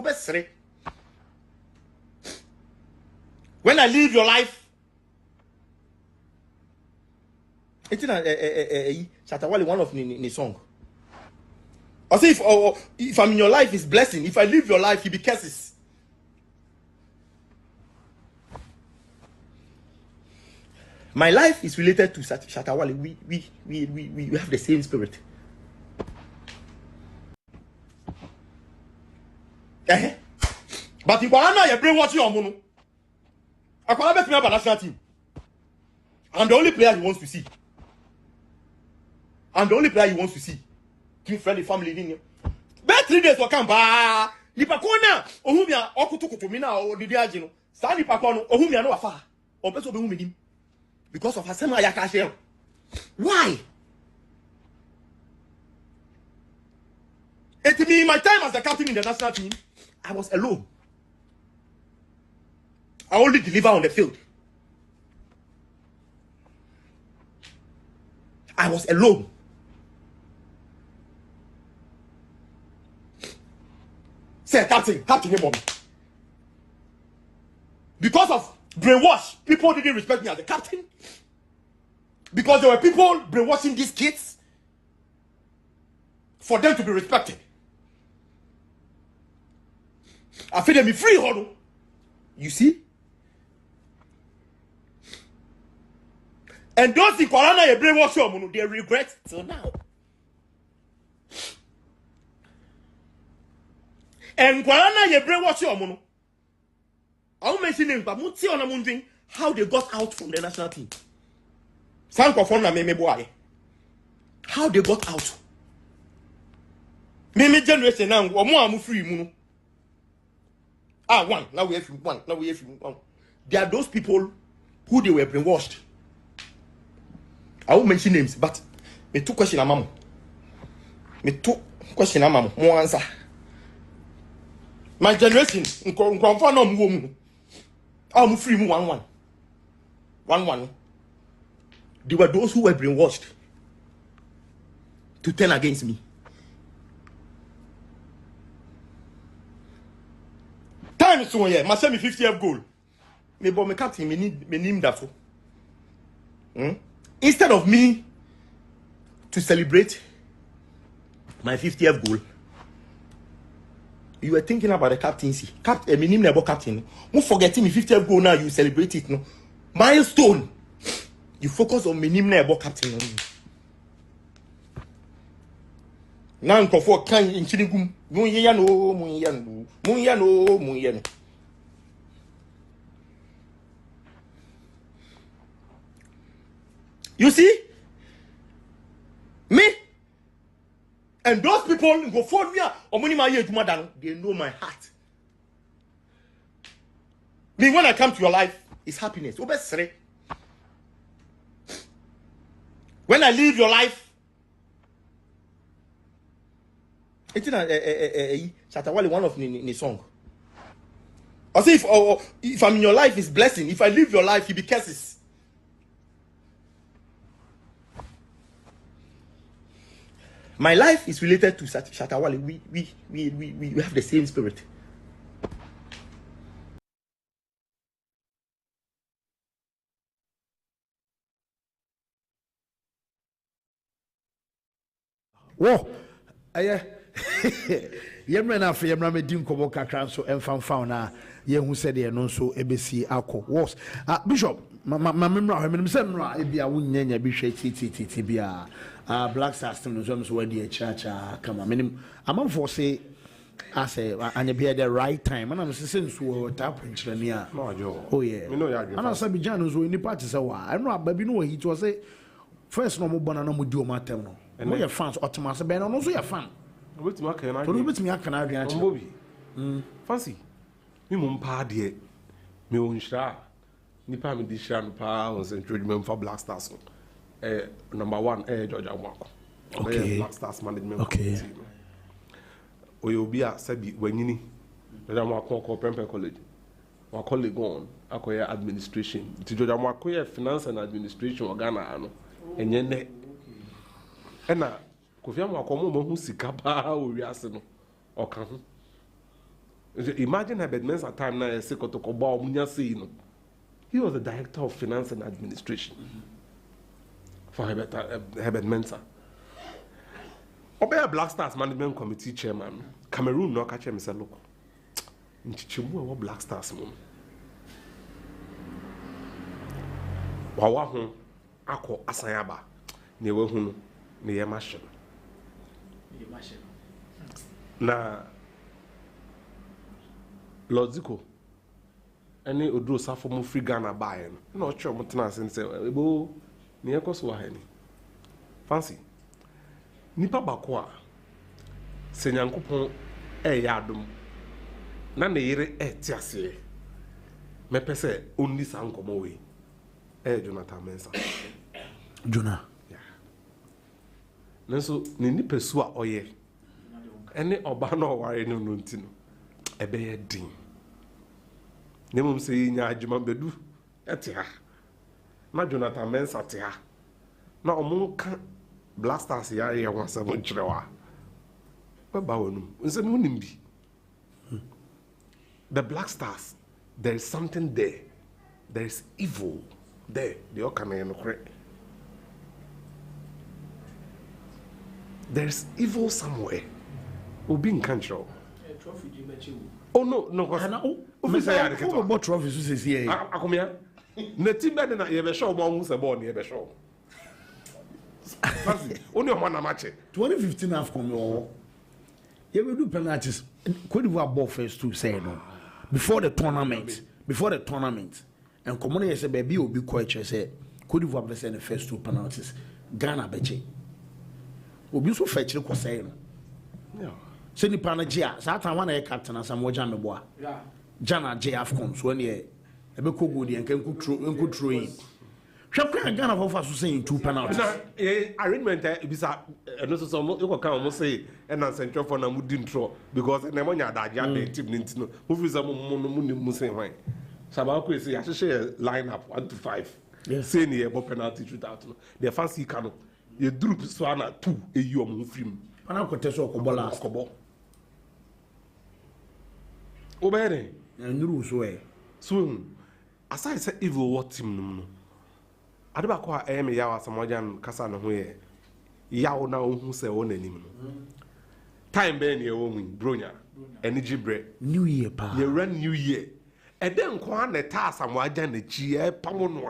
When I leave your life, it's Shatawale, one of the song. I say if I'm in your life, it's blessing. If I leave your life, it be curses. My life is related to Shatawale. We have the same spirit. But if you bring what you are, I can't bet me about national team. I'm the only player he wants to see. Team friendly family in here. Bet 3 days will come back. Nipa kona ohumia okutukutu mina o didi agino. Sa nipa kono ohumia no afa. Obeso be humidim. Because of asema ayaka share. Why? It me my time as the captain in the national team, I was alone. I only deliver on the field. I was alone. Say, captain, mommy. Because of brainwash, people didn't respect me as a captain. Because there were people brainwashing these kids for them to be respected. I feel them free, hold. You see? And those in Corona, you brainwash them, they regret till now. And Corona, you brainwash them. I'll mention them, but Muti on a moving how they got out from the national team. Some Kofona me boy. How they got out. Me generation now, or more I'm free moon. One. Now we have one. Now we have one. There are those people who they were brainwashed. I won't mention names, but me two question amamo. Me two question amamo. More answer. My generation, confirm no mu. I'm free mu 1-1. 1-1. There were those who were brainwashed to turn against me. Time is so yeah. My send me 50th goal. Me but me captain me name that so. Instead of me to celebrate my 50th goal, you were thinking about the captaincy. Me name about captain. Who forgetting me 50th goal now? You celebrate it no milestone. You focus on me name about captain. Now I'm for can in Chinigum. Munyano. You see? Me? And those people go for me or money my age madam, they know my heart. Me when I come to your life, it's happiness. When I leave your life, it's Shatawale one of the song. I say if I'm in your life, it's blessing. If I leave your life, it be curses. My life is related to Shatawale. We have the same spirit. Whoa, yemre na fe yemra me di nkobo kakra so emfamfa na ye hu se de no so ebesi akọ was bishop ma memra ho menim se memra e bia wunyanya bi hwe titi bia black stars team no so we di chacha kama menim amamfo se ase anya be the right time and am se nso tap nchire ni a oh yeah me no ya adwe ana sabi jan so ni party se wa eno aba bi no wa hit was say first no mo bona na mo di o matem no mo ye fans otomase be no so ye fan obetumi aka na adwe obetumi aka na adwe ache mbobi fancy me mo mpa de me o nhira nipa me di hira no pa on central for black stars number 1 George Amwako okay black stars management committee oyobi a sabi wanyini George Amwako ko Prempeh college wa college on akoya administration ti George Amwako ye finance and administration Ghana ano enye ne ena Kofi Amwako mo hu sika ba o wiase no oka ho imagine Herbert Mensah time na sekoto ko ba omunya sei no he was the director of finance and administration for Herbert Mensah Obey Black Stars management committee chairman Cameroon no ka me say look nchichemu e wo Black Stars mo wa ho akọ asanyaba na ewe hu no na ye machine na Lodziko any odro safo mo free Ghana buy no cho mo tena sense ebo na ye koso wa hani fancy nipa bako a senyankopon ya adom na ne yere ti ase me pese onni sankomo we Jonathan Mensah Jonah yeah nanso ne nipa su a oye ene oba na oware no ntino ebe ye din ne mum se nya adwuma bedu ete ha na Jonathan Mensah te ha na omunka Black Stars ya ye wasa mo chirewa baba wonum nse no nimbi the Black Stars there is something there is evil there the okana no correct there's evil somewhere obi in control trophy you mention oh no cause me say ya the trophy so say here akomia na team bed na ye be show mo hu se ball na ye be show fancy only on na match 2015 AFCON yo you will do penalties Cote d'Ivoire ball first to say no before the tournament and commonly say baby will be quite say Cote d'Ivoire be the first 2 penalties Ghana beche obi so fetch ko say no yeah say ni panagia sa ta wan e captain asam waja meboa yeah Jana J AFCON so ne e be ko go di enku tro in hwekwa Ghana for so saying 2 penalties arrangement e bisa no so you go kan almost say and central for na mu di ntro because na mo nya da ja the team ni ntino mu fi some mu say why saba ko say ahye line up 1 to 5 yes say ni e bo penalty shootout no the fancy cano you drop so na 2 e yi o mu film ana ko teso ko bola ko obere nyuru so aside say evil what team no adeba ko a me yawa samojan kasa no ho ye yawo na ohun se wo nanim no time be ne wo mu bronya energy break new year pa ye run new year e den ko an ta samojan na chi e pamo no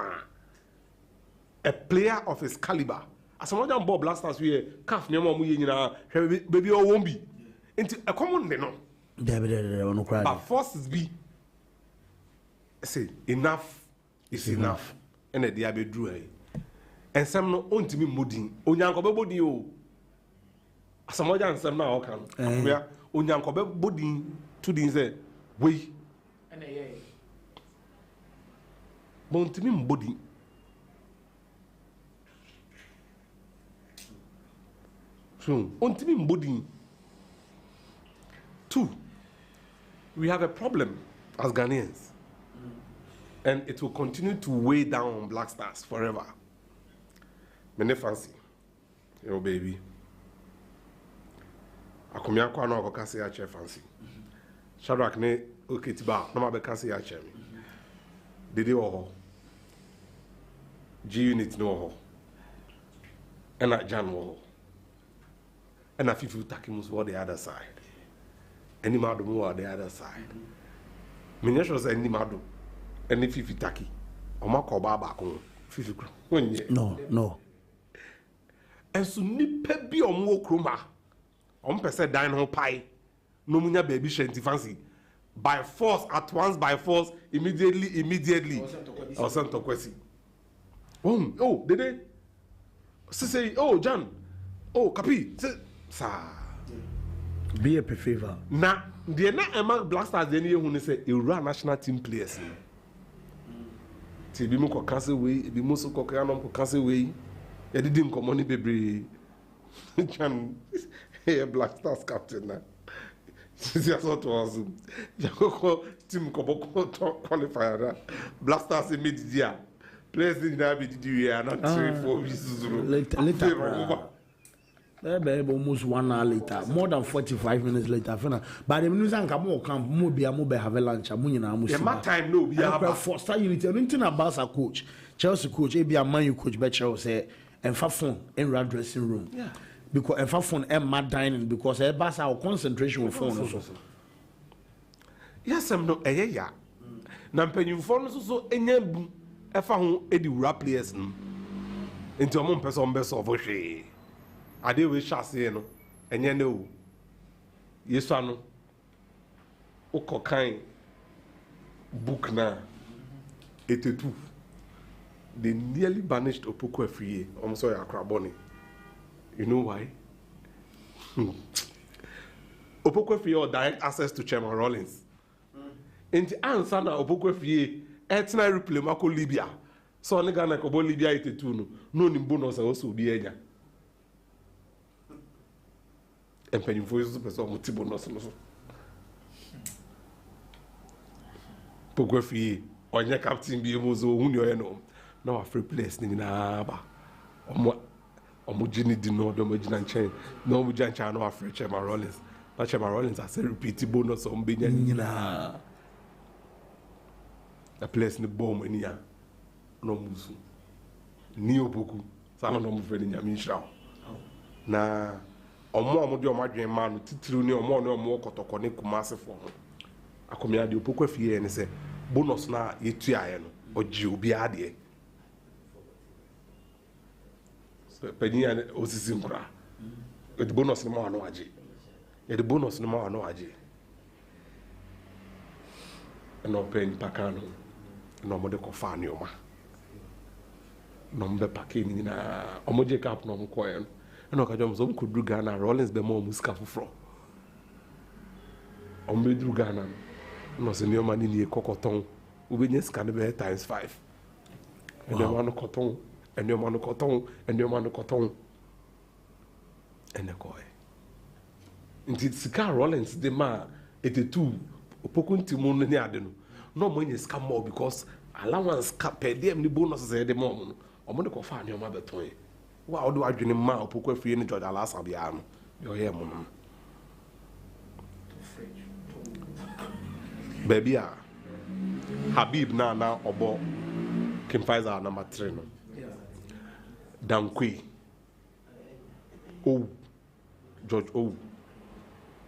a player of his caliber asamojan ball blasters we calf ne mo ye nyina baby o won bi nti e common de no no cry but forces be say enough is enough ene dia be dru ai ensem no ontimi modin onyanko be bodin o asamoja ensem na o kan ya onyanko be bodin to din say we ene ye montimi mbodin so ontimi mbodin 2 we have a problem as Ghanaians and it will continue to weigh down on Black Stars forever. Mene fancy, yo baby. Akomia kwa na okase ya che fancy. Shadrack ne oketiba na mabe kase ya che mi. Dede oho. G unit no oho. Ena Jan oho. Ena Fifi Takimus for the other side. Any madu mo the other side. Minyesho say any madu. Any Fifi Taki. Oma ko baba ko Fifi kro. No. And so nipa bi omo kroma. Om pese dan ho pai. No munya baby shanty fancy. By force at once by force immediately. Or sent to kwesi. Oh, dede. Say Jan. Oh, kapi. Sa. Be a favor. Na the na among Black Stars the year who say Iran national team players. Ti bi mu ko cancel we, bi mu so ko kanom ko cancel we. E didi nkomo ni bebre. Jan Black Stars captain na. Since I thought was Jakoko team ko qualifier. Black Stars immediately. Players in that be did you not 3-4 weeks later. Almost 1 hour later, more than 45 minutes later. But the news and come camp, Mobia have a lunch. My time no be for star unity. Anything about a coach, Chelsea coach, be a man you coach better say, and for phone in our dressing room. Yeah, because and for phone and mad dining because a bus our concentration with phone also. Yes, I'm no yeah. Nampen you phone so any efa ho edi rap players into a person best of she. Ade we chase no enye na o yesu ano ukokan book na 82 they nearly banished Opoku Afriye almost ya Akraboni. You know why? Opoku Afriye or direct access to Chairman Rollins enti answer na Opoku Afriye etina replay mako Libya so ne Ghana ko bo Libya 82 no ni bonus also bi enya empenyu foi so pessoal mo tibo no so Opoku Afriye onye captain bi emozo huni oye no na wa free place ni na ba omo jini di no do mo jina nchen no mo jina nchen no wa free Chairman Rollins na Chairman Rollins a say repeat bonus on be nyina a place ni bomb ni ya no musu ni Opoku sa no mo fe ni nyame nshira na omo de omo adwen ma no titiru ni omo kotoko ni Kumasi fo ho akomia de Opoku Afriye ni se bonus na yetu aye no ɔgye obiara deɛ panyin a osisi nkora yɛde bonus no ma wa no agye yɛde bonus no ma wa no agye ɛna ɔpɛ nipa kan no na ɔmode kɔfa nneɔma na ɔmo bɛpake ne nyinaa ɔmo gye cap na ɔmo kɔɛ no ɛna ɔka kyerɛ ɔmo sɛ ɔmo kɔduru Ghana Rollins bɛma ɔmo sika foforɔ ɔmo bɛduru Ghana no na ɔsɛ nneɔma ne nie kɔkɔtɔn wobɛnya sika no bɛyɛ ×5 nneɔma no kɔtɔn nneɔma no kɔtɔn nneɔma no kɔtɔn ɛnɛ kɔɛ nti sika Rollins de ma ɛtɛtu opoku nti mu no ne ade no na ɔmo anya sika more because allowance per diem ni bonus sɛ yɛde ma ɔmo no ɔmo de kɔfa nneɔma bɛtɔn wa ɔde wadwene ma opoku afie ne George Alasa biara no deɛ ɔyɛ mo no baabi a Habib na ɔbɔ Kim Faisal number 3 no Dankwe George ɔmo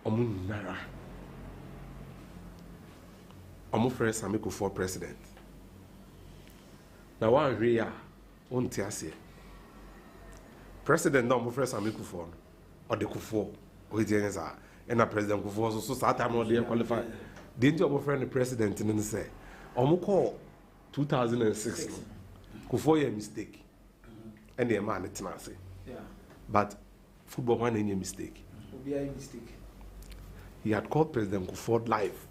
nyinara ɔmo frɛ Sami Kufuor president na wanhwɛ yi a wonte aseɛ president na ɔmo frɛ Sami Kufuor no ɔde Kufuor ɔyɛ ɛnyɛ saa ɛna president Kufuor so saa time na ɔde qualify deɛ nti ɔmo frɛ no president no sɛ ɔmo kɔɔ 2006 no Kufuor yɛ mistake ɛna ɛma ne tena ase but football one any mistake he had called President Kufuor live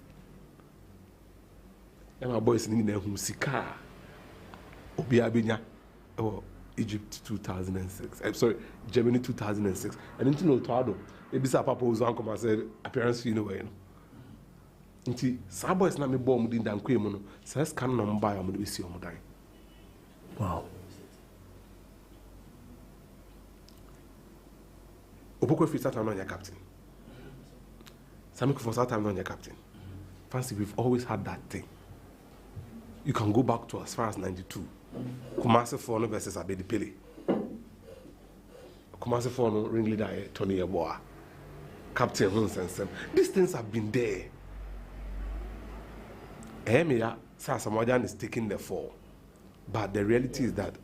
and my boys in who sika Obia Benya or Egypt 2006 I'm sorry Germany 2006 and into no Tado ebisa papa was uncle and said appearance you know nti saa boys na me bomb din dan kwemu no sa scan no mba ya mo de besi omo dan wow Opoko free time on your captain Sami Kufuor for time on your captain fancy we've always had that thing you can go back to as far as 92 Kumasi Fono versus Abedi Pele Kumasi Fono ring leader Tony Yeboah captain Hunsensem these things have been there Emia Sasamojan is taking the fall but the reality is that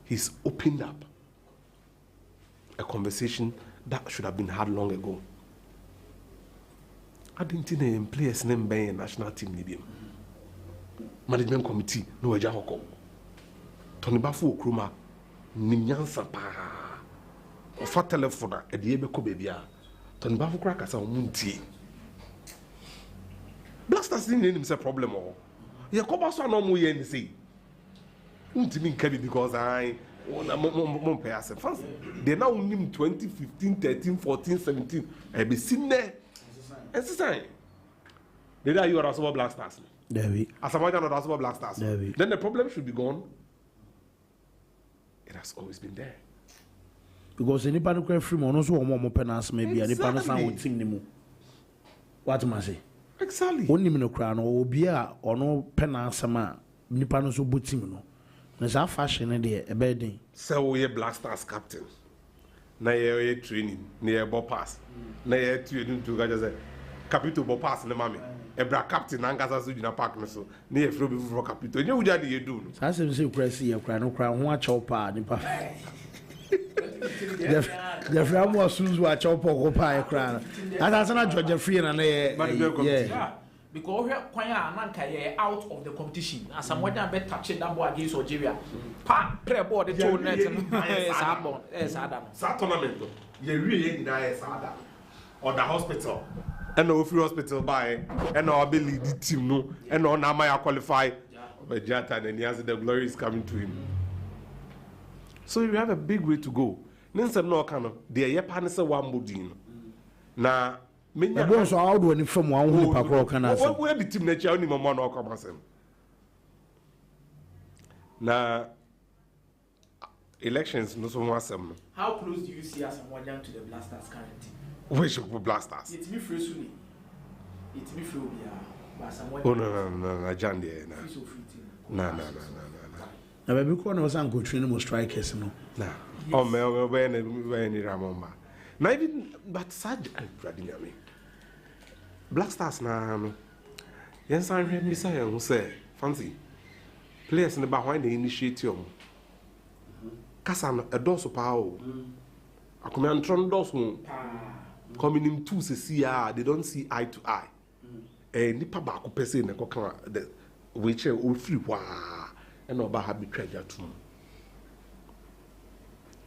he's opened up a conversation that should have been had long ago. I didn't know players name by a national team medium. Management committee no eja hoko. Tony Bafu Okruma nimyansa pa. Ofa telephone e de ebeko bebia. Tony Bafu kra kasa omuntie. Blasters didn't himself problem or. Ye ko ba so na mo ye ni say. Untimi nka bi because they now name 2015, 13, 14, 17. I be seen there. And say, they are you are also Black Stars. As a matter of also Black Stars. Then the problem should be gone. It has always been there. Because any panic free monos or more penance maybe any panasan would sing them. What must I say? Exactly. Only no crown or beer or no penasama, Nipanos who booting no. There's a fashion in there, a bedding. So we Black Stars captain. Na ye training, near pass. Na ye training to guys capital pass na mami. Ebra captain Angasa Sujina Park so near Frobe for capital. You know you do. I say crazy, a crown, no crown, one chopper, Nipa. The friend was soon to a chopper or pie crown. And that's not Georgia free and yeah. Because we are quite a out of the competition. As someone that bet touching that ball against Algeria. Pa play ball the two net and Sa tournament. You really deny Sada or the hospital. And no free hospital by and no ability the team no and no Namaya qualify. But Jata and he has the glory is coming to him. So you have a big way to go. Ninsa no kind of the Yapanese one budin. Na I was out when from one who where the team nature only mama no come asem. Na elections no so asem. How close do you see as someone down to the Blasters currently? Which Blasters? It's me free soon. It's me free but someone. Oh no, Jan there na. No. Now baby corner was uncle training most strikers no. Nah. Oh me when Ramomba. Na even but sad me. Black Stars na yen san hwe mi say who say fancy players in the back when they initiate you. Kassan a dorsal power. I come and turn dorsal. Coming in two see they don't see eye to eye. And nipa back up person the which will free and about happy treasure too.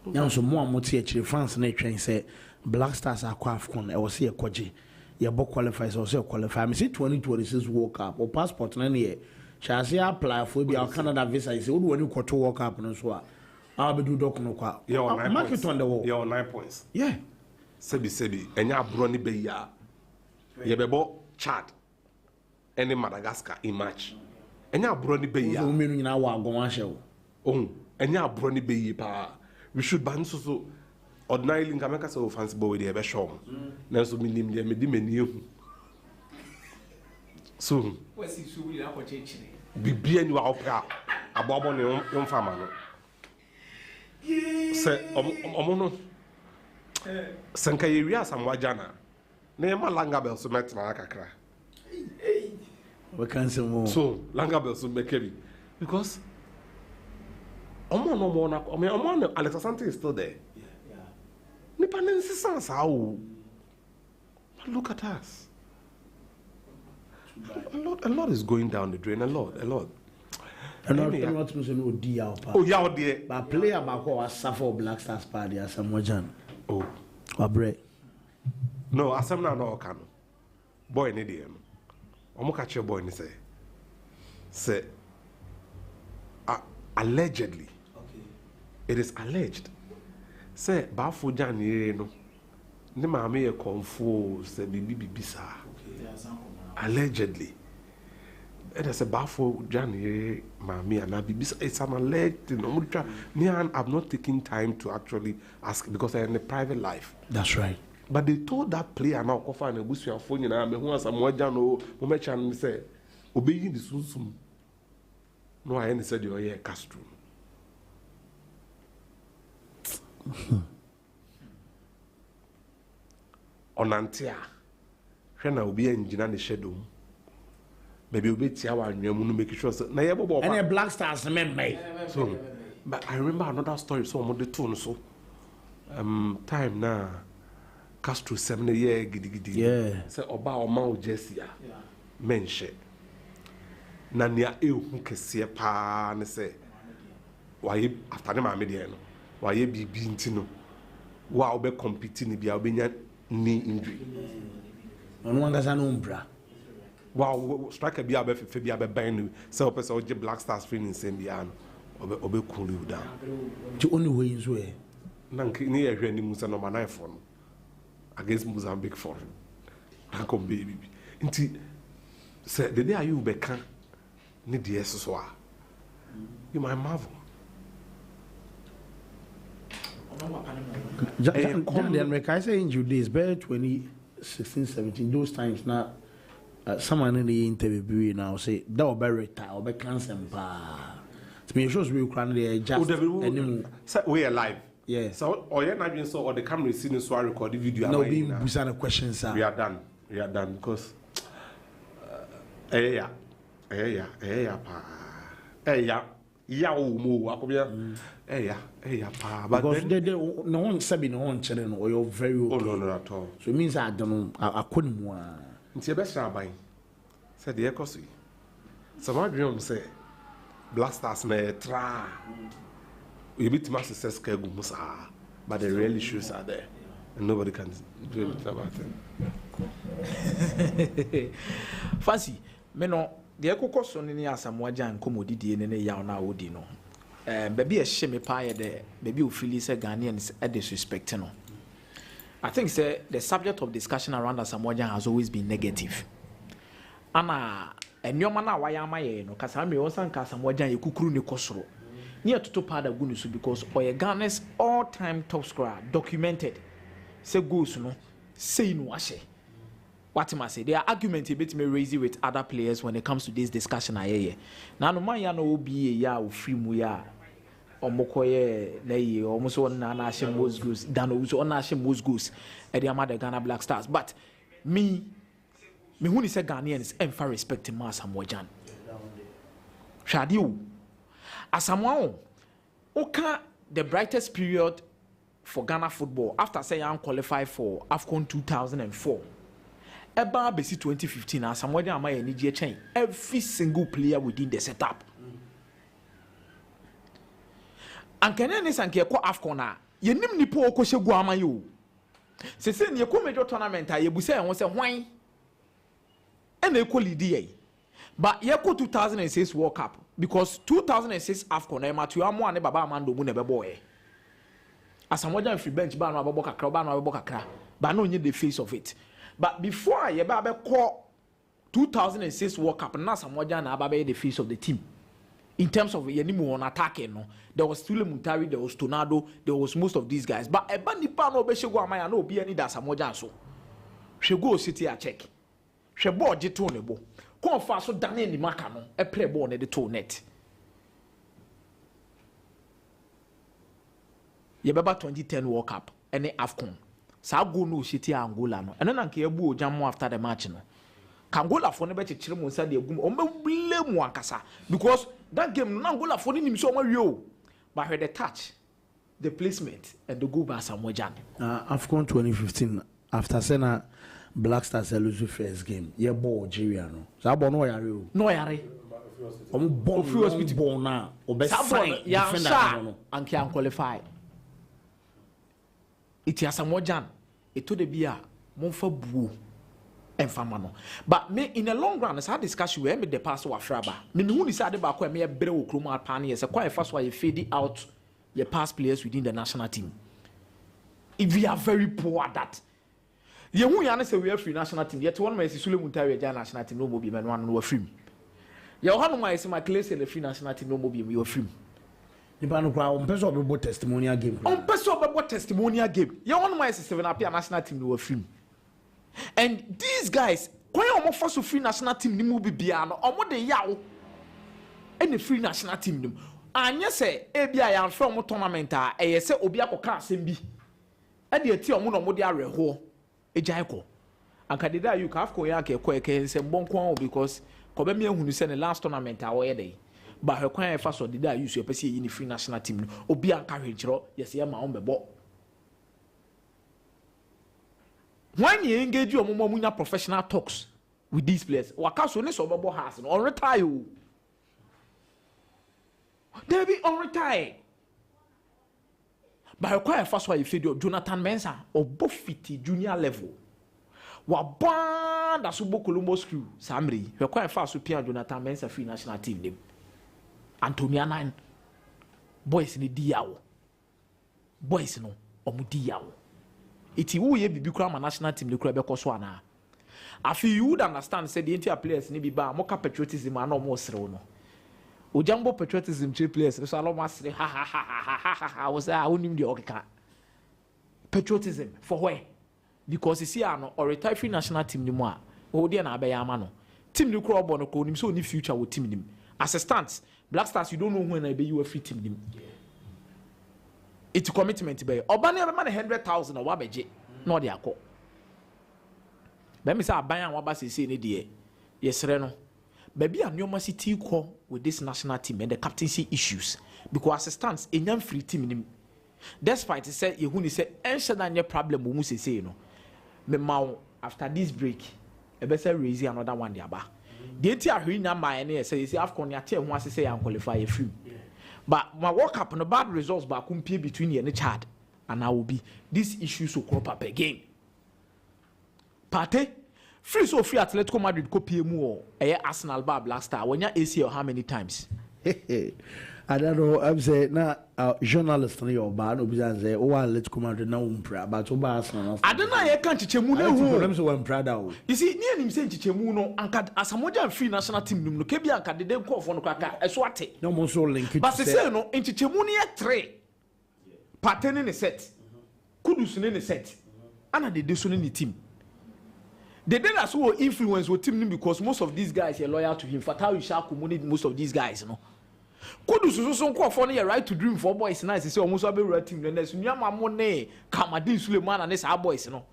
Now, so more motivate France and train say Black Stars are qualified. I was here, Koji. Your book qualifies or say qualify. I say 2026 World Cup or passport and any. Shall I apply for be our Canada visa? I say, when you go to World Cup and so on. I'll be do doc no qua. You're market on the wall. You're 9 points. Yeah. Sebi, and ya brony be ya. You be bought Chad. Any Madagascar in match. And ya brony be ya. So meaning now I'm going to show. Oh, and ya brony be pa. We should ban so ordinarily nka meka say fancy boy dey be show. Na so minim dey me di mani ehu. So we see so we akọ chechire. Bibia ni wa opra. Abobo ne yomfa ma no. Se omo no. Sanka ye wi asamwa jana. Na yema langa bell so metra kakra. We can say more. So langa bell so mekebi because Alex Asante is still there. Yeah. Look at us. A lot is going down the drain. A lot. And not to say no dear. Oh, yeah, dear. But player back or suffer Black Stars party as some wajan. Oh, Wabre. No, asam na no can. Boy, ni dear. Omo catch your boy ni say. Allegedly. It is alleged. Say Bafo Jani no. Ne maame ye confuse say bibi sa. Allegedly. It is a Bafo Jani maame and bibi. It's an alleged thing. Me and I've not taken time to actually ask because I'm in a private life. That's right. But they told that player now kofa na busu afo nyina me hu asam waja no mo mecha no say obeyi di sunsum. No I any said you are Castro. Onantia hwena obi engineer ne shadow baby obi tia wa anwam no make sure na ye bobo and Black Stars member so but I remember another story so mo de tone so time na Castro 7 year gidigidi yeah say oba o ma o jersey a menhye na nia ehu kese pa ne say why after ma me de no why bibi ntino wa obe compete ni bia obenya knee injury on one gasa no mbra wow striker bia be fefe bia be ban ni say o person o je Black Stars training same bia no obe cool you down the only way is where na ni ye hwe ni musa number 9 for no against Mozambique for na come baby nti say the day you be kan ni de so a you might marvel. I say in Judays, better 2016, 17, those times now. Someone in the interview now say that will be retired or be cancelled. To me, it shows we can just we are live. Yeah. So, or you're not so or the camera is seeing so I record the video. No, we have questions, sir. We are done because. Yeah. Because no one said no one children or you're very okay. Oh no at all. So it means I don't know I couldn't more. It's your best rabbi. Said the echo. So my dream say Black Stars may try. We beat my success but the real issues are there. And nobody can do anything about it. Fancy, me no the echo so ni Asamoah Gyan komodidie ne yaw na wodi no. Baby a shame pie there, baby who feel say Ghanaians are disrespecting no. I think say the subject of discussion around Asamoah Gyan has always been negative. Ana enyoma na waya amaye no kasa me won san ka Asamoah Gyan yekukuru ne kosoro. Near to pada gunu so because Oye Ghana's all-time top scorer documented. Say goals no, say no ashe. What am I say? There are arguments a bit may raise with other players when it comes to this discussion. Now no man ya no be ya o free mu ya omokoye na ye almost on na ashe most goals than also on ashe most goals at the Amada Ghana Black Stars. But me who is a Ghanaians and for respecting Asamoah Gyan. Shadi Asamoah okay the brightest period for Ghana football after say I qualified for AFCON 2004 eba besi 2015 Asamoah dey amaya ni chain every single player within the setup and Kenya ni sanke ko AFCON a yenim nipa okose gu amaya o sese ne ko major tournament a yebusa e ho se hwan and e ko lead ye but ye ko 2006 World Cup because 2006 AFCON e matu amo ane baba amando mu ne bebo e Asamoah free bench ba no ababo kakra ba no onye the face of it but before ye ba be call 2006 World Cup na Asamoah na ababa the face of the team in terms of yenimu on attacking no there was Tule Muntari, there was Tornado, there was most of these guys but eba nipa no be shego amaya no obi ani da Asamoah so shego city a check hwe ball je to ne bo kon fa so dane ni maka no e play ball ne de to net ye beba 2010 World Cup ene AFCON sa go no city Angola no ene na nke ebu ojamo after the match no Angola for ne be chekire mo nsa de egum o me blame akasa because that game no Angola for nim so ma wi but with the touch the placement and the goal by Asamoah Gyan AFCON 2015 after Sena Black Stars lose first game ye ball Algeria no sa ball no yare o no yare o ball free hospital ball na o be sign defender no and can qualify it Asamoah Gyan eto de bia monfa buo enfama no but me in the long run as I discuss we me the pass wa fraba me hu ni say ade ba ko me brɛ wo kroma pa na say kwa fa so ye fade out your past players within the national team if we are very poor at that ye hu ya na say we are free national team yet one man say Tule Muntari ja national team no mo bi me no no free ye ho no my say my class the free national team no mo bi me you free ni ba no kwa on person obebo testimonial game on person obebo testimonial game ye ho no my say 7 appear national team no free and these guys when you first free national team ni mu bibia no omo de yawo and the free national team nim anya say e bia ya from tournament a e say obi akoka asem bi e de ati omo no mo de areho ejai ko anka de da you ka afko ya ke ko e ke say bonko because ko be me ehunu say the last tournament a wo ye dey but he kwan e fa so de da you so e pese yi ni free national team no obi anka hwekiro yes ye ma on bebo when you engage your mama professional talks with these players waka so ne so bebo has no on retire o they be on retire but require first why you feed your Jonathan Mensah or Bofiti junior level wa band as Ubo Colombo screw Samri require first to Pierre Jonathan Mensah free national team name Antonia 9 boys ni diawo boys no omu diawo iti wo ye bibi kura ma national team le kura be koso ana afi you would understand say the entire players ni bi ba mo ka patriotism ana mo srew no ojambo patriotism che players so alo ma sre ha ha ha ha was a onim de okeka patriotism for where because you see ano or retire free national team ni mo a o de na abeya ama no team ni kura obo no ko onim so ni future wo team nim assistants Black Stars you don't know when I be you a free team nim it's commitment be oba na be man 100,000 or wabeje no de akọ be me say aban an waba sese ne de yesre no baby anyoma city ko with this national team and the captaincy issues because assistants enyam free team nim despite say ye hu ni say ense na nye problem mu sese no me mawo after this break e be say raise another one de aba de ti ahwe nya man na say AFCON ya te ho asese ya qualify ye free but my World Cup no bad results back compare between you and Chad and I will be these issues will crop up again. Pate free so free Atletico Madrid copy mu or Arsenal bar Black Star when you ACL how many times? I don't know. I'm saying now journalist ni oba no bi say o wa Atletico Madrid na umpra but o ba Arsenal. I don't know you can chichemu na hu. Them so umpra da o. You see ni anim say chichemu no anka Asamoah Gyan free national team no ke bi anka de dem call for no kaka eso ate. No mo so link it. But say no chichemu ni 3. Pateni ni set. Kudus ni set. Ana de so ni team. The day that's who influence with team because most of these guys are loyal to him. Fatau Ishaku need most of these guys, you know. Kudus so call for your right to dream for boys nice. Say almost a bit team. Then there's Nyama Mone, Kamadin Suleiman, and this our boys, you know.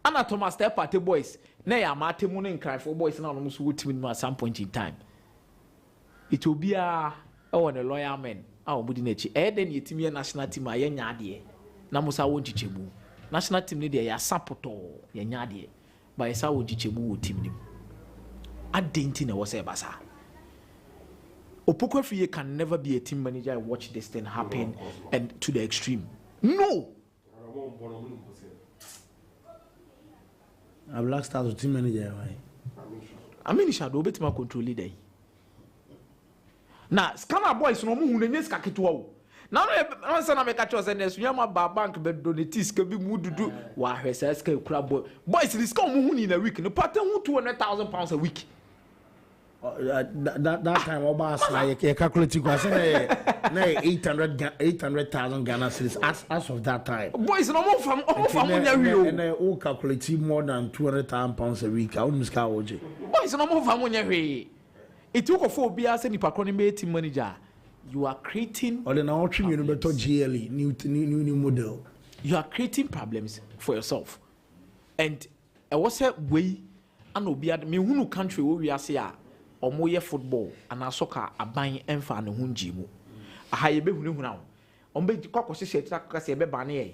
Anna Thomas step at the boys. Nay, I'm at the morning cry for boys now almost would team at some point in time. it will be a loyal men. Our Budinachi, then you team national team, a young yardie. Namusa won't chichebu. National team need a sapoto, young yardie. By a saw chichebu team. I didn't know what's a basa. Opokofiye can never be a team manager and watch this thing happen and to the extreme. No. A Black Stars team manager. I mean, shadow bit my control leader. Now, scanner boys no more who needs kakituo. Now, I'm saying I make a choice and as we are my bank, but donatis can be moved to do. Why, her says, crab boy. Boys, this come in a week, no pattern £200,000 a week. That time, Obas like a calculating was 800,000 Ghana cedis as of that time. Boys, no more from and they all calculate more than £200,000 a week. I wouldn't scour. Boys, no more from it took a 4 BS and if team manager. You are creating. Or then I'll trim you better GLE, new model. You are creating problems for yourself. And I was a way and will be at me who country where we are saying. Or more football and our soccer are buying and fan and hunjimu. A high baby now. On bed cockle says, Yabe Banier,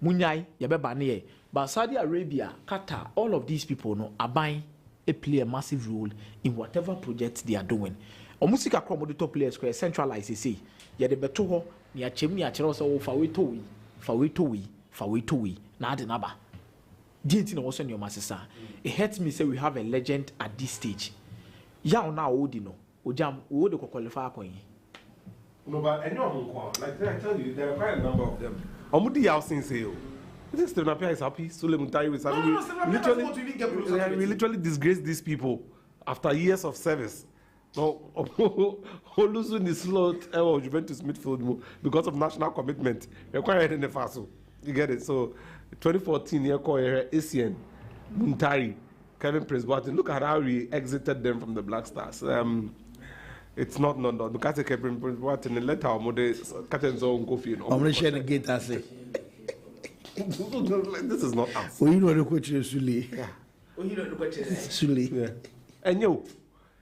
Munyai, Yabe Banier. But Saudi Arabia, Qatar, all of these people know are buying play a massive role in whatever projects they are doing. Omusika Kromo the top players square centralize say, Yade Beto, near Chimney at Cherosa, Fawitowi, Nadinaba. Didn't know what's on your master. It hurts me say we have a legend at this stage. Now Odino, Ojam, would qualify coin. No, but I know, like I tell you, there are quite a number of them. Omudi Yasin say, this Stenapia is happy, Sulemutai is happy. We literally disgrace these people after years of service. No, losing the slot of Juventus midfield because of national commitment. You're quite in the Faso. You get it? So, 2014, you're called Asian, Muntari. Kevin Prince Boateng, look at how we exited them from the Black Stars. It's not because Kevin Prince Boateng and let our model catch zone go for. I'm going to share the gate. I say, this is not us. Well, you know the coach is Suli. Yeah. Suli. Yeah.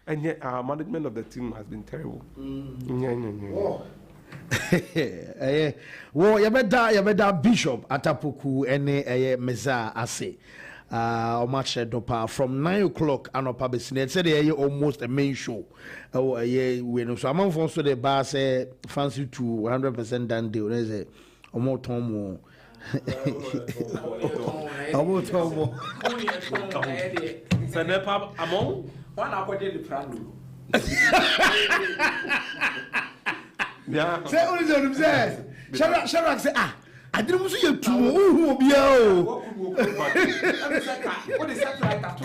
And yet our management of the team has been terrible. Well, you better Bishop Atapuku and Meza Ase. Match from 9 o'clock and up said they almost a main show. So I'm also the bar say fancy to 100% done deal. There's a more Tomo. Among one hour the plan. Yeah, say only them say. Sharak say I didn't see you too. Who be out? What is that like?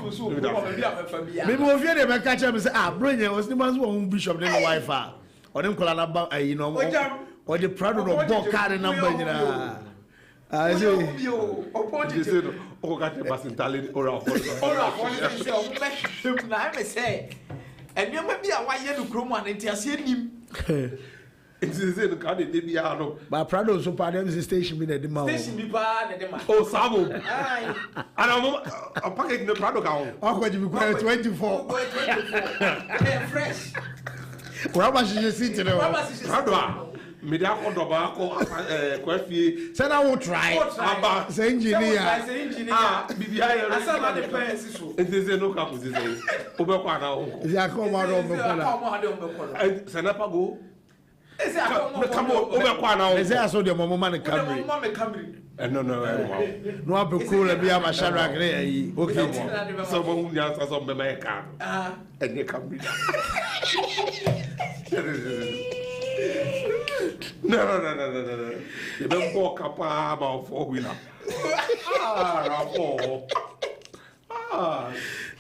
Maybe if you never catch up and say, bring you was the man's one bishop in the Wi-Fi. Or them call about, you know, or the proud of ball card number. I say, oh, got the bus in Tallinn or and you may be a white yellow chroma and him. It's the card they be out. But Prado so part of the station be the demand. Station be bad at the man. Oh, Sabo. And I'm packing the Prado gown. How could you be 24? Fresh. Rabba should sit in the Prado. Mediaco Dobaco, Quaffy. Said I will try. Say engineer. BBI. I said the pants. It is a no cap. Is it? Oberquana. Is that come out of the Senapago? Come on, Oberquana. Is there so the Mamma Camry? No, no, I'll be cool and be a Sharak. Okay, someone who answers on the America. And you come. No. You don't walk up about 4-wheeler.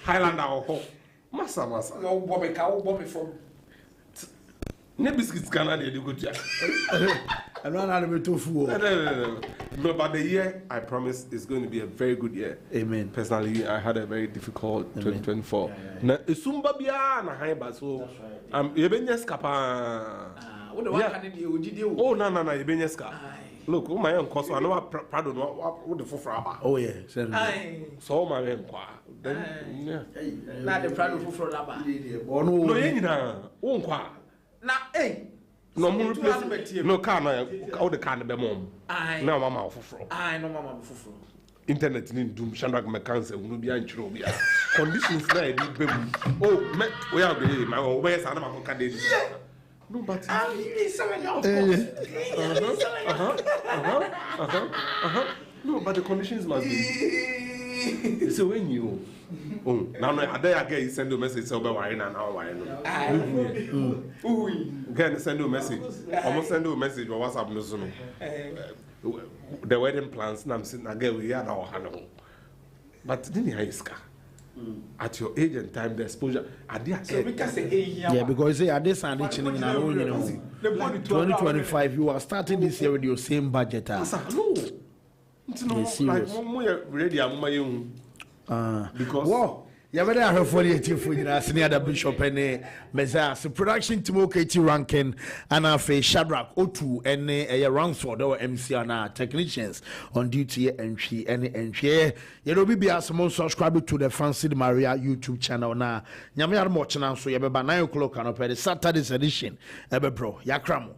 Highlander. Massa. No, Bobby from. Nebiscuits Canada, you go to. I don't know how to tofu. No, but the year, I promise, is going to be a very good year. Amen. Personally, I had a very difficult 2024. Na isumba bia na haiba so. You been yes kapa. Oh no, you been yes ka. Look, oh my own course. I know Prado what the fufraba. Oh yeah, so my own qua. Then Not the Prado fufraba. No, you na. Oh qua. na no mo replace no car na all the car na be mom na mama ofoforo no mama ofoforo internet ni dum Shandrak me cancer unu bia nchiro bia conditions na e be mu oh me we are be my we yes na ma ka dey no but no but the conditions must be so when you now I dare you send a message so about why now again send you a message almost send you a message or WhatsApp no the wedding plans now I'm sitting again we had our hand but didn't I at your age and time the exposure so we can say yeah because at this and this 2025 you are starting this year with your same budget no like ready because wow yeah but I have 48 for you senior the bishop and Messiah production team okay ranking and afa Shadrach O2 and Ransford or MC and technicians on duty and she you know be as some subscribe to the Fancy Maria YouTube channel now nyame ar mo channel so you be 9 o'clock on Saturday edition ebe bro yakramo